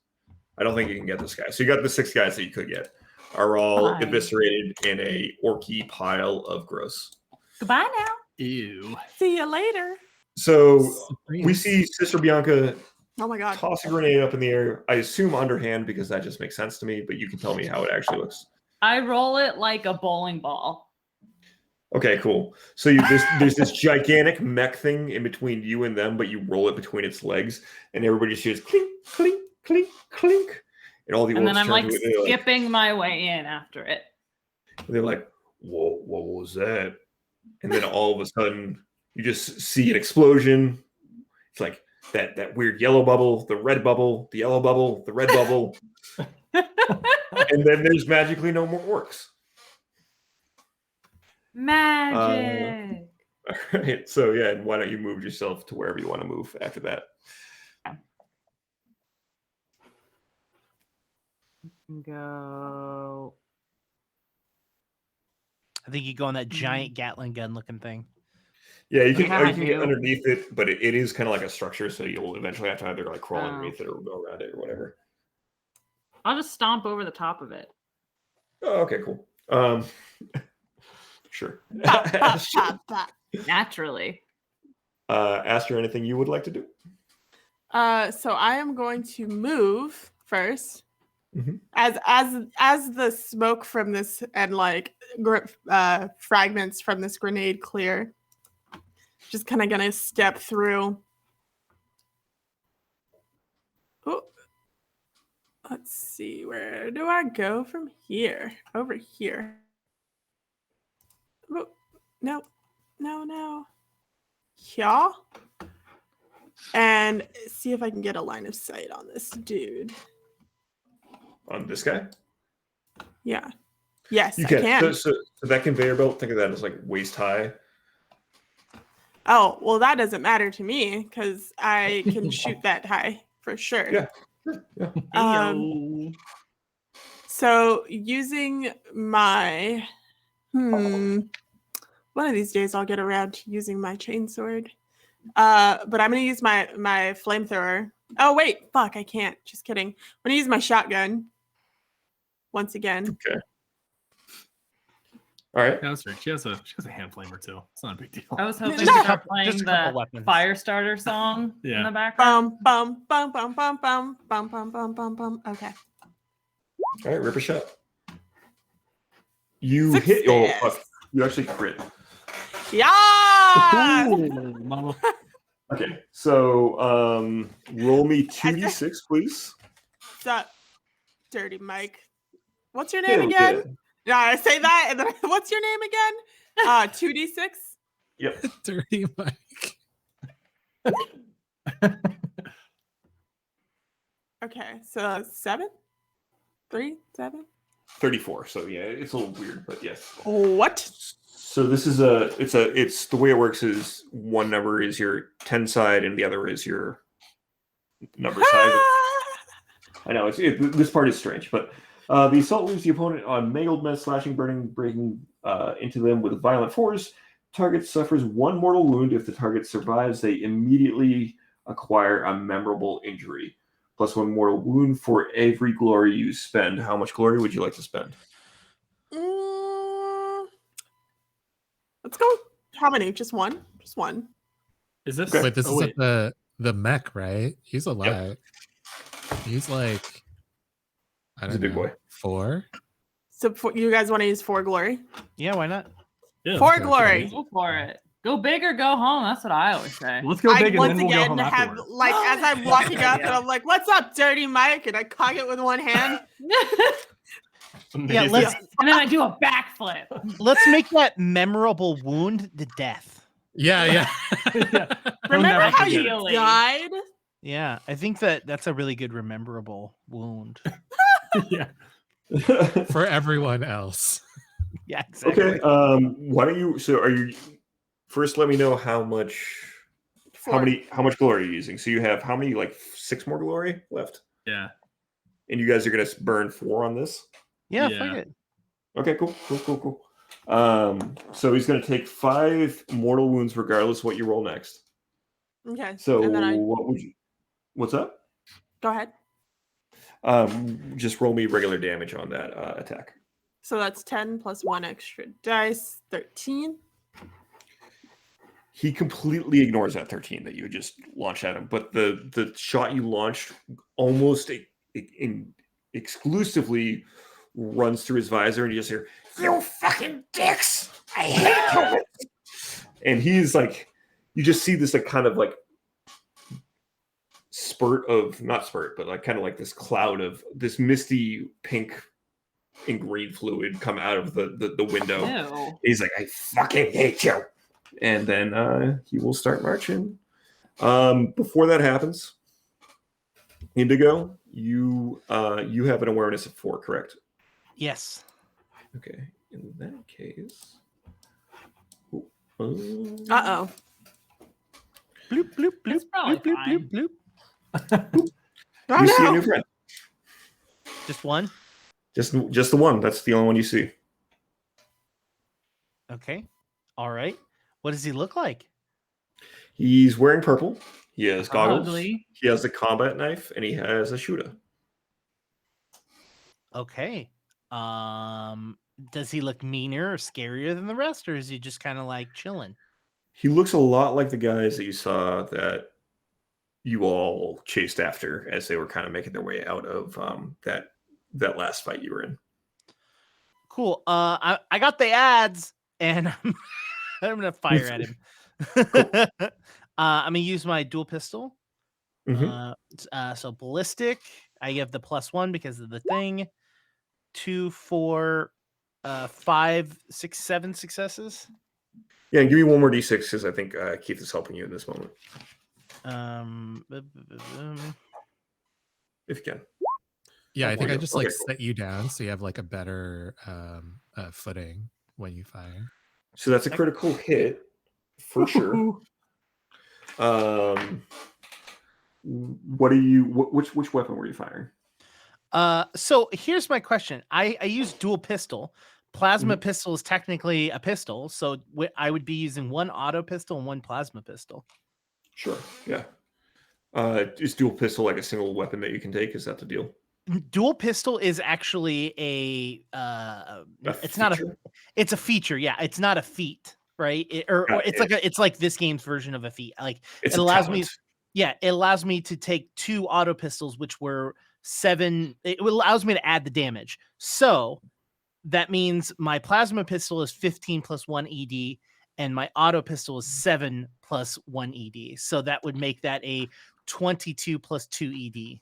I don't think you can get this guy. So you got the 6 guys that you could get. are all Fine. eviscerated in a orky pile of gross. Goodbye now. Ew. See you later. So we see Sister Bianca Oh my god. toss a grenade up in the air. I assume underhand because that just makes sense to me, but you can tell me how it actually looks. I roll it like a bowling ball. Okay, cool. So there's this gigantic mech thing in between you and them, but you roll it between its legs, and everybody just hears clink, clink, clink, clink, and all the And orcs then I'm turn like to it, and they're skipping my way in after it. they're like, "Whoa, what was that?" And then all of a sudden, you just see an explosion. It's like that weird yellow bubble, the red bubble, the yellow bubble, the red bubble, and then there's magically no more orcs. Magic. All right. So yeah, and why don't you move yourself to wherever you want to move after that? Go. I think you go on that giant Gatling gun looking thing. Yeah, you can Yeah, I you can get do. underneath it, but it is kind of like a structure, so you'll eventually have to either like crawl Oh. underneath it or go around it or whatever. I'll just stomp over the top of it. Oh, okay, cool. Sure. Bop, bop, bop, bop. Naturally. Aster, anything you would like to do? So I am going to move first. Mhm. As the smoke from this and like fragments from this grenade clear, just kind of gonna step through. Oh, let's see, where do I go from here? Over here. Oh, no. Yeah. And see if I can get a line of sight on this dude. On this guy? Yeah. Yes, You I can. can. So that conveyor belt, think of that as like waist high. Oh, well, that doesn't matter to me because I can shoot that high for sure. Yeah. Yeah. Ayo. So using my one of these days I'll get around to using my chainsword. But I'm gonna use my flamethrower. Oh wait, fuck, I can't. Just kidding. I'm gonna use my shotgun once again. Okay. All right. Yeah, that's right. She has a hand flamer too. It's not a big deal. I was hoping Just to a start just playing a couple the weapons. Firestarter song in Yeah. the background. Bum bum bum bum bum bum bum bum bum bum. Okay. All right, rip a shot. You Success. hit. Oh, fuck. You actually crit. Yeah. Ooh, mama. Okay, so roll me 2d6, please. What's up, Dirty Mike? What's your name Hell again? yeah. Yeah, I say that, and then what's your name again? 2d6. Yep. Dirty Mike. Okay, so 7, 3, 7. 34. So yeah, it's a little weird, but yes. What? So this is it's the way it works is one number is your 10 side and the other is your number side. I know this part is strange, but the assault leaves the opponent on mangled mess, slashing, burning, breaking into them with violent force. Target suffers 1 mortal wound. If the target survives, they immediately acquire a memorable injury. Plus 1 mortal wound for every glory you spend. How much glory would you like to spend? Let's go. How many? Just one? Just one. Is this? Wait, this oh, is wait. at the mech, right? He's a lot. He's like, I He's a don't big know, boy. 4. So you guys want to use 4 glory? Yeah, why not? Yeah, 4 okay. glory. Go for it. Go big or go home. That's what I always say. Let's go I big and once then we'll go again home have afterwards. like as I'm walking up and I'm like, "What's up, Dirty Mike?" and I cock it with one hand. Yeah, Amazing. let's And then I do a backflip. let's make that memorable wound the death. Yeah. Yeah. He'll Remember never how forget you it. died? Yeah, I think that's a really good rememberable wound. Yeah. For everyone else. Yeah, exactly. Okay. Why don't you? So are you? First, let me know how much 4. how much glory are you using? So you have how many? Like 6 more glory left, Yeah. and you guys are gonna burn 4 on this. Yeah, Yeah. fuck it. Okay, cool. So he's gonna take 5 mortal wounds regardless what you roll next. Okay. So and then what would you? What's up? go ahead. Just roll me regular damage on that attack. So that's 10 plus 1 extra dice, 13. He completely ignores that 13 that you just launched at him, but the shot you launched almost exclusively runs through his visor, and you just hear, "You fucking dicks! I hate you!" And he's like, you just see this like kind of like spurt of, not spurt, but like kind of like this cloud of this misty pink and green fluid come out of the window. Ew. He's like, "I fucking hate you." And then he will start marching. Before that happens, Indigo, you have an awareness of 4, correct? Yes. Okay. In that case, Uh-oh. Bloop, bloop, bloop, It's probably bloop, bloop, fine. bloop, bloop. Oh, you see a no. new friend. Just one. Just the one. That's the only one you see. Okay. All right. What does he look like? He's wearing purple. He has goggles. Ugly. He has a combat knife, and he has a shooter. Okay. Does he look meaner or scarier than the rest, or is he just kind of like chilling? He looks a lot like the guys that you saw that you all chased after as they were kind of making their way out of that last fight you were in. Cool. I got the ads, and I'm gonna fire at him. I'm gonna use my dual pistol. So ballistic. I give the +1 because of the thing. 2, 4, 5, 6, 7 successes. Yeah, and give me one more d6 because I think Keith is helping you in this moment. If you can. Yeah, I think I Okay, just cool. set you down so you have like a better footing when you fire. So that's a critical hit for sure. Which weapon were you firing? So here's my question. I use dual pistol. Plasma pistol is technically a pistol, so I would be using one auto pistol and one plasma pistol. Sure. Yeah. Is dual pistol like a single weapon that you can take? Is that the deal? Dual pistol is actually it's a feature. Yeah, it's not a feat, right? It's like this game's version of a feat. Like it allows me to take 2 auto pistols, which were 7. It allows me to add the damage. So that means my plasma pistol is 15 plus 1 ED, and my auto pistol is 7 plus 1 ED. So that would make that a 22 plus 2 ED.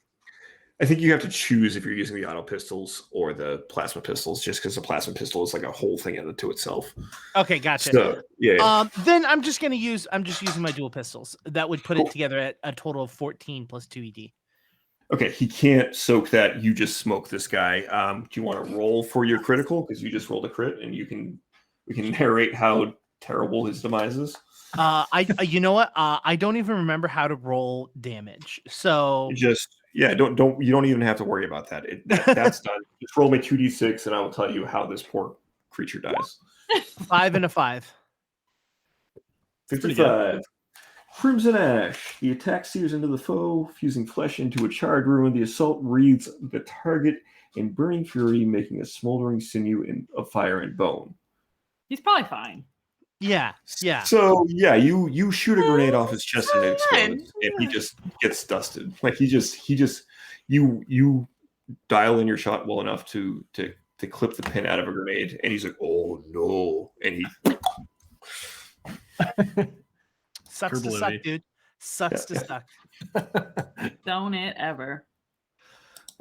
I think you have to choose if you're using the auto pistols or the plasma pistols, just because the plasma pistol is like a whole thing unto itself. Okay, gotcha. So, yeah. Then I'm just using my dual pistols. That would put it together at a total of 14 plus 2 ED. Okay, he can't soak that. You just smoke this guy. Do you want to roll for your critical? Because you just rolled a crit, and we can narrate how terrible his demise is. You know what? I don't even remember how to roll damage. So you don't even have to worry about that. That's done. Just roll me 2d6, and I will tell you how this poor creature dies. 5 and a 5. 55. Crimson Ash. The attack sears into the foe, fusing flesh into a charred ruin. The assault wreathes the target in burning fury, making a smoldering sinew of fire and bone. He's probably fine. Yeah. So you shoot a grenade off his chest and it explodes, and he just gets dusted. Like you dial in your shot well enough to clip the pin out of a grenade, and he's like, "Oh no!" And he sucks to suck, dude. Sucks to suck. Don't it ever.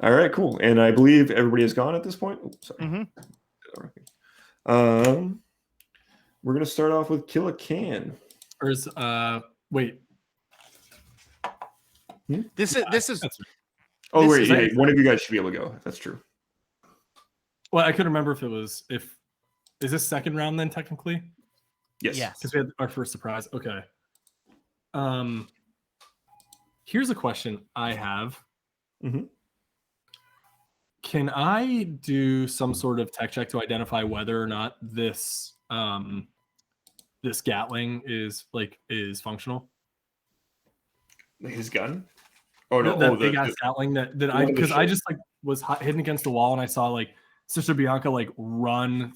All right, cool. And I believe everybody is gone at this point. Oh, sorry. We're gonna start off with Kill a Can. Or is wait. This is. Oh wait, yeah, one of you guys should be able to go. That's true. Well, I couldn't remember is this second round then technically? Yes. Because we had our first surprise. Okay. Here's a question I have. Can I do some sort of tech check to identify whether or not this this Gatling is functional? His gun? Oh no! The big ass Gatling that I, because I just was hidden against the wall and I saw Sister Bianca like run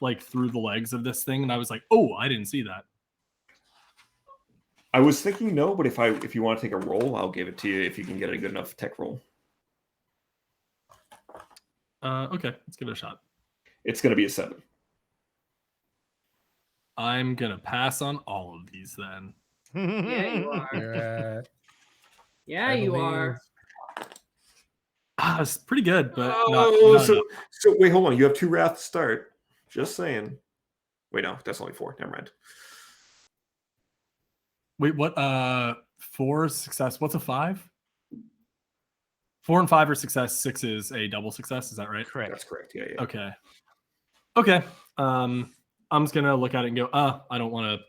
like through the legs of this thing, and I was like, oh, I didn't see that. I was thinking no, but if you want to take a roll, I'll give it to you if you can get a good enough tech roll. Okay, let's give it a shot. It's going to be a 7. I'm gonna pass on all of these then. Yeah, you are. Yeah, I you believe- are. It's pretty good, but Oh, not so enough. wait, hold on. You have 2 wrath to start. Just saying. Wait, no, that's only 4. Never mind. Wait, what? 4 success. What's a 5? 4 and 5 are success. 6 is a double success. Is that right? Correct. That's correct. Yeah. Okay. Okay. I'm just gonna look at it and go, I don't want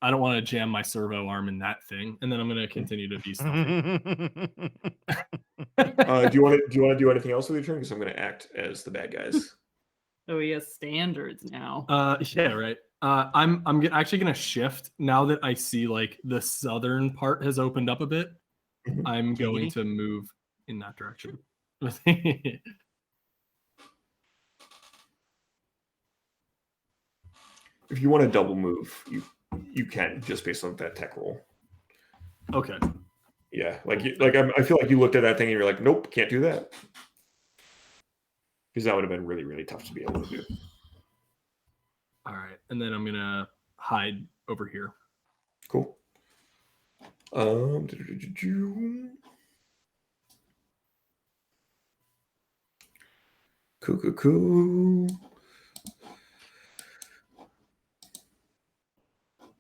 to jam my servo arm in that thing, and then I'm gonna continue to be stealthy. Do you want to do anything else with your turn? Because I'm going to act as the bad guys. Oh, he has standards now. Yeah, right. I'm actually gonna shift now that I see like the southern part has opened up a bit. Mhm. I'm going to move in that direction. If you want to double move, you can just based on that tech roll. Okay. Yeah, I feel like you looked at that thing and you're like, nope, can't do that. Because that would have been really, really tough to be able to do. All right, and then I'm gonna hide over here. Cool. Cool.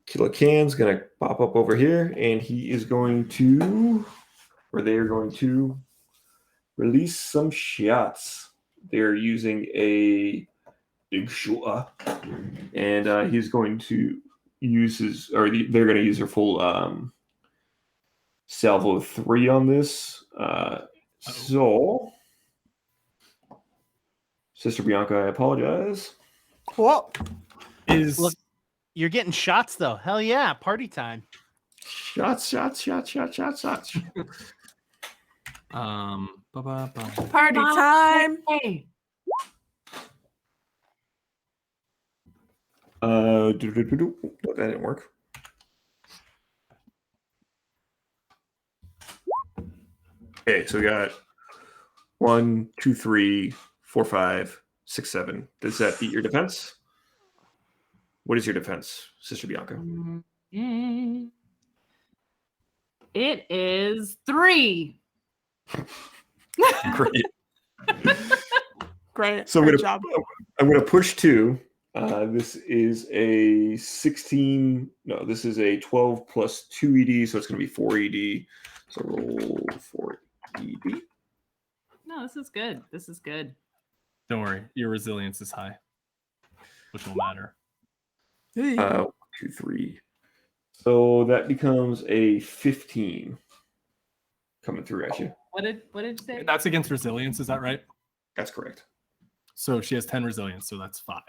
Killer Can's gonna pop up over here, and he is going to, or they are going to release some shots. They're using a big shooter, and he's going to use they're going to use their full salvo 3 on this. So, Sister Bianca, I apologize. Cool. Look, you're getting shots though. Hell yeah, party time. Shots. Party time. Hey. No, that didn't work. Okay, so we got 1, 2, 3, 4, 5, 6, 7. Does that beat your defense? What is your defense, Sister Bianca? It is 3. Great. Great. So Great job. I'm gonna push 2. This is a 16. No, this is a 12 plus 2 ED, so it's gonna be 4 ED. So roll 4 ED. No, this is good. This is good. Don't worry, your resilience is high, which will matter. 2, 3. So that becomes a 15 coming through at you. What did you say? That's against resilience, is that right? That's correct. So she has 10 resilience, so that's 5.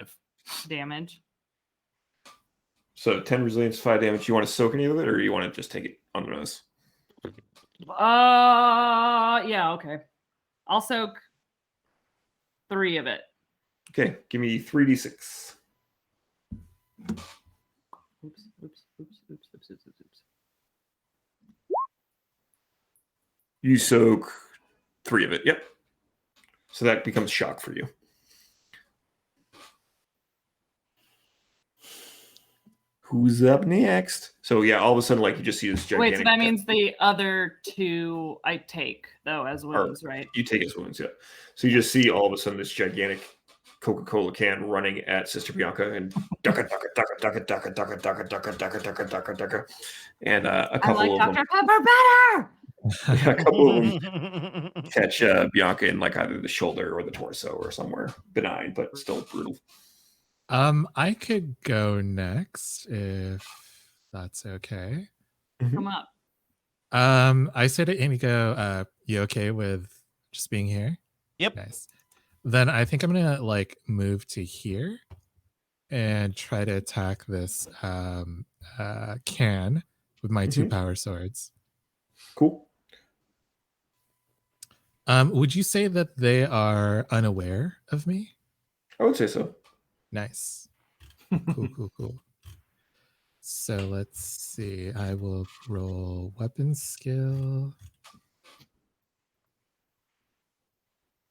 Damage. So 10 resilience, 5 damage. You want to soak any of it, or you want to just take it on the nose? Yeah, okay. I'll soak 3 of it. Okay, give me 3d6. Oops. You soak 3 of it. Yep. So that becomes shock for you. Who's up next? So yeah, all of a sudden, like you just see this gigantic. Wait, so that means the other 2 I take though as wounds, right? You take as wounds, yeah. So you just see all of a sudden this gigantic Coca-Cola can running at Sister Bianca and ducka, and a couple of them. Dr. Pepper better. A couple of them catch Bianca in like either the shoulder or the torso or somewhere benign, but still brutal. I could go next if that's okay. Come up. I said to Inigo, you okay with just being here? Yep. Nice. Then I think I'm gonna like move to here and try to attack this can with my 2 power swords. Cool. Would you say that they are unaware of me? I would say so. Nice. Cool. So let's see. I will roll weapon skill.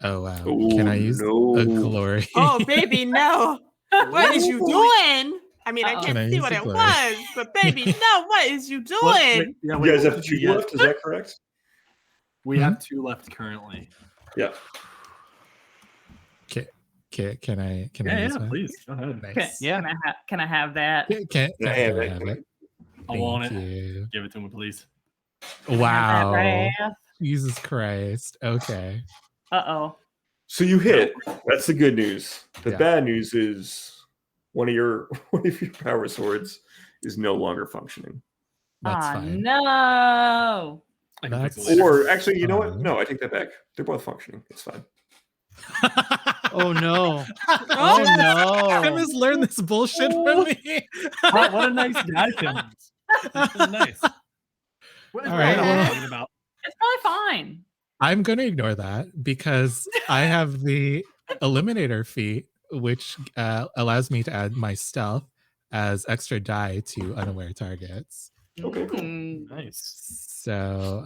Oh wow! Can I use a glory? Oh baby, no! What is you doing? I mean, I Can I can't see use what a it glory? was, but baby, no! What is you doing? You guys have 2 left. Is that correct? We have 2 left currently. Yeah. Can I Yeah, use one? please. Go ahead. Nice. Can I have that? Can I have it? I want Thank it. you. Give it to me, please. Wow. Jesus Christ. Okay. Uh-oh. So you hit. That's the good news. The Yeah. bad news is one of your power swords is no longer functioning. That's fine. No. Or actually, you know what? No, I take that back. They're both functioning. It's fine. Oh no! Oh no! Tim has learned this bullshit from me. What a nice guy, Tim. That's so nice. What is All right, well, talking about? It's probably fine. I'm going to ignore that because I have the Eliminator feat, which allows me to add my stealth as extra die to unaware targets. Okay, cool. Nice. So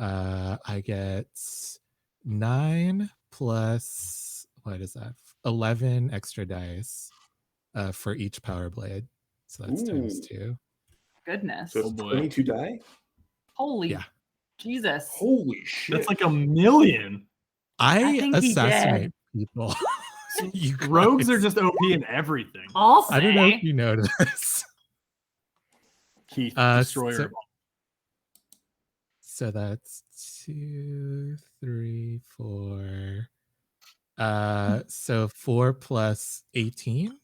I get 9 plus, what is that? 11 extra dice for each power blade. So that's times 2. Goodness. So 22 die? Holy Jesus. Holy shit. That's like 1 million. I think he assassinate people. You Rogues guys. are just OP in everything. I'll say. I don't know if you know this. Keith, Uh, destroyer. So that's 2, 3, 4. So 4 plus 18.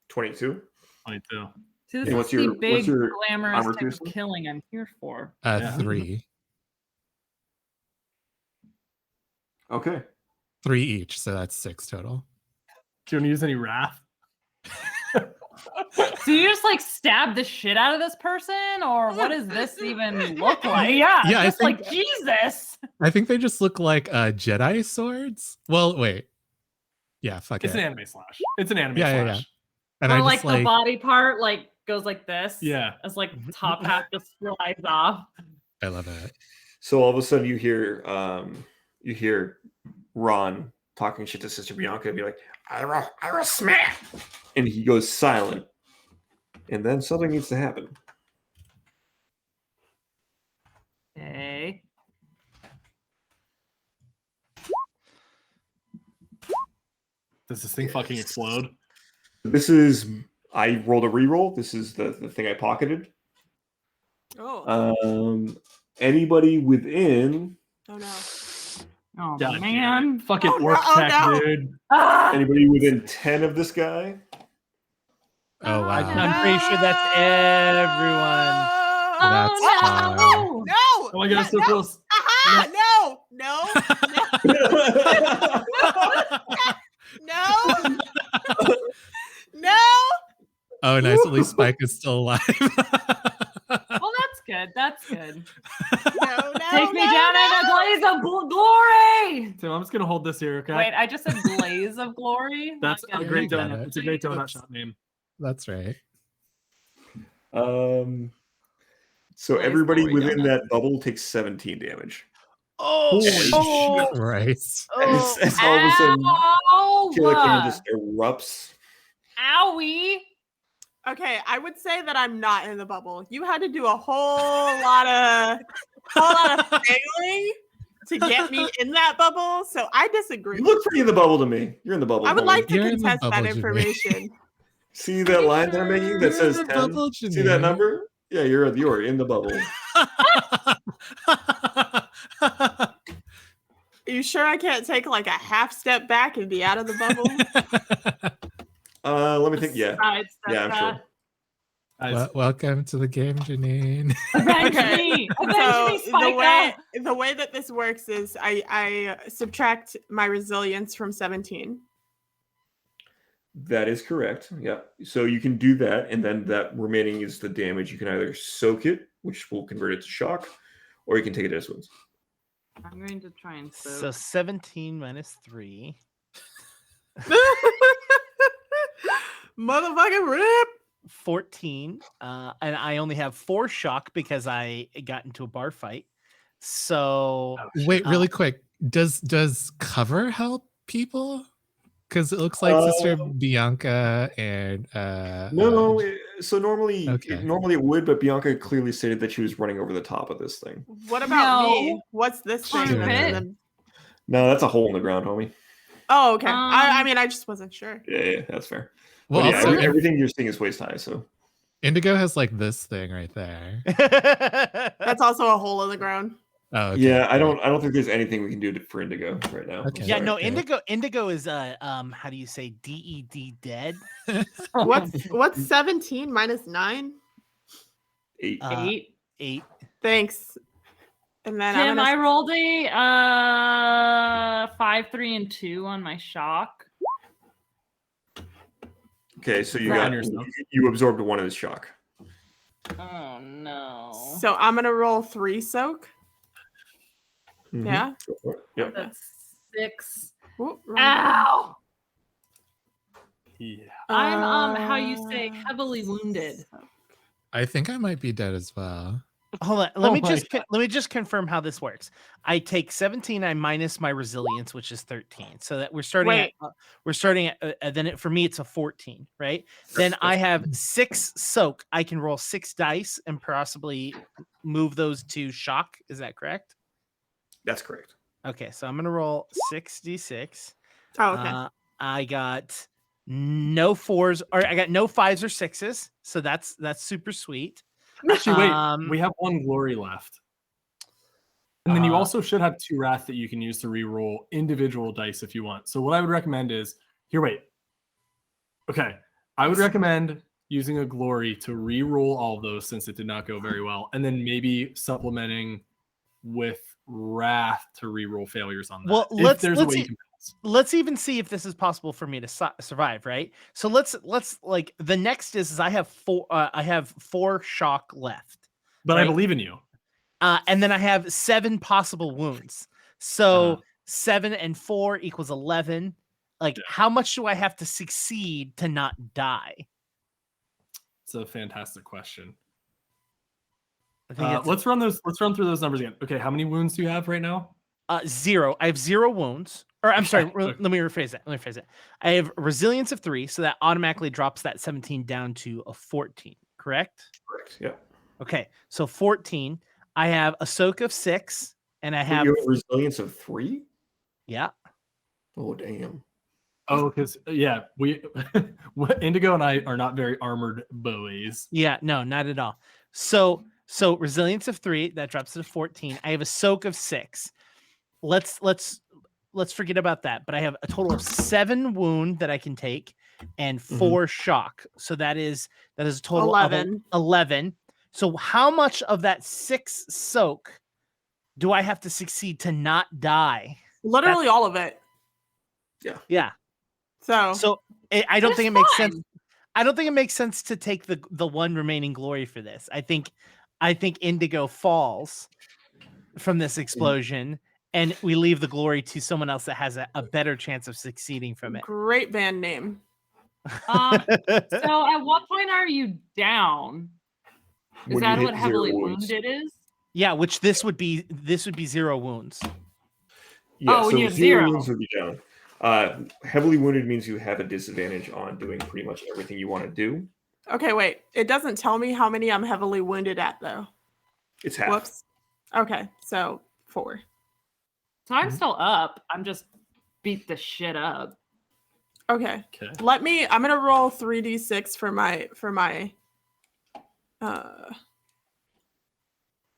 22. 22. See, this And is the big glamorous armor type of piercing? killing I'm here for. 3. Okay. 3 each, so that's 6 total. Do you want to use any wrath? So you just like stab the shit out of this person, or what does this even look like? Yeah, Yeah, I just think- like Jesus. I think they just look like Jedi swords. Well, wait. Yeah, fuck It's it. an anime slash. It's an anime Yeah. slash. And or I like just the like, body part like goes like this. Yeah. As like top half just slides off. I love it. So all of a sudden you hear Ron talking shit to Sister Bianca and be like, Ira smack! And he goes silent. And then something needs to happen. Okay. Does this thing fucking explode? I rolled a reroll. This is the thing I pocketed. Oh. Anybody within Oh no. Oh God, man. Fucking Oh, no, orc oh, tech, no. dude. Ah! anybody within 10 of this guy? Oh, wow. I'm pretty sure that's everyone. That's Oh, fine. no. No! Oh my god, so no. close. Aha! No! No! No! Oh, nice. At least Spike is still alive. Well, that's good. That's good. No! Take me down in a blaze of glory. So I'm just gonna hold this here, okay? Wait, I just said blaze of glory. That's Like a great got donut. it. It's a great donut shop name. That's right. So Blaze everybody glory within donut. that bubble takes 17 damage. Holy Christ. As all of a sudden, Killer King just erupts. Owie. Okay, I would say that I'm not in the bubble. You had to do a whole lot of failing to get me in that bubble, so I disagree. You look pretty in the bubble to me. You're in the bubble. I would homie. like to You're in the contest that bubble, Jimmy. information. See that line that I'm making that says You're in the 10? bubble, See Janine. that number? Yeah, you're in the bubble. Are you sure I can't take like a half step back and be out of the bubble? Let me think. Yeah, Sidestep yeah, I'm sure. that. Welcome to the game, Janine. Avenge Okay. me. So Avenge me, Spike. the way that this works is I subtract my resilience from 17. That is correct. Yeah. So you can do that, and then that remaining is the damage. You can either soak it, which will convert it to shock, or you can take it as wounds. I'm going to try and So soak. 17 minus 3. Motherfucking rip. 14. And I only have 4 shock because I got into a bar fight. So Wait, really quick. Does cover help people? Because it looks like Sister Bianca and No, so normally Okay. normally it would, but Bianca clearly stated that she was running over the top of this thing. What about me? No. What's this thing? Armpit. That's in the... No, that's a hole in the ground, homie. Oh, okay. I Um, mean, I just wasn't sure. Yeah, that's fair. well, But yeah, also everything you're seeing is waist high. So Indigo has like this thing right there. That's also a hole in the ground. Oh, okay, yeah, I great. don't think there's anything we can do for Indigo right now. Okay. yeah, Sorry. no, okay. Indigo is how do you say DED dead? What's 17 minus 9? 8. 8. 8. Thanks. And then Tim, I'm I gonna... rolled a 5, 3, and 2 on my shock. Okay, so Right on yourself. you absorbed 1 of his shock. Oh no. So I'm gonna roll 3 soak. Mhm. Yeah. Go for it. Yep. That's 6. Ooh, wrong. Ow! Yeah. I'm how you say heavily wounded. I think I might be dead as well. Hold on. Oh Let me my just confirm how this works. I take 17. I minus my resilience, which is 13. So that we're starting at then for me it's a 14, right? Then I have 6 soak. I can roll 6 dice and possibly move those to shock. Is that correct? That's correct. Okay, so I'm gonna roll 6d6. Oh, okay. I got no 4s, or I got no 5s or 6s. So that's super sweet. Actually, wait. We have 1 glory left. And then you also should have 2 wrath that you can use to re-roll individual dice if you want. So what I would recommend is wait. Okay. I would recommend using a glory to re-roll all of those since it did not go very well. And then maybe supplementing with wrath to re-roll failures on that. Well, let's even see if this is possible for me to survive, right? So let's like the next is I have 4 shock left. But right? I believe in you. And then I have 7 possible wounds. So 7 and 4 equals 11. Like, how much do I have to succeed to not die? It's a fantastic question. I think let's run through those numbers again. Okay, how many wounds do you have right now? 0. I have 0 wounds. Or I'm sorry, let me rephrase it. I have resilience of 3, so that automatically drops that 17 down to a 14, correct? Correct. Yeah. Okay, so 14. I have a soak of 6, and I have you have resilience of 3? Yeah. Oh damn. Oh, because we Indigo and I are not very armored boys. Yeah, no, not at all. So resilience of 3, that drops to 14. I have a soak of 6. Let's forget about that. But I have a total of 7 wound that I can take and 4 shock. So that is a total 11. of 11. So how much of that 6 soak do I have to succeed to not die? Literally all of it. Yeah. So I don't think it makes sense. I don't think it makes sense to take the 1 remaining glory for this. I think Indigo falls from this explosion, and we leave the glory to someone else that has a better chance of succeeding from it. Great band name. So at what point are you down? Is When that you what hit heavily 0 wounds. wounded is? Yeah, which this would be 0 wounds. Yeah, when so you have 0 0. wounds would be down. Heavily wounded means you have a disadvantage on doing pretty much everything you want to do. Okay, wait. It doesn't tell me how many I'm heavily wounded at, though. It's half. Whoops. Okay, so 4. So I'm still up. I'm just beat the shit up. Okay. I'm gonna roll 3d6 for my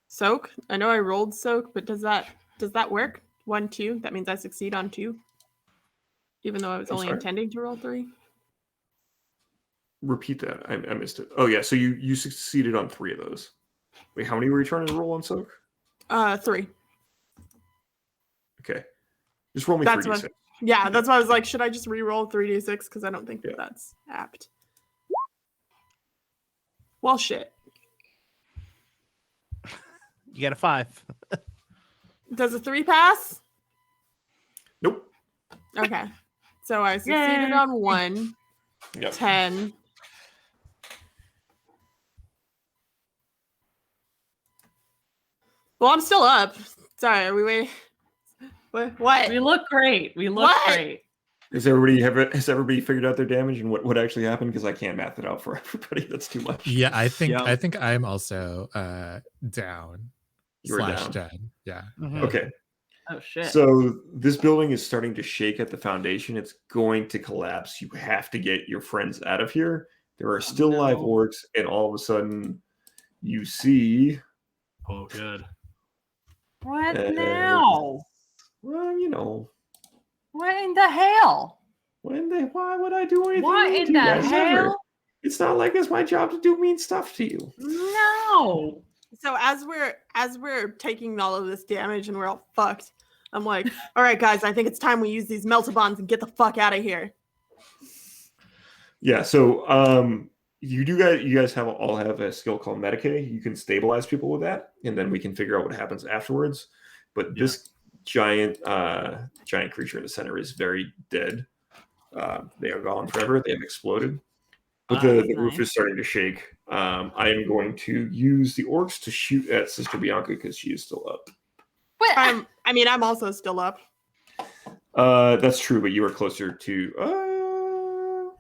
soak. I know I rolled soak, but does that work? 1, 2. That means I succeed on 2. Even though I was only intending to roll 3. Repeat that. I missed it. Oh yeah, so you succeeded on 3 of those. Wait, how many were you trying to roll on soak? 3. Okay. Just roll me That's 3d6. Yeah, that's why I was like, should I just re-roll 3d6? Because I don't think that's apt. Well, shit. You got a 5. Does a 3 pass? Nope. Okay. So I succeeded Yay. on 1. Yep. 10. Well, I'm still up. Sorry, are we waiting? What? We look great. We look What? great. Has everybody figured out their damage and what actually happened? Because I can't math it out for everybody. That's too much. Yeah, I think Yeah. I'm also down. You're slash down. dead. Yeah. Okay. Oh shit. So this building is starting to shake at the foundation. It's going to collapse. You have to get your friends out of here. There are still live no. orcs, and all of a sudden, you see. Oh, good. What now? Well, you know. What in the hell? Why would I do anything? What mean in to the you guys ever? hell? It's not like it's my job to do mean stuff to you. No. So as we're taking all of this damage and we're all fucked, I'm like, all right, guys, I think it's time we use these meltabonds and get the fuck out of here. Yeah. So you guys all have a skill called Medicae. You can stabilize people with that, and then we can figure out what happens afterwards. But this giant creature in the center is very dead. They are gone forever. They have exploded. But the roof is starting to shake. I am going to use the orcs to shoot at Sister Bianca because she is still up. What? I'm also still up. That's true, but you are closer to.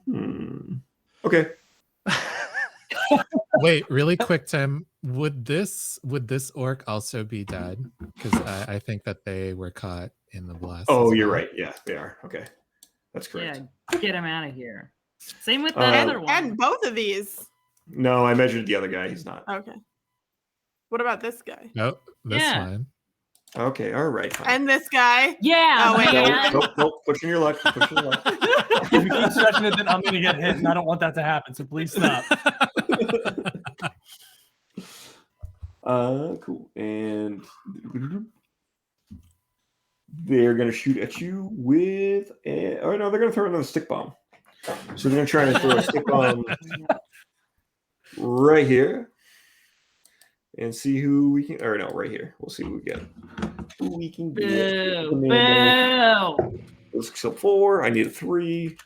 Okay. Wait, really quick, Tim. Would this orc also be dead? Because I think that they were caught in the blast. Oh, as you're well. right. Yeah, they are. Okay, that's correct. Yeah, get him out of here. Same with that other one. And both of these. No, I measured the other guy. He's not. Okay. What about this guy? Nope, this Yeah. one. Okay, all right. Fine. And this guy? Yeah. Oh, wait. man. Nope. Pushing your luck. Pushing your luck. If you keep stretching it, then I'm going to get hit, and I don't want that to happen. So please stop. Cool. And they're gonna shoot at you with oh no, they're gonna throw another stick bomb. So they're gonna try and throw a stick bomb right here. And see who we can right here. We'll see who we get. Who we can get. Boo. Boo. Let's kill 4. I need a 3.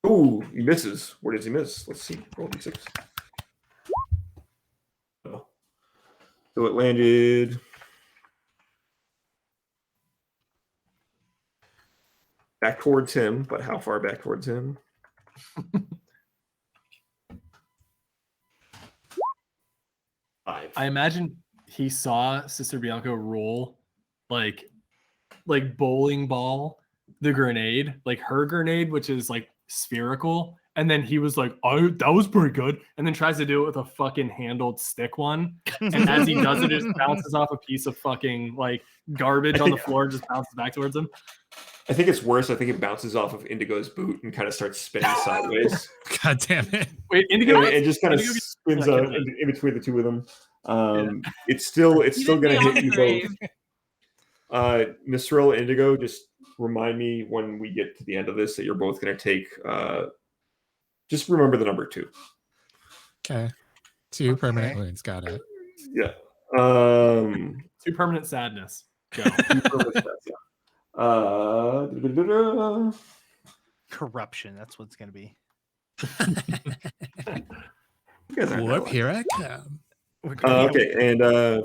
Ooh, he misses. Where does he miss? Let's see. Roll d6. Oh. So it landed. Back towards him, but how far back towards him? 5. I imagine he saw Sister Bianca roll like bowling ball the grenade, like her grenade, which is like spherical, and then he was like, "Oh, that was pretty good," and then tries to do it with a fucking handled stick one, and as he does it, it just bounces off a piece of fucking like garbage on the floor, and just bounces back towards him. I think it's worse. I think it bounces off of Indigo's boot and kind of starts spinning sideways. God damn it! Wait, Indigo, it just kind of spins out in between the two of them. It's still going to hit you both. Miss Cyril and Indigo, just remind me when we get to the end of this that you're both going to take. Just remember the number 2. Okay, 2 permanent wounds. Got it. Yeah. 2 permanent sadness. Go. 2 permanent sadness, yeah. Corruption. That's what it's going to be. Warp, here I come. Okay, and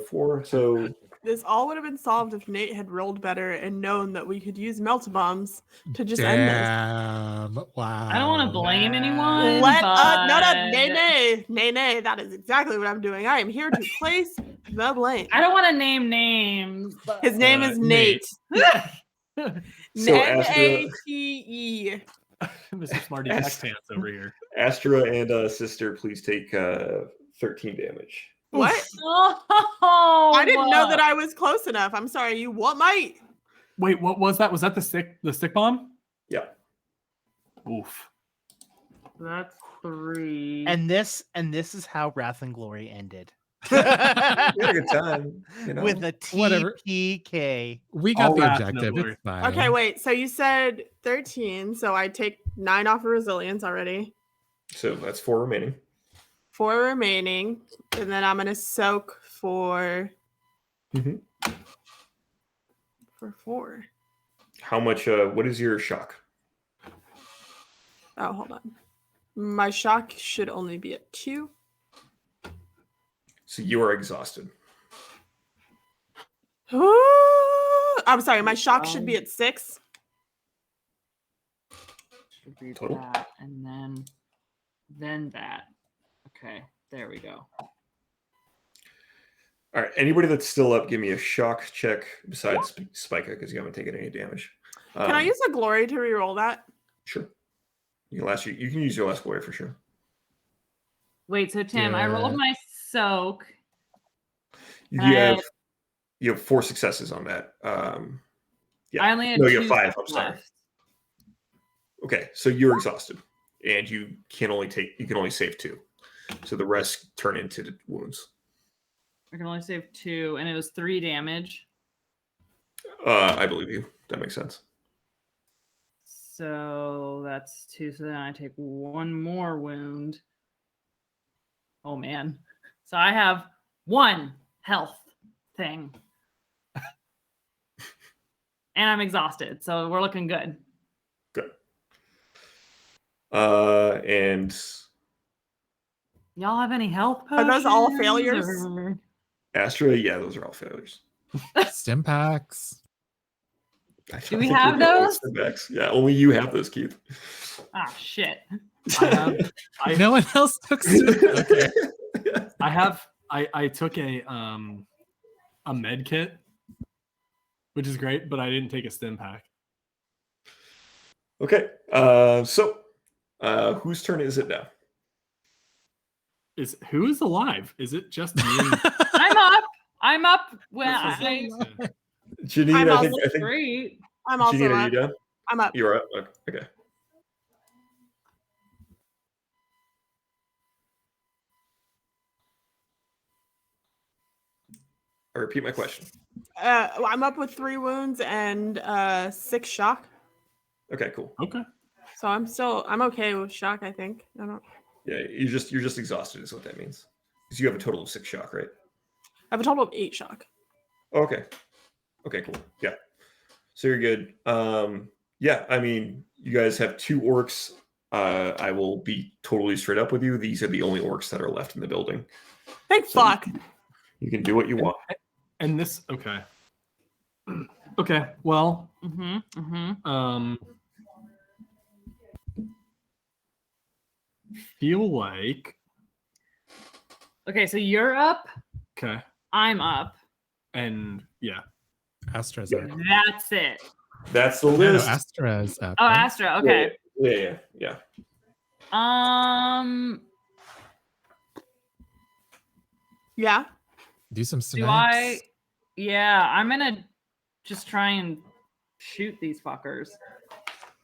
4. So this all would have been solved if Nate had rolled better and known that we could use meltabombs to just end this. Damn! Wow. I don't want to blame anyone. Nay. That is exactly what I'm doing. I am here to place the blame. I don't want to name names. But... His name is Nate. Nate. Mr. Smarty Jack Pants over here. Astra and Sister, please take 13 damage. What? Oh, I didn't know that I was close enough. I'm sorry. You what, mate? Wait, what was that? Was that the stick bomb? Yeah. Oof. That's 3. And this is how Wrath and Glory ended. We had a good time. You know? With a TPK. We got All the wrath, objective. no It's fine. Okay, wait. So you said 13. So I take 9 off of resilience already. So that's 4 remaining. 4 remaining, and then I'm gonna soak for Mhm. for 4. How much? What is your shock? Oh, hold on. My shock should only be at 2. So you are exhausted. I'm sorry, my shock should be at 6. Should be Total? that, and then that. Okay, there we go. All right. Anybody that's still up, give me a shock check besides Spica because you haven't taken any damage. Can I use a glory to reroll that? Sure. You can use your last glory for sure. Wait, so Tim, I rolled Yeah. my soak. You And have 4 successes on that. Yeah. I only had No, 2 you have 5. I'm sorry. left. Okay, so you're exhausted, and you can only save 2. So the rest turn into wounds. I can only save 2, and it was 3 damage. I believe you. That makes sense. So that's 2. So then I take 1 more wound. Oh man. So I have 1 health thing. And I'm exhausted. So we're looking good. Good. And Y'all have any health Are those all potions, failures? or- Astra, yeah, those are all failures. Stim packs. Do we have those? Yeah, only you have those, Keith. Ah, shit. No one else took stim. Okay. I took a med kit, which is great, but I didn't take a stim pack. Okay. So whose turn is it now? Who is alive? Is it just me? I'm up. Well, Janine, I think great. I'm also Janine, are up. you done? I'm up. You're up. Okay. I repeat my question. I'm up with 3 wounds and 6 shock. Okay, cool. Okay. So I'm okay with shock, I think. I don't Yeah, you're just exhausted is what that means. Because you have a total of 6 shock, right? I have a total of 8 shock. Okay. Okay, cool. Yeah. So you're good. Yeah, I mean, you guys have 2 orcs. I will be totally straight up with you. These are the only orcs that are left in the building. Thank fuck. You can do what you want. And this, okay. Okay, well, feel like. Okay, so you're up. Okay. I'm up. And yeah. Astra's up. That's it. That's the No, list. Astra's up. Oh, right? Astra. Okay. Yeah. Yeah. Do some Do snacks. I? Yeah, I'm gonna just try and shoot these fuckers.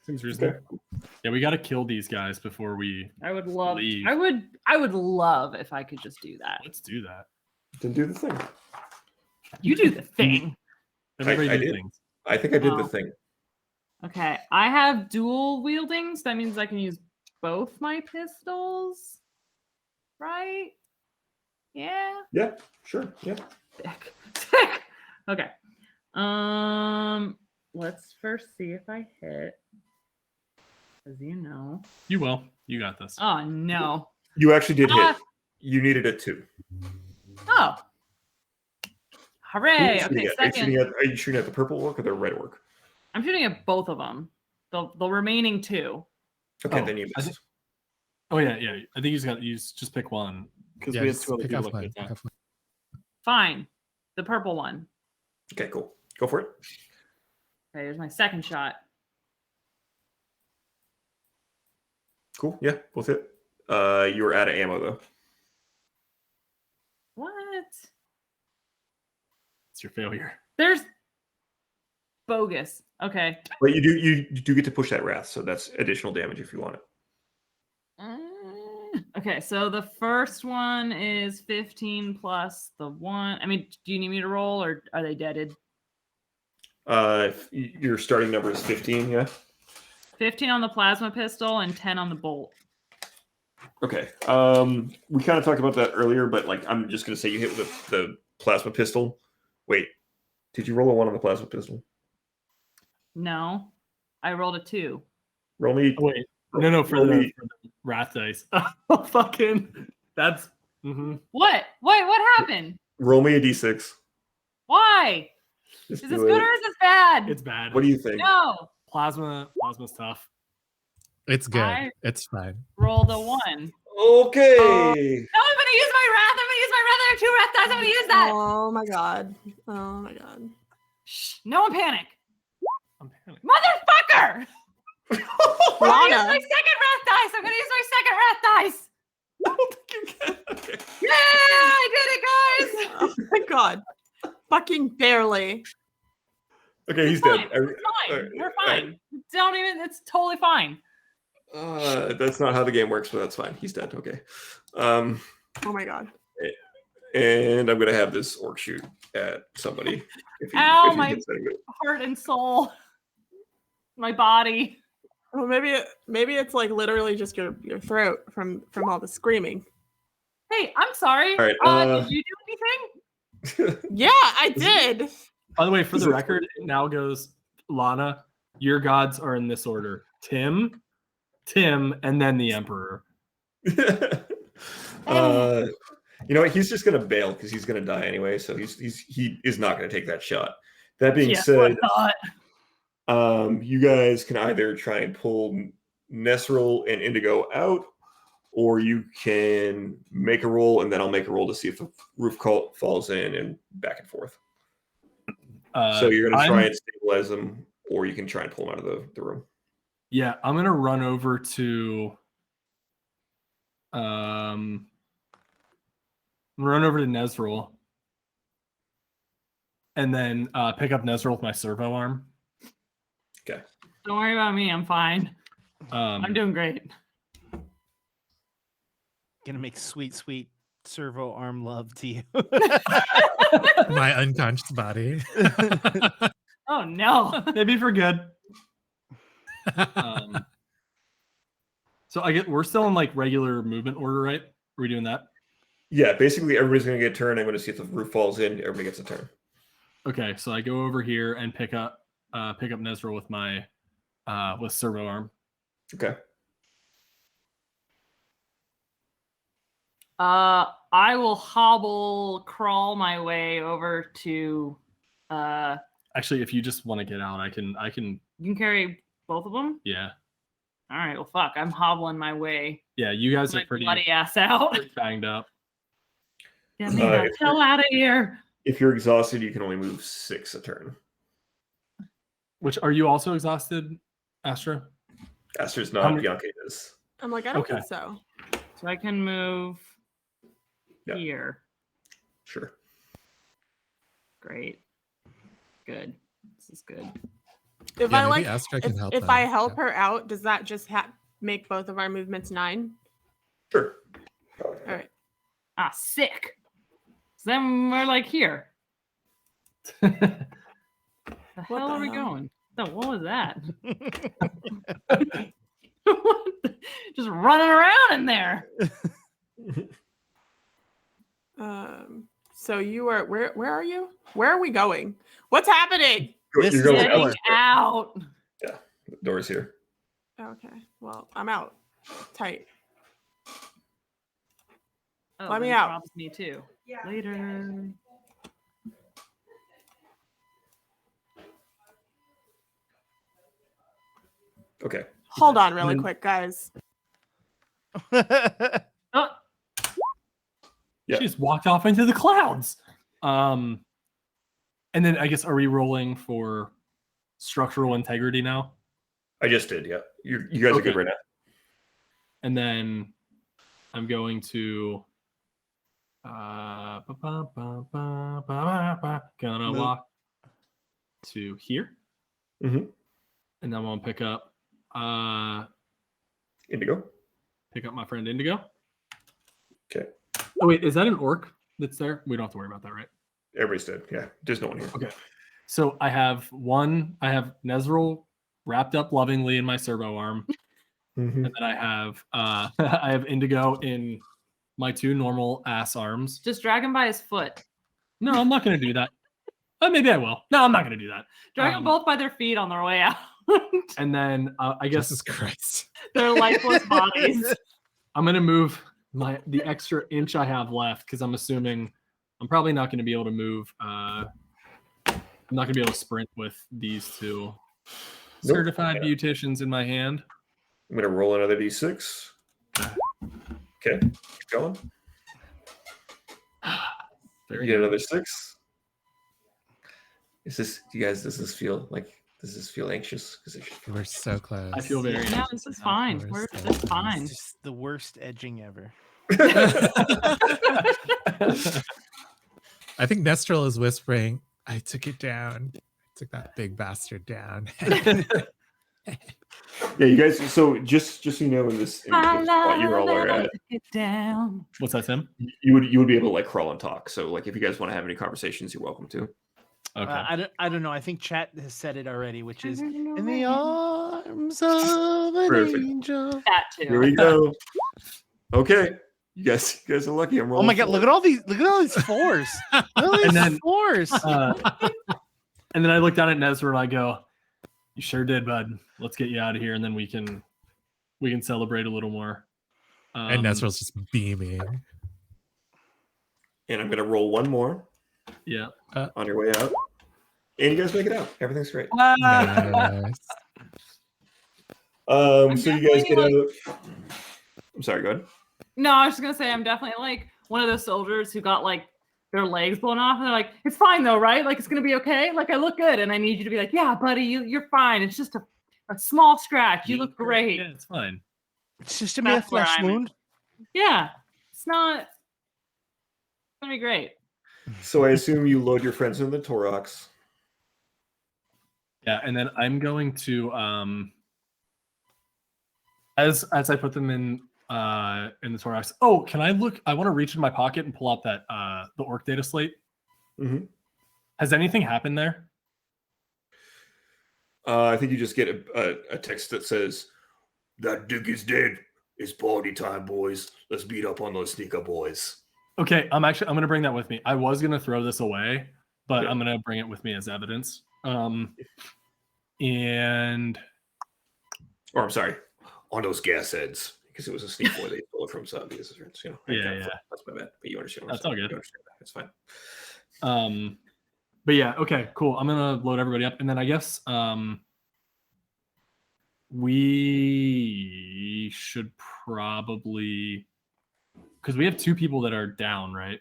Seems reasonable. Yeah, we got to kill these guys before we. I would love. Leave. I would love if I could just do that. Let's do that. Then do the thing. You do the thing. Everybody I do did. things. I think I did the Oh. thing. Okay, I have dual wielding, so that means I can use both my pistols, right? Yeah. Yeah, sure. Yeah. Sick. Okay. Let's first see if I hit. As you know. You will. You got this. Oh no. You actually did hit. Ah. You needed a 2. Oh. Hooray. Who are you Okay, shooting at? second. Are you shooting at the purple orc or the red orc? I'm shooting at both of them. The remaining 2. Okay, Oh, then you I missed. think- Oh yeah. I think you just pick one because Yeah, we have just 2 other pick people off that one, could pick attack. off one. Fine. The purple one. Okay, cool. Go for it. Okay, here's my second shot. Cool. Yeah, both hit. You were out of ammo though. What? It's your failure. There's bogus. Okay. But you do get to push that wrath, so that's additional damage if you want it. Okay, so the first one is 15 plus the 1. I mean, do you need me to roll or are they deaded? Your starting number is 15, yeah? 15 on the plasma pistol and 10 on the bolt. Okay. We kind of talked about that earlier, but like I'm just gonna say you hit with the plasma pistol. Wait, did you roll a 1 on the plasma pistol? No, I rolled a 2. Roll me. Oh, wait, no, for roll the me- wrath dice. Oh, fucking, that's. What? What happened? Roll me a d6. Why? Just Is this do good it. or is this bad? It's bad. What do you think? No. Plasma's tough. It's good. I- It's fine. Rolled a 1. Okay. No, I'm gonna use my wrath. I'm gonna use my wrath. I have 2 wrath dice. I'm gonna use that. Oh my god. Oh my god. Shh, no one panic. I'm panicking. Motherfucker! I'm gonna use Lana. my second wrath dice. I'm gonna use my second wrath dice. I don't think you can. Okay. Yeah, I did it, guys. Oh my god. Fucking barely. Okay, he's Fine. dead. It's fine. Alright, We're fine. Don't even. It's totally fine. That's not how the game works, but that's fine. He's dead. Okay. Oh my god. And I'm gonna have this orc shoot at somebody. Ow, he my hits anybody. heart and soul. My body. Well, maybe it's like literally just your throat from all the screaming. Hey, I'm sorry. All right, Did you do anything? Yeah, I did. By the way, for Is the it- record, it now goes Lana. Your gods are in this order: Tim, and then the Emperor. You know what? He's just gonna bail because he's gonna die anyway. So he is not gonna take that shot. That being said, you guys can either try and pull Nesril and Indigo out, or you can make a roll, and then I'll make a roll to see if the roof cult falls in and back and forth. So you're gonna try and stabilize them, or you can try and pull them out of the room. Yeah, I'm gonna run over to Nesril, and then pick up Nesril with my servo arm. Okay. Don't worry about me. I'm fine. I'm doing great. Gonna make sweet servo arm love to you. My unconscious body. Oh no. Maybe for good. So we're still in like regular movement order, right? Are we doing that? Yeah, basically everybody's gonna get a turn. I'm gonna see if the roof falls in. Everybody gets a turn. Okay, so I go over here and pick up Nesril with my with servo arm. Okay. I will crawl my way over to. Actually, if you just want to get out, I can. You can carry both of them. Yeah. All right. Well, fuck. I'm hobbling my way. Yeah, you guys My are pretty bloody ass out. banged up. Get me the hell out of here. If you're exhausted, you can only move 6 a turn. Which are you also exhausted, Astra? Astra's not. Bianca is. I'm like, I don't Okay. think so. So I can move Yeah. here. Sure. Great. Good. This is good. If Yeah, I maybe like, Astra can help if them. I help Yeah. her out, does that just make both of our movements 9? Sure. All right. Ah, sick. So then we're like here. The hell the are we hell? going? What was that? Just running around in there. So you are where are you? Where are we going? What's happening? This You're is going Getting out. out. The door's here. Okay. Well, I'm out. Tight. Oh, Let me then out. Rob's me too. Later. Okay. Hold on really then- quick, guys. Oh, Yeah. She just walked off into the clouds. And then I guess are we rolling for structural integrity now? I just did. Yeah. You guys are good Okay. right now. And then I'm going to gonna Move. walk to here. Mhm. And then I'm gonna pick up Indigo. my friend Indigo. Okay. Oh wait, is that an orc that's there? We don't have to worry about that, right? Everybody's dead. Yeah. There's no one here. Okay. So I have Nesril wrapped up lovingly in my servo arm. And then I have I have Indigo in my 2 normal ass arms. Just drag him by his foot. No, I'm not going to do that. Maybe I will. No, I'm not going to do that. Drag them both by their feet on their way out. And then I guess Jesus Christ. Their lifeless bodies. I'm going to move the extra inch I have left because I'm assuming I'm probably not going to be able to move. I'm not going to be able to sprint with these 2 certified beauticians in my hand. I'm going to roll another d6. Okay, keep going. You get another 6. Does this feel anxious? We're so close. I feel very No, this is fine. It's fine. It's just the worst edging ever. I think Nestrel is whispering, I took it down. I took that big bastard down. Yeah, you guys. So just so you know, in this spot you all are at, down. What's that, Tim? you would be able to like crawl and talk. So like, if you guys want to have any conversations, you're welcome to. Okay. I don't know. I think chat has said it already, which is in the arms of an angel. That too. Here we go. Okay, you guys are lucky. I'm rolling. Oh my god! Look at all these 4s. Look at all these And then- 4s. And then I look down at Nezra and I go, "You sure did, bud. Let's get you out of here, and then we can celebrate a little more." And Nestrel's just beaming. And I'm gonna roll one more. Yeah. On your way out, and you guys make it out. Everything's great. Nice. So you guys get out. I'm sorry. Go ahead. No, I was just gonna say I'm definitely like one of those soldiers who got like their legs blown off, and they're like, "It's fine though, right? Like it's gonna be okay. Like I look good," and I need you to be like, "Yeah, buddy, you're fine. It's just a small scratch. You look great. Yeah, it's fine. It's just a mere flesh wound. Yeah, it's not. It's gonna be great." So I assume you load your friends in the Torox. Yeah, and then I'm going to as I put them in the Thorax. Oh, can I look? I want to reach in my pocket and pull out that the orc data slate. Mm-hmm. Has anything happened there? I think you just get a text that says, That dick is dead. It's party time, boys. Let's beat up on those sneaker boys. Okay, I'm going to bring that with me. I was going to throw this away, but I'm going to bring it with me as evidence. or I'm sorry, On those gas heads. because it was a sneak boy they stole it from zombies. You know, Yeah. That's my bad. But you understand. That's all good. You understand that. It's fine. But yeah, okay, cool. I'm going to load everybody up. And then I guess we should probably... Because we have 2 people that are down, right?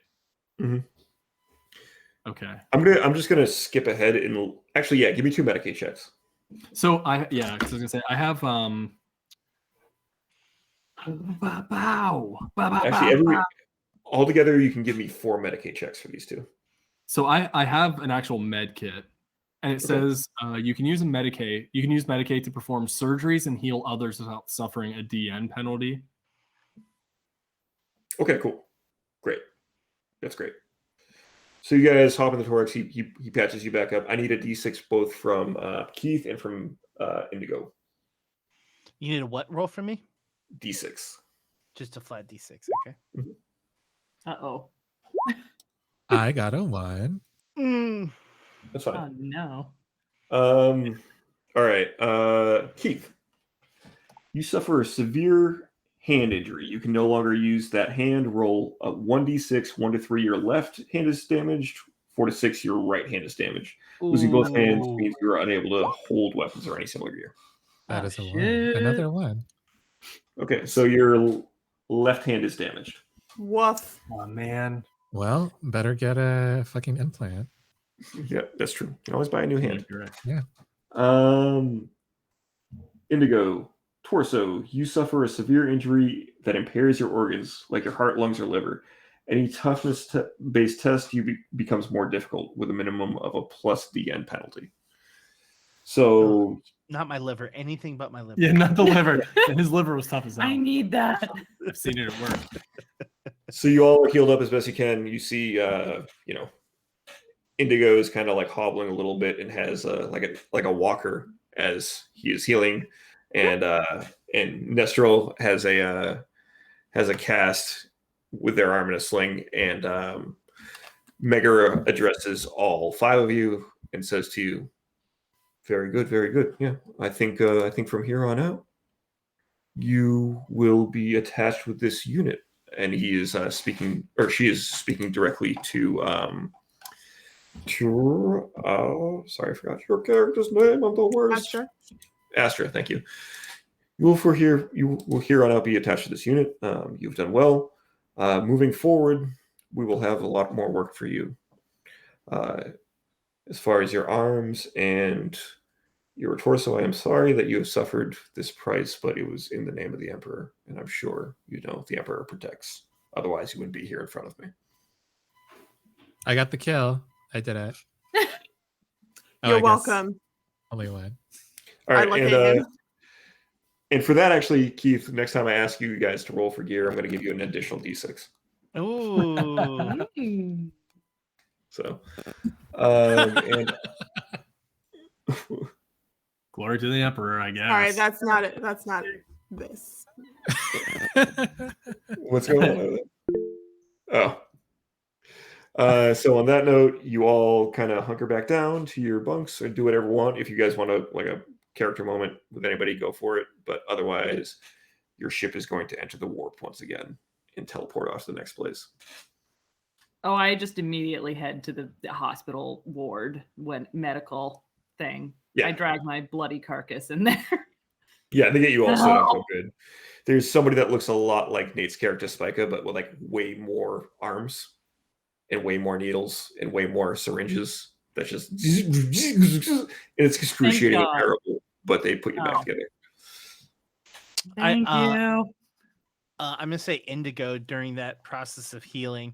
Mm-hmm. Okay. I'm just gonna skip ahead and actually, yeah, give me 2 Medicaid checks. So because I was gonna say I have Actually, altogether you can give me 4 Medicaid checks for these 2. So I have an actual med kit, and it says you can use Medicaid. You can use Medicaid to perform surgeries and heal others without suffering a DN penalty. Okay, cool. Great. That's great. So you guys hop in the Thorax. He patches you back up. I need a D6 both from Keith and from Indigo. You need a what roll from me? D6. Just a flat D6, okay? Uh-oh. I got a 1. That's fine. Oh no. All right. Keith, you suffer a severe hand injury. You can no longer use that hand. Roll a 1d6. 1 to 3, your left hand is damaged. 4 to 6, your right hand is damaged. Losing both hands means you are unable to hold weapons or any similar gear. That is a 1. Another 1. Okay, so your left hand is damaged. Woof. Oh man. Well, better get a fucking implant. Yeah, that's true. You can always buy a new hand. You're right. Yeah. Indigo, torso, you suffer a severe injury that impairs your organs, like your heart, lungs, or liver. Any toughness-based test becomes more difficult with a minimum of a plus DN penalty. So, Not my liver. Anything but my liver. Yeah, not the liver. His liver was tough as hell. I need that. I've seen it at work. so you all are healed up as best you can. You see, Indigo is kind of like hobbling a little bit and has like a walker as he is healing. and Nestrel has a cast with their arm in a sling, and Megara addresses all 5 of you and says to you, "Very good, very good. Yeah, I think from here on out, you will be attached with this unit." And he is speaking, or she is speaking directly to sorry, I forgot your character's name. I'm the worst. Astra, thank you. You will here on out be attached to this unit. You've done well. Moving forward, we will have a lot more work for you. As far as your arms and your torso, I am sorry that you have suffered this price, but it was in the name of the Emperor, and I'm sure you know the Emperor protects. Otherwise, you wouldn't be here in front of me. I got the kill. I did it. You're welcome. Only one. All right, and for that, actually, Keith, next time I ask you guys to roll for gear, I'm going to give you an additional D6. Ooh. So, and glory to the Emperor, I guess. All right, that's not it. That's not this. What's going on? So on that note, you all kind of hunker back down to your bunks or do whatever you want. If you guys want to, like a character moment with anybody, go for it. But otherwise, your ship is going to enter the warp once again and teleport off to the next place. Oh, I just immediately head to the hospital ward when medical thing. Yeah. I drag my bloody carcass in there. Yeah, they get you all set up so good. There's somebody that looks a lot like Nate's character Spica, but with like way more arms and way more needles and way more syringes. That's just and it's excruciating and terrible, but they put you back together. Thank you. I'm gonna say Indigo during that process of healing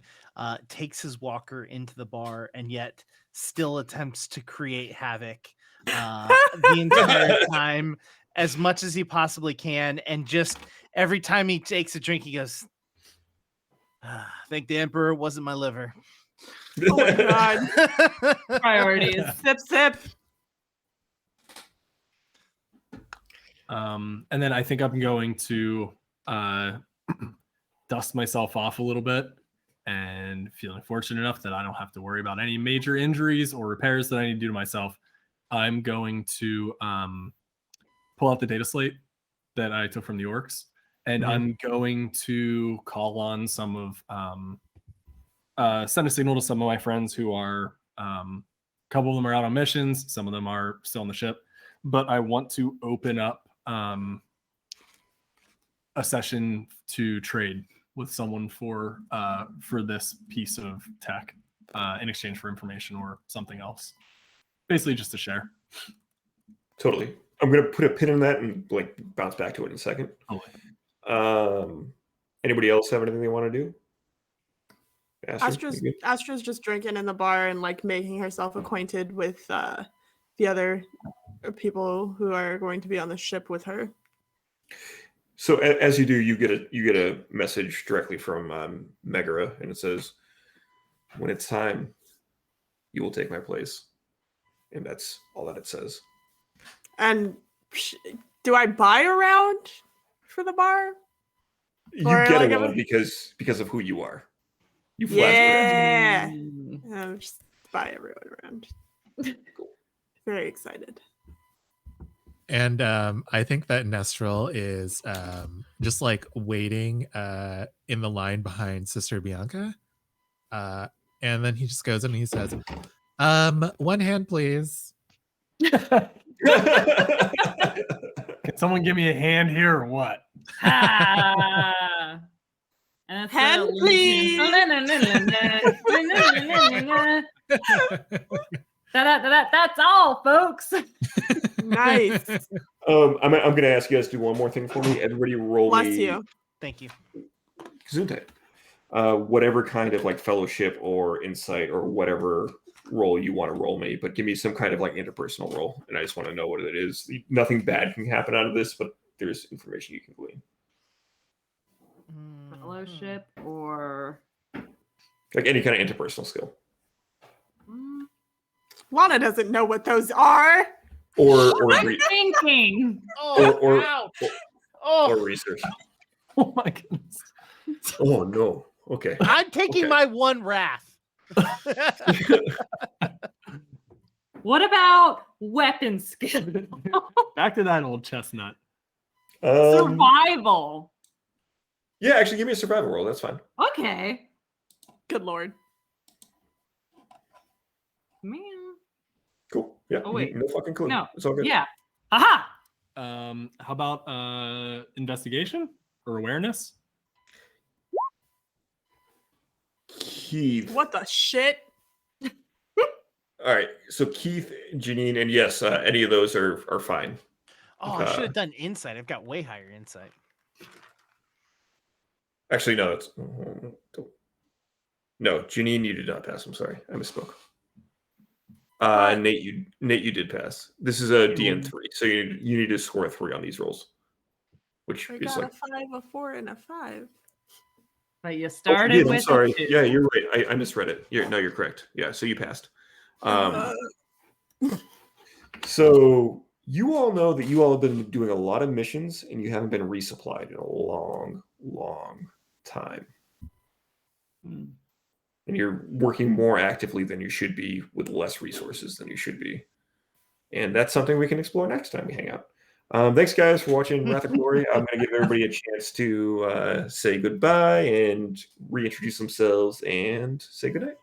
takes his walker into the bar and yet still attempts to create havoc the entire time as much as he possibly can, and just every time he takes a drink he goes, thank the Emperor it wasn't my liver. Oh my god. Priorities. Sip, sip. And then I think I'm going to dust myself off a little bit, and feeling fortunate enough that I don't have to worry about any major injuries or repairs that I need to do to myself. I'm going to pull out the data slate that I took from the orcs, and I'm going to call on some of send a signal to some of my friends who are a couple of them are out on missions, some of them are still on the ship, but I want to open up a session to trade with someone for this piece of tech in exchange for information or something else. Basically just to share. Totally. I'm going to put a pin in that and like bounce back to it in a second. Anybody else have anything they want to do? Astra's just drinking in the bar and like making herself acquainted with the other people who are going to be on the ship with her. So as you do, you get a message directly from Megara, and it says, "When it's time, you will take my place," and that's all that it says. And do I buy a round for the bar? You get a round because of who you are. You flash around. I'll just buy everyone around. Cool. Very excited. And I think that Nestrel is just like waiting in the line behind Sister Bianca. And then he just goes in and he says, one hand, please. Can someone give me a hand here or what? Hand, please. That's all, folks. Nice. I'm going to ask you guys to do one more thing for me. Everybody roll Bless you. Thank you. Gesundheit. Whatever kind of like fellowship or insight or whatever role you want to roll me, but give me some kind of like interpersonal role, and I just want to know what it is. Nothing bad can happen out of this, but there's information you can glean. Fellowship or like any kind of interpersonal skill. Lana doesn't know what those are. or I'm thinking. or ouch. or research. Oh my goodness. Oh no. Okay. I'm taking Okay. my one wrath. What about weapon skill? Back to that old chestnut. Survival. Yeah, actually, give me a survival roll. That's fine. Okay. Good lord. Man. Cool. Yeah. Oh, wait. No fucking clue. No. It's all good. Yeah. Aha. How about investigation or awareness? Keith. What the shit? All right. So Keith, Janine, and yes, any of those are fine. Oh, I should have done insight. I've got way higher insight. Actually, no. It's no. Janine, you did not pass. I'm sorry. I misspoke. Nate, you did pass. This is a DN3, so you need to score a 3 on these rolls, which I is got like a 5, a 4, and a 5. But you Oh, started you did. with. I'm sorry. a 2. Yeah, you're right. I misread it. You're correct. Yeah, so you passed. So you all know that you all have been doing a lot of missions and you haven't been resupplied in a long, long time. And you're working more actively than you should be with less resources than you should be. And that's something we can explore next time we hang out. Thanks, guys, for watching Wrath of Glory. I'm going to give everybody a chance to say goodbye and reintroduce themselves and say goodnight.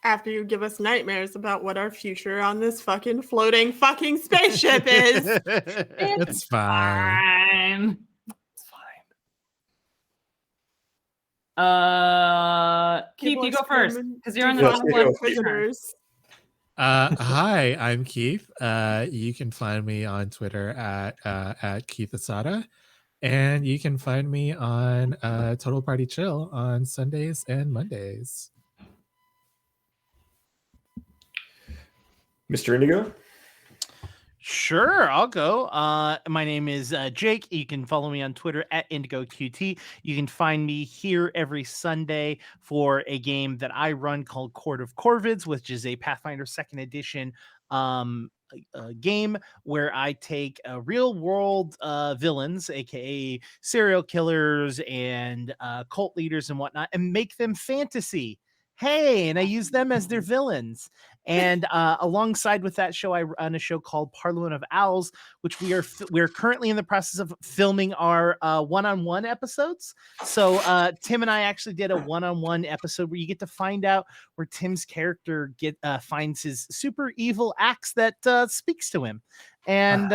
After you give us nightmares about what our future on this fucking floating fucking spaceship is. It's fine. It's fine. Keith, you go first because you're on the Yes, wrong you go. one. Prisoners. Hi, I'm Keith. You can find me on Twitter at Keith Asada, and you can find me on Total Party Chill on Sundays and Mondays. Mr. Indigo? Sure, I'll go. My name is Jake. You can follow me on Twitter at IndigoQT. You can find me here every Sunday for a game that I run called Court of Corvids, which is a Pathfinder 2nd Edition a game where I take real world villains, aka serial killers and cult leaders and whatnot, and make them fantasy. Hey, and I use them as their villains. And alongside with that show, I run a show called Parliament of Owls, which we're currently in the process of filming our one-on-one episodes. So Tim and I actually did a one-on-one episode where you get to find out where Tim's character finds his super evil axe that speaks to him, and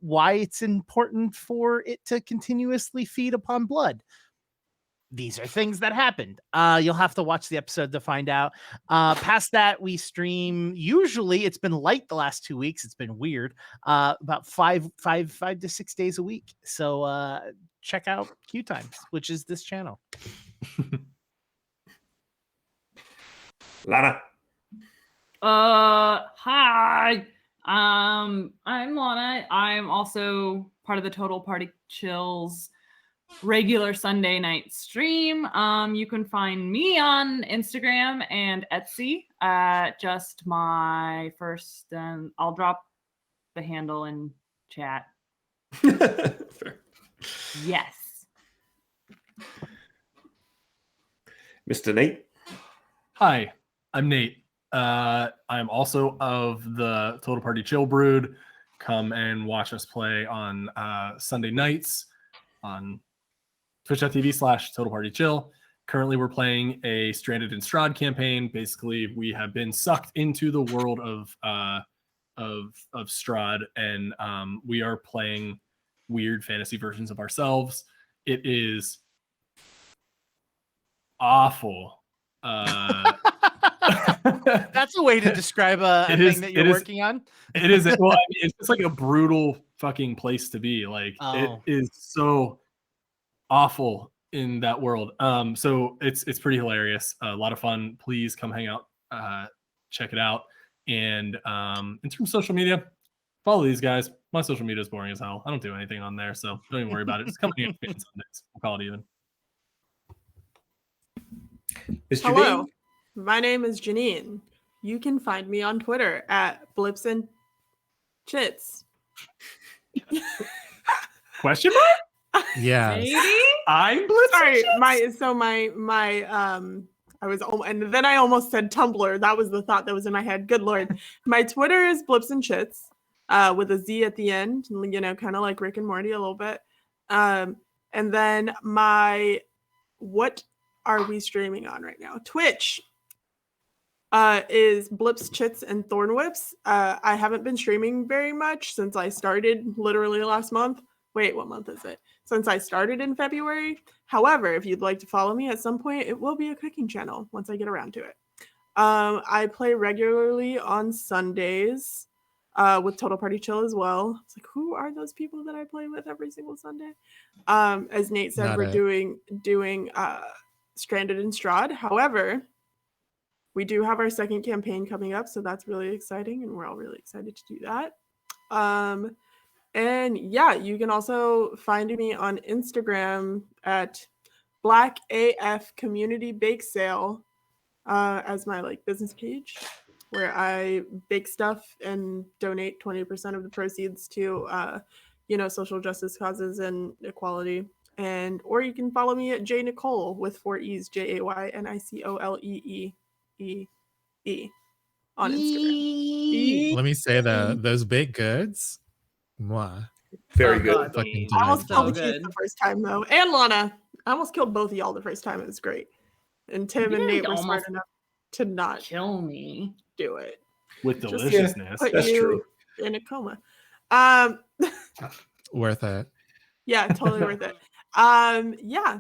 why it's important for it to continuously feed upon blood. These are things that happened. You'll have to watch the episode to find out. Past that, we stream. Usually, it's been light the last 2 weeks. It's been weird. About five to 6 days a week. So check out Q Times, which is this channel. Lana. Hi. I'm Lana. I'm also part of the Total Party Chills regular Sunday night stream. You can find me on Instagram and Etsy at just my first, and I'll drop the handle in chat. Fair. Yes. Mr. Nate. Hi, I'm Nate. I'm also of the Total Party Chill Brood. Come and watch us play on Sunday nights on twitch.tv/Total Party Chill. Currently, we're playing a Stranded in Strahd campaign. Basically, we have been sucked into the world of Strahd, and we are playing weird fantasy versions of ourselves. It is awful. That's a way to describe a thing that you're working on. It is. Well, I mean, it's just like a brutal fucking place to be. Like it is so awful in that world. So it's pretty hilarious. A lot of fun. Please come hang out. Check it out. And in terms of social media, follow these guys. My social media is boring as hell. I don't do anything on there, so don't even worry about it. Just come hang out on Sundays. We'll call it even. Hello, my name is Janine. You can find me on Twitter at Blipsin. Chits. Question mark? Yeah. Maybe. I'm Blitz. Sorry, I was and then I almost said Tumblr. That was the thought that was in my head. Good Lord. My Twitter is Blips and Chits, with a Z at the end, kind of like Rick and Morty a little bit. And then what are we streaming on right now? Twitch is Blips, Chits, and Thorn Whips. I haven't been streaming very much since I started literally last month. Wait, what month is it? Since I started in February. However, if you'd like to follow me at some point, it will be a cooking channel once I get around to it. I play regularly on Sundays with Total Party Chill as well. It's like, who are those people that I play with every single Sunday? As Nate said, we're doing Stranded in Strahd. However, we do have our second campaign coming up, so that's really exciting, and we're all really excited to do that. And yeah, you can also find me on Instagram at Black AF Community Bake Sale as my business page, where I bake stuff and donate 20% of the proceeds to social justice causes and equality. Or you can follow me at J Nicole with 4 E's, JAYNICOLEE on Instagram. Let me say those baked goods. Mwah. Very Oh, good. God, Fucking Lee. I almost delightful. killed Keith the first time though, and Lana. I almost killed both of y'all the first time. It was great. And Tim You and Nate didn't were smart almost enough to not kill me. do it. With Just deliciousness. Put That's you true. in a coma. Worth it. Yeah, totally worth it. Yeah.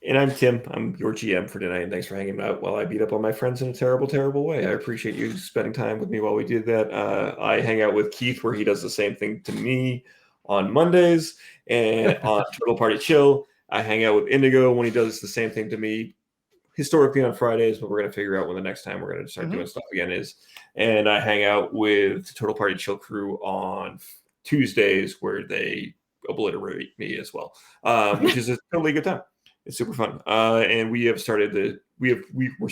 And I'm Tim. I'm your GM for tonight, and thanks for hanging out while I beat up on my friends in a terrible, terrible way. I appreciate you spending time with me while we did that. I hang out with Keith where he does the same thing to me on Mondays, and on Total Party Chill, I hang out with Indigo when he does the same thing to me historically on Fridays, but we're going to figure out when the next time we're going to start doing stuff again is. And I hang out with Total Party Chill crew on Tuesdays where they obliterate me as well, which is a totally good time. It's super fun. And we have started we're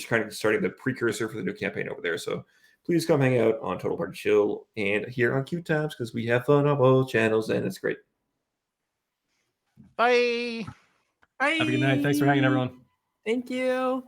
kind of starting the precursor for the new campaign over there. So please come hang out on Total Party Chill and here on Cute Times because we have fun on both channels and it's great. Bye. Bye. Have a good night. Thanks for hanging, everyone. Thank you.